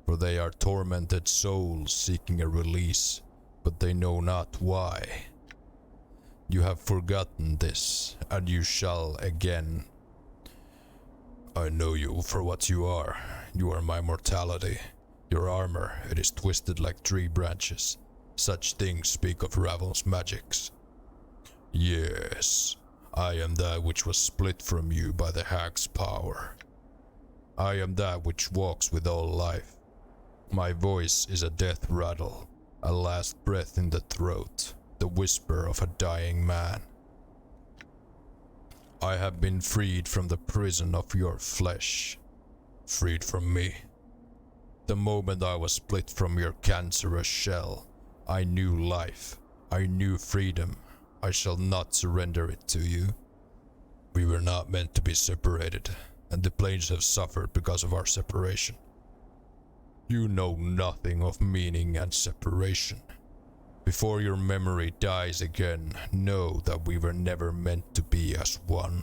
for they are tormented souls seeking a release, but they know not why. You have forgotten this, and you shall again. I know you for what you are. You are my mortality. Your armor, it is twisted like tree branches. Such things speak of Ravel's magics. Yes, I am that which was split from you by the hag's power. I am that which walks with all life. My voice is a death rattle, a last breath in the throat, the whisper of a dying man. I have been freed from the prison of your flesh. Freed from me. The moment I was split from your cancerous shell, I knew life. I knew freedom. I shall not surrender it to you. We were not meant to be separated, and the planes have suffered because of our separation. You know nothing of meaning and separation. Before your memory dies again, know that we were never meant to be as one.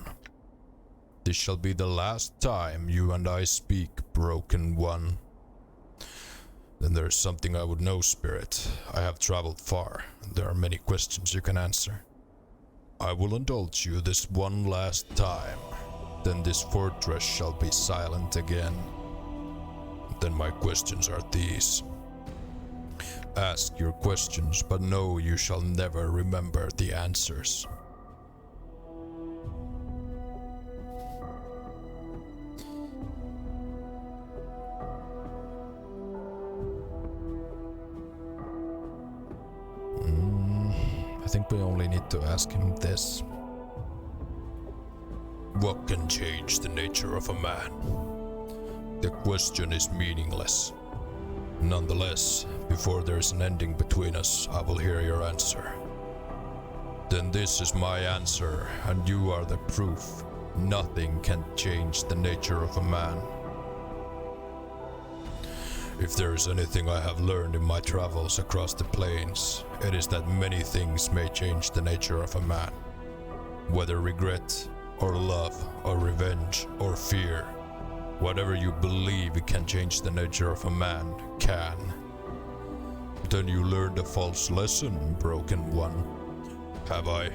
This shall be the last time you and I speak, broken one. Then there is something I would know, Spirit. I have traveled far, and there are many questions you can answer. I will indulge you this one last time. Then this fortress shall be silent again. Then my questions are these. Ask your questions, but know you shall never remember the answers. I think we only need to ask him this. What can change the nature of a man? The question is meaningless. Nonetheless, before there is an ending between us, I will hear your answer. Then this is my answer, and you are the proof. Nothing can change the nature of a man. If there is anything I have learned in my travels across the plains, it is that many things may change the nature of a man. Whether regret, or love, or revenge, or fear, whatever you believe can change the nature of a man can. Then you learned a false lesson, broken one. Have I?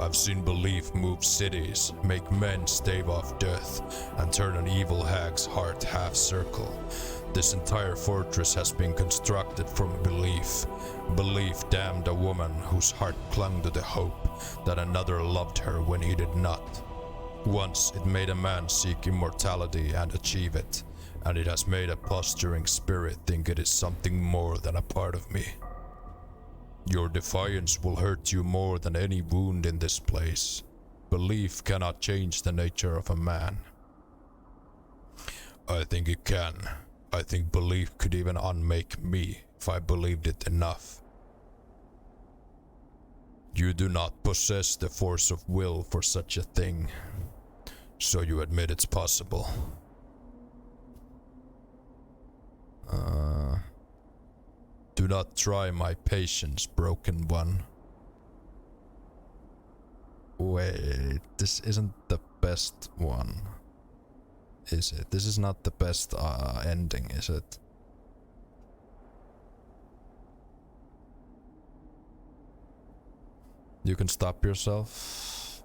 I've seen belief move cities, make men stave off death, and turn an evil hag's heart half circle. This entire fortress has been constructed from belief. Belief damned a woman whose heart clung to the hope that another loved her when he did not. Once it made a man seek immortality and achieve it, and it has made a posturing spirit think it is something more than a part of me. Your defiance will hurt you more than any wound in this place. Belief cannot change the nature of a man. I think it can. I think belief could even unmake me if I believed it enough. You do not possess the force of will for such a thing, so you admit it's possible. Do not try my patience, broken one. Wait, this isn't the best one, is it? This is not the best ending, is it? You can stop yourself.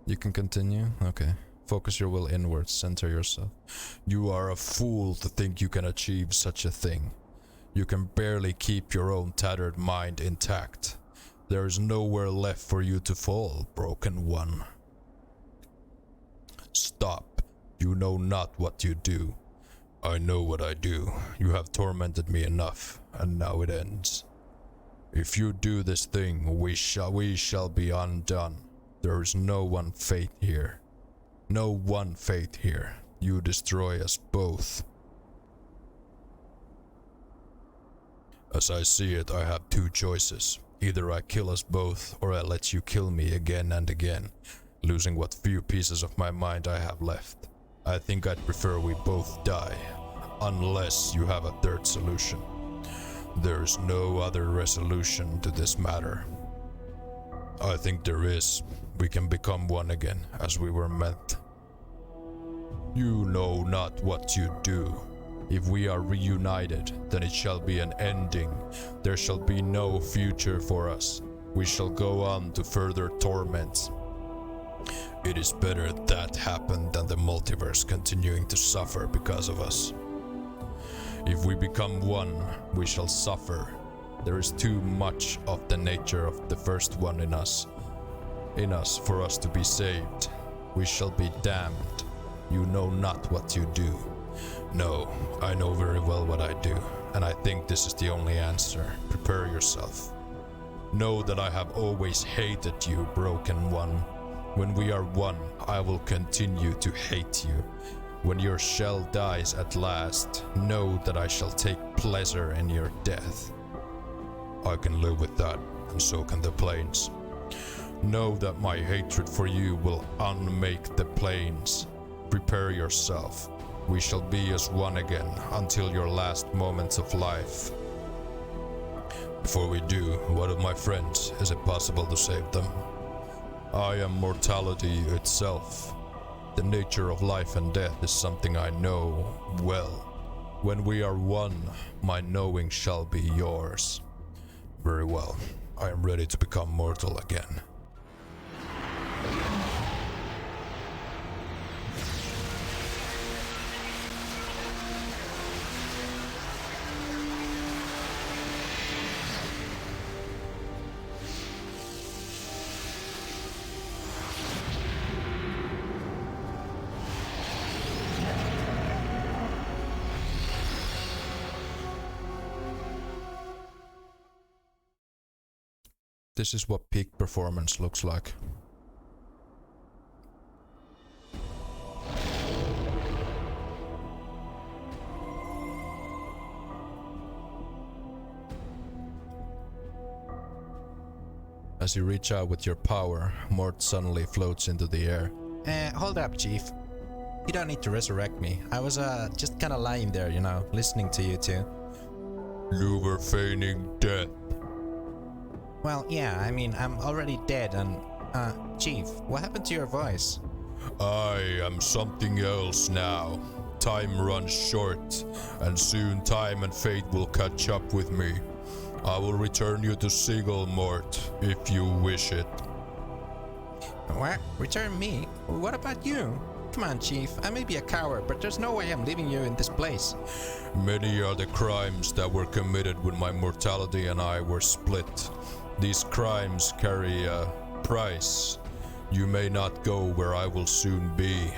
You can continue? Okay. Focus your will inwards, center yourself. You are a fool to think you can achieve such a thing. You can barely keep your own tattered mind intact. There is nowhere left for you to fall, broken one. Stop. You know not what you do. I know what I do. You have tormented me enough, and now it ends. If you do this thing, we shall be undone. There is no one fate here. No one fate here. You destroy us both. As I see it, I have two choices. Either I kill us both, or I let you kill me again and again, losing what few pieces of my mind I have left. I think I'd prefer we both die, unless you have a third solution. There is no other resolution to this matter. I think there is. We can become one again, as we were meant. You know not what you do. If we are reunited, then it shall be an ending. There shall be no future for us. We shall go on to further torments. It is better that happened than the multiverse continuing to suffer because of us. If we become one, we shall suffer. There is too much of the nature of the first one in us for us to be saved. We shall be damned. You know not what you do. No, I know very well what I do, and I think this is the only answer. Prepare yourself. Know that I have always hated you, Broken One. When we are one, I will continue to hate you. When your shell dies at last, know that I shall take pleasure in your death. I can live with that, and so can the planes. Know that my hatred for you will unmake the planes. Prepare yourself. We shall be as one again until your last moments of life. Before we do, what of my friends? Is it possible to save them? I am mortality itself. The nature of life and death is something I know well. When we are one, my knowing shall be yours. Very well. I am ready to become mortal again. This is what peak performance looks like. As you reach out with your power, Mort suddenly floats into the air. Hold up, Chief. You don't need to resurrect me. I was just kinda lying there, you know, listening to you two. You were feigning death. Well, yeah, I mean, I'm already dead and... Chief, what happened to your voice? I am something else now. Time runs short, and soon time and fate will catch up with me. I will return you to Sigil, Mort, if you wish it. What? Return me? What about you? Come on, Chief. I may be a coward, but there's no way I'm leaving you in this place. Many are the crimes that were committed when my mortality and I were split. These crimes carry a price. You may not go where I will soon be.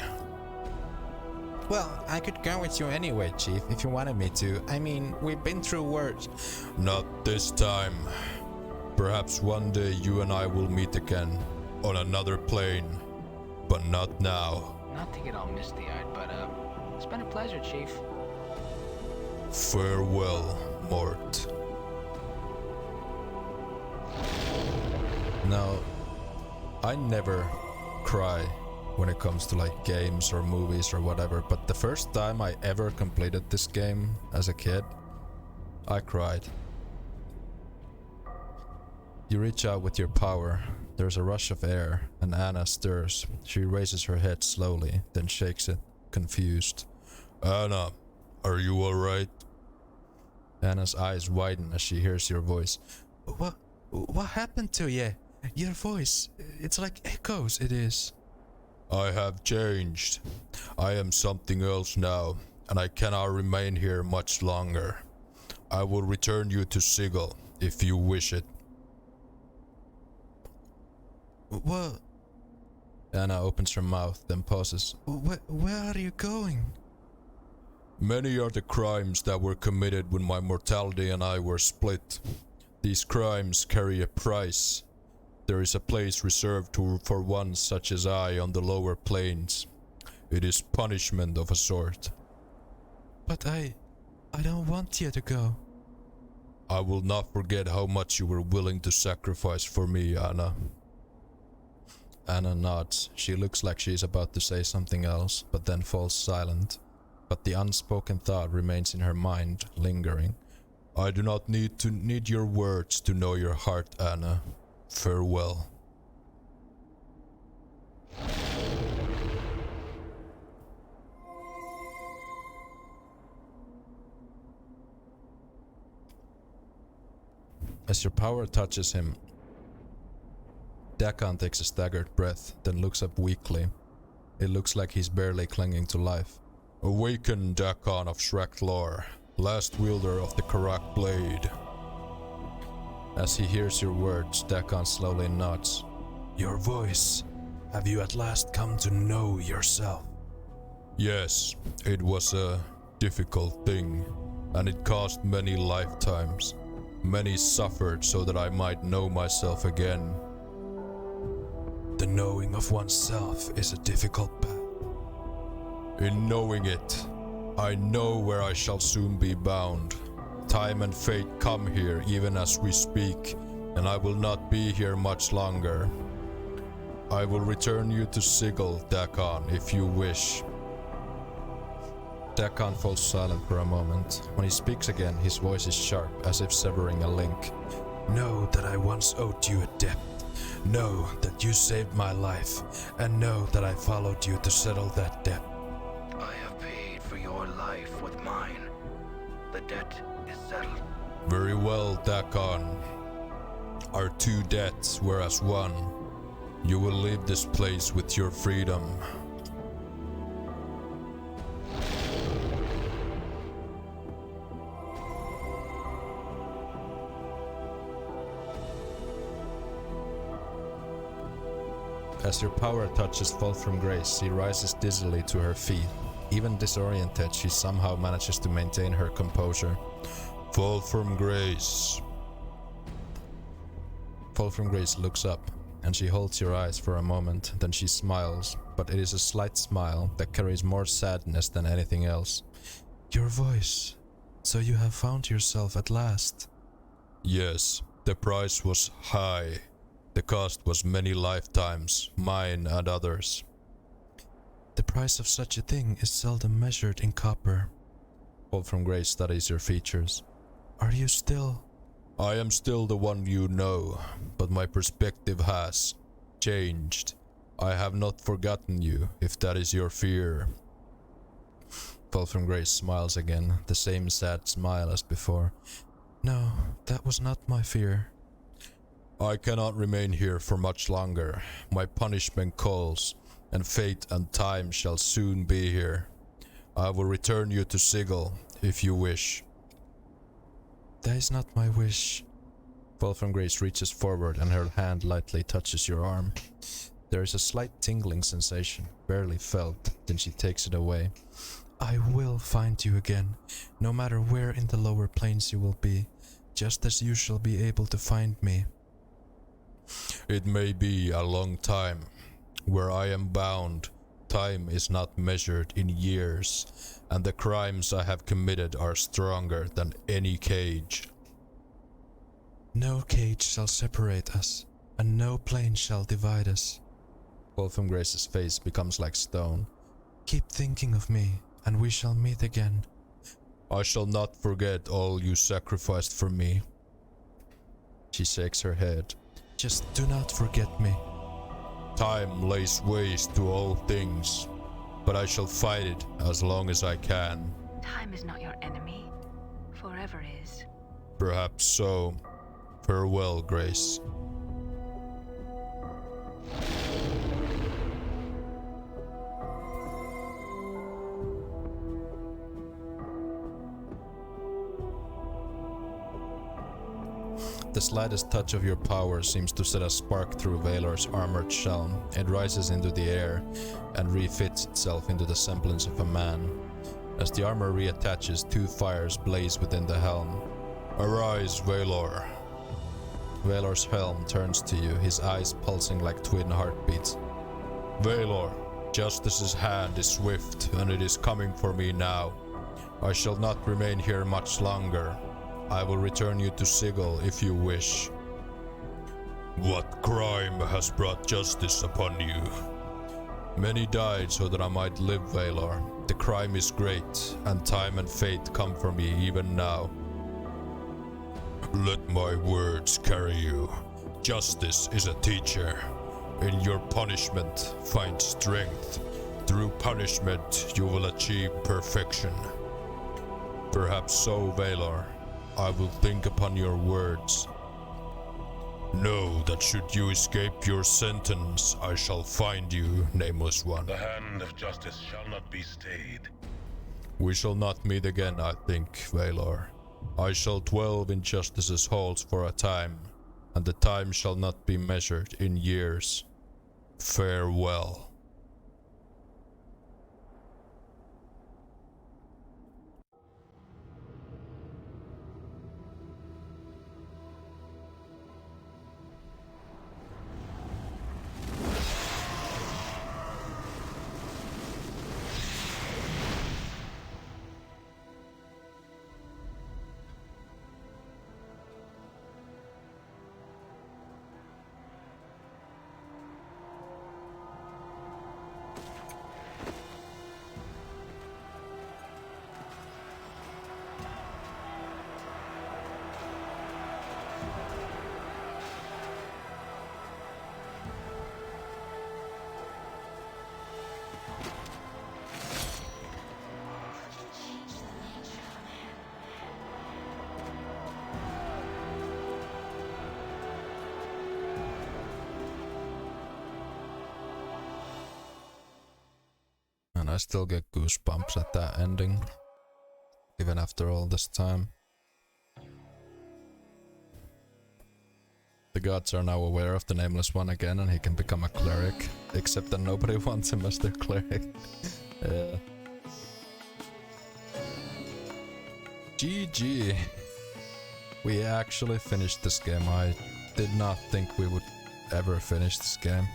Well, I could go with you anyway, Chief, if you wanted me to. I mean, we've been through worse. Not this time. Perhaps one day you and I will meet again, on another plane. But not now. Not to get all misty-eyed, but it's been a pleasure, Chief. Farewell, Mort. Now, I never cry when it comes to like games or movies or whatever, but the first time I ever completed this game as a kid, I cried. You reach out with your power. There's a rush of air, and Anna stirs. She raises her head slowly, then shakes it, confused. Anna, are you alright? Anna's eyes widen as she hears your voice. What happened to you? Your voice, it's like echoes, it is. I have changed. I am something else now, and I cannot remain here much longer. I will return you to Sigil, if you wish it. What? Anna opens her mouth, then pauses. Where are you going? Many are the crimes that were committed when my mortality and I were split. These crimes carry a price. There is a place reserved for one such as I on the lower planes. It is punishment of a sort. But I don't want you to go. I will not forget how much you were willing to sacrifice for me, Anna. Anna nods. She looks like she's about to say something else, but then falls silent. But the unspoken thought remains in her mind, lingering. I do not need your words to know your heart, Anna. Farewell. As your power touches him, Dakan takes a staggered breath, then looks up weakly. It looks like he's barely clinging to life. Awaken, Dakan of Shraklor, last wielder of the Karak blade. As he hears your words, Dakan slowly nods. Your voice. Have you at last come to know yourself? Yes, it was a difficult thing, and it cost many lifetimes. Many suffered so that I might know myself again. The knowing of oneself is a difficult path. In knowing it, I know where I shall soon be bound. Time and fate come here even as we speak, and I will not be here much longer. I will return you to Sigil, Dakan, if you wish. Dakan falls silent for a moment. When he speaks again, his voice is sharp, as if severing a link. Know that I once owed you a debt. Know that you saved my life, and know that I followed you to settle that debt. I have paid for your life with mine. The debt is settled. Very well, Dakan. Our two debts were as one. You will leave this place with your freedom. As your power touches Fall from Grace, she rises dizzily to her feet. Even disoriented, she somehow manages to maintain her composure. Fall from Grace. Fall from Grace looks up, and she holds your eyes for a moment, then she smiles, but it is a slight smile that carries more sadness than anything else. Your voice. So you have found yourself at last. Yes, the price was high. The cost was many lifetimes, mine and others. The price of such a thing is seldom measured in copper. Fall from Grace studies your features. Are you still? I am still the one you know, but my perspective has changed. I have not forgotten you, if that is your fear. Fall from Grace smiles again, the same sad smile as before. No, that was not my fear. I cannot remain here for much longer. My punishment calls, and fate and time shall soon be here. I will return you to Sigil, if you wish. That is not my wish. Fall from Grace reaches forward and her hand lightly touches your arm. There is a slight tingling sensation, barely felt, then she takes it away. I will find you again, no matter where in the lower planes you will be, just as you shall be able to find me. It may be a long time. Where I am bound, time is not measured in years, and the crimes I have committed are stronger than any cage. No cage shall separate us, and no plane shall divide us. Fall from Grace's face becomes like stone. Keep thinking of me, and we shall meet again. I shall not forget all you sacrificed for me. She shakes her head. Just do not forget me. Time lays waste to all things, but I shall fight it as long as I can. Time is not your enemy. Forever is. Perhaps so. Farewell, Grace. The slightest touch of your power seems to set a spark through Valor's armored shell. It rises into the air and refits itself into the semblance of a man. As the armor reattaches, two fires blaze within the helm. Arise, Valor. Valor's helm turns to you, his eyes pulsing like twin heartbeats. Valor, Justice's hand is swift, and it is coming for me now. I shall not remain here much longer. I will return you to Sigil if you wish. What crime has brought justice upon you? Many died so that I might live, Valor. The crime is great, and time and fate come for me even now. Let my words carry you. Justice is a teacher. In your punishment, find strength. Through punishment, you will achieve perfection. Perhaps so, Valor. I will think upon your words. Know that should you escape your sentence, I shall find you, Nameless One. The hand of justice shall not be stayed. We shall not meet again, I think, Valor. I shall dwell in Justice's halls for a time, and the time shall not be measured in years. Farewell. And I still get goosebumps at that ending, even after all this time. The gods are now aware of the Nameless One again, and he can become a cleric, except that nobody wants him as their cleric. Yeah. GG. We actually finished this game. I did not think we would ever finish this game.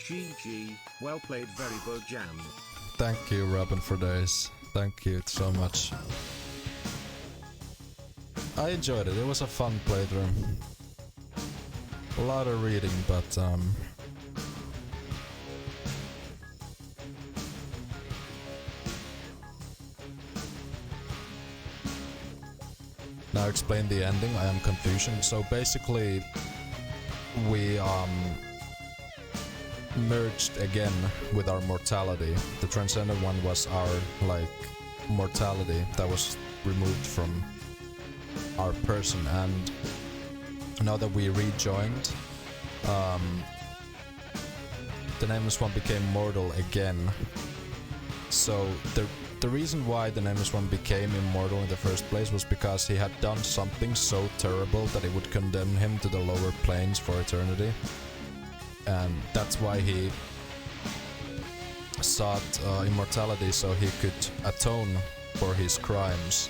GG, well played, very Bojam. Thank you, Robin, for this. Thank you so much. I enjoyed it. It was a fun playthrough. A lot of reading, but now explain the ending. I am confused. So basically, we merged again with our mortality. The transcendent one was our mortality that was removed from our person, and now that we rejoined, the Nameless One became mortal again. So the reason why the Nameless One became immortal in the first place was because he had done something so terrible that it would condemn him to the lower planes for eternity. And that's why he sought immortality, so he could atone for his crimes,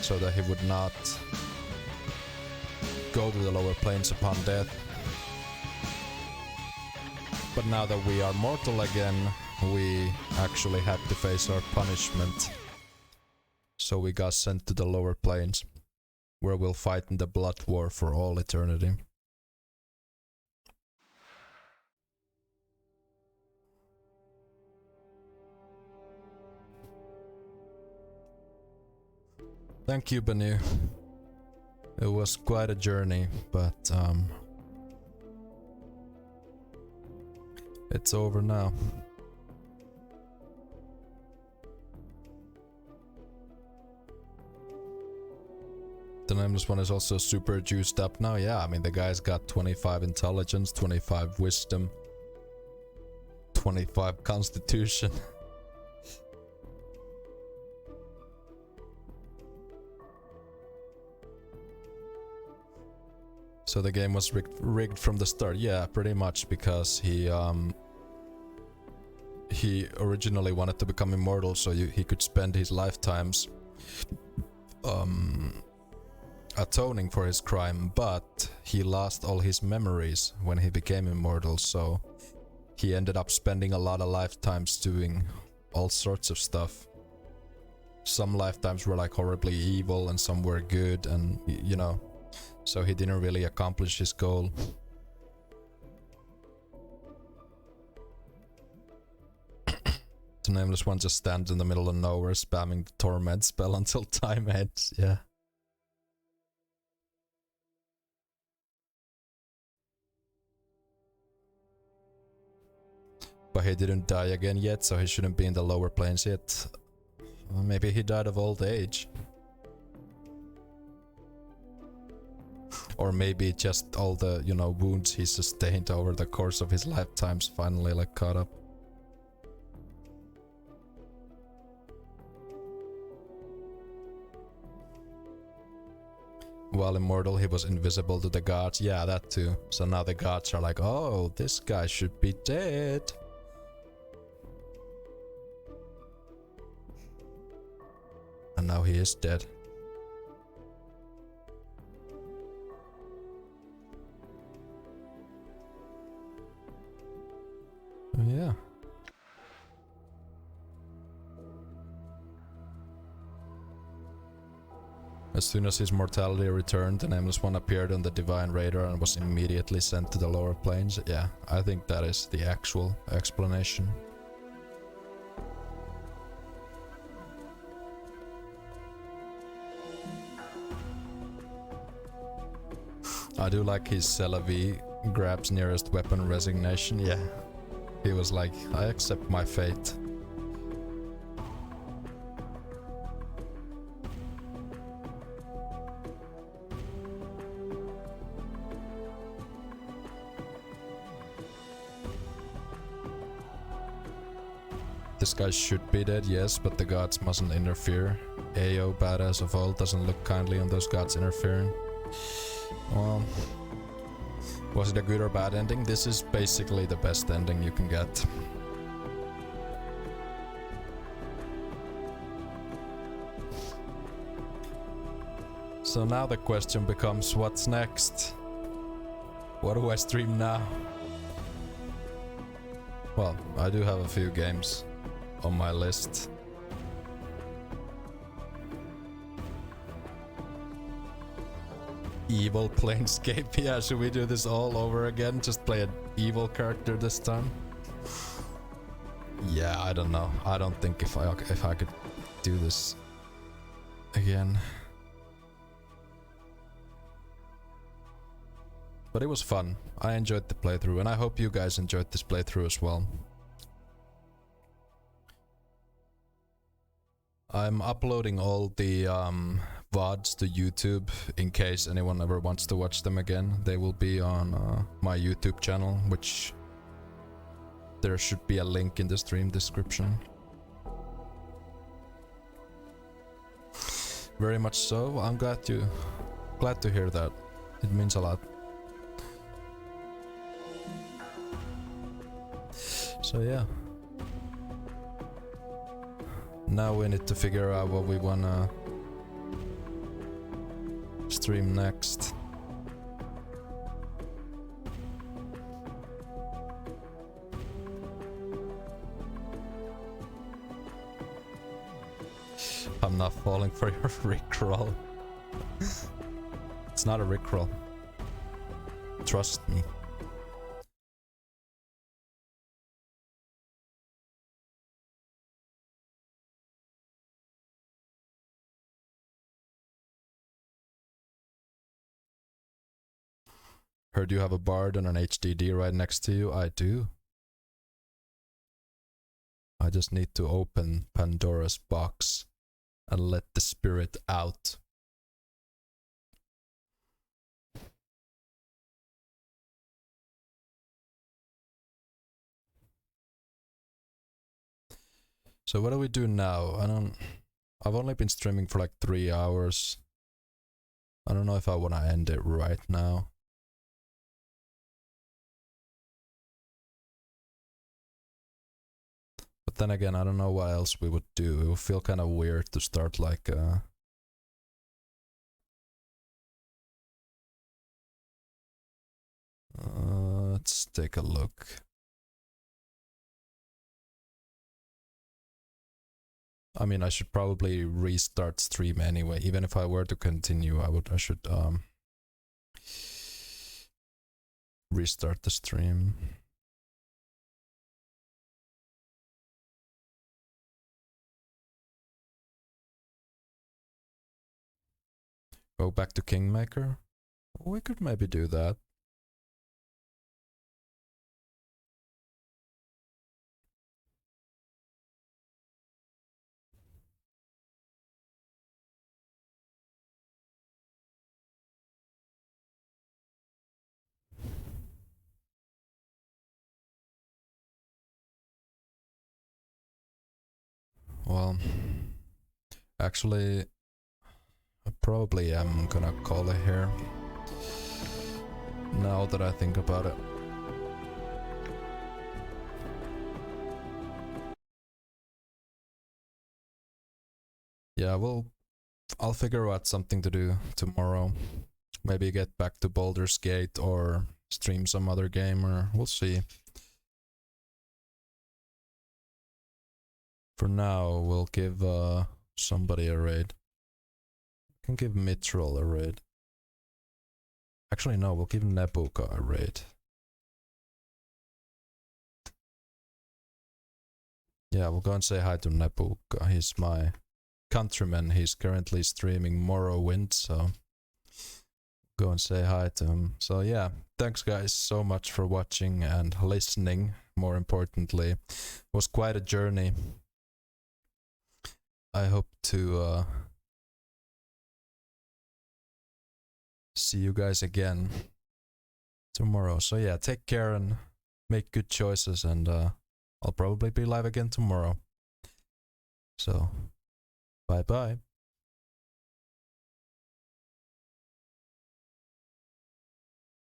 so that he would not go to the lower planes upon death. But now that we are mortal again, we actually had to face our punishment. So we got sent to the lower planes, where we'll fight in the blood war for all eternity. Thank you, Benu. It was quite a journey, but it's over now. The Nameless One is also super juiced up now. Yeah, I mean, the guy's got 25 intelligence, 25 wisdom, 25 constitution. So the game was rigged from the start. Yeah, pretty much, because he originally wanted to become immortal, so he could spend his lifetimes atoning for his crime, but he lost all his memories when he became immortal, so he ended up spending a lot of lifetimes doing all sorts of stuff. Some lifetimes were like horribly evil and some were good, and you know, so he didn't really accomplish his goal. The nameless one just stands in the middle of nowhere spamming the Torment spell until time ends, yeah. But he didn't die again yet, so he shouldn't be in the lower planes yet. Well, maybe he died of old age. Or maybe just all the, you know, wounds he sustained over the course of his lifetimes finally like caught up. While immortal, he was invisible to the gods. Yeah, that too. So now the gods are like, oh, this guy should be dead. And now he is dead. Yeah. As soon as his mortality returned, the Nameless One appeared on the Divine Radar and was immediately sent to the lower planes. Yeah, I think that is the actual explanation. I do like his Celavi grabs nearest weapon resignation. Yeah, he was like, I accept my fate. This guy should be dead, yes, but the gods mustn't interfere. Ayo, badass of old, doesn't look kindly on those gods interfering. Well, was it a good or bad ending? This is basically the best ending you can get. So now the question becomes, what's next? What do I stream now? Well, I do have a few games on my list. Evil Planescape. Yeah, should we do this all over again? Just play an evil character this time? Yeah, I don't know. I don't think if I could do this again. But it was fun. I enjoyed the playthrough, and I hope you guys enjoyed this playthrough as well. I'm uploading all the VODs to YouTube in case anyone ever wants to watch them again. They will be on my YouTube channel, which there should be a link in the stream description. Very much so. I'm glad to hear that. It means a lot. So yeah. Now we need to figure out what we wanna stream next. I'm not falling for your rickroll. It's not a rickroll. Trust me. Heard you have a bard and an HDD right next to you. I do. I just need to open Pandora's box and let the spirit out. So what do we do now? I've only been streaming for like 3 hours. I don't know if I want to end it right now. But then again, I don't know what else we would do. It would feel kind of weird to start like let's take a look. I mean, I should probably restart stream anyway. Even if I were to continue, I should restart the stream. Go back to Kingmaker? We could maybe do that. Well, actually, I probably am gonna call it here. Now that I think about it. Yeah, I'll figure out something to do tomorrow. Maybe get back to Baldur's Gate or stream some other game, or we'll see. For now, we'll give somebody a raid. We can give Mithril a raid. Actually, no, we'll give Nebuka a raid. Yeah, we'll go and say hi to Nebuka. He's my countryman. He's currently streaming Morrowind, so go and say hi to him. So yeah, thanks guys so much for watching and listening, more importantly. It was quite a journey. I hope to see you guys again tomorrow. So yeah, take care and make good choices, and I'll probably be live again tomorrow. So bye bye.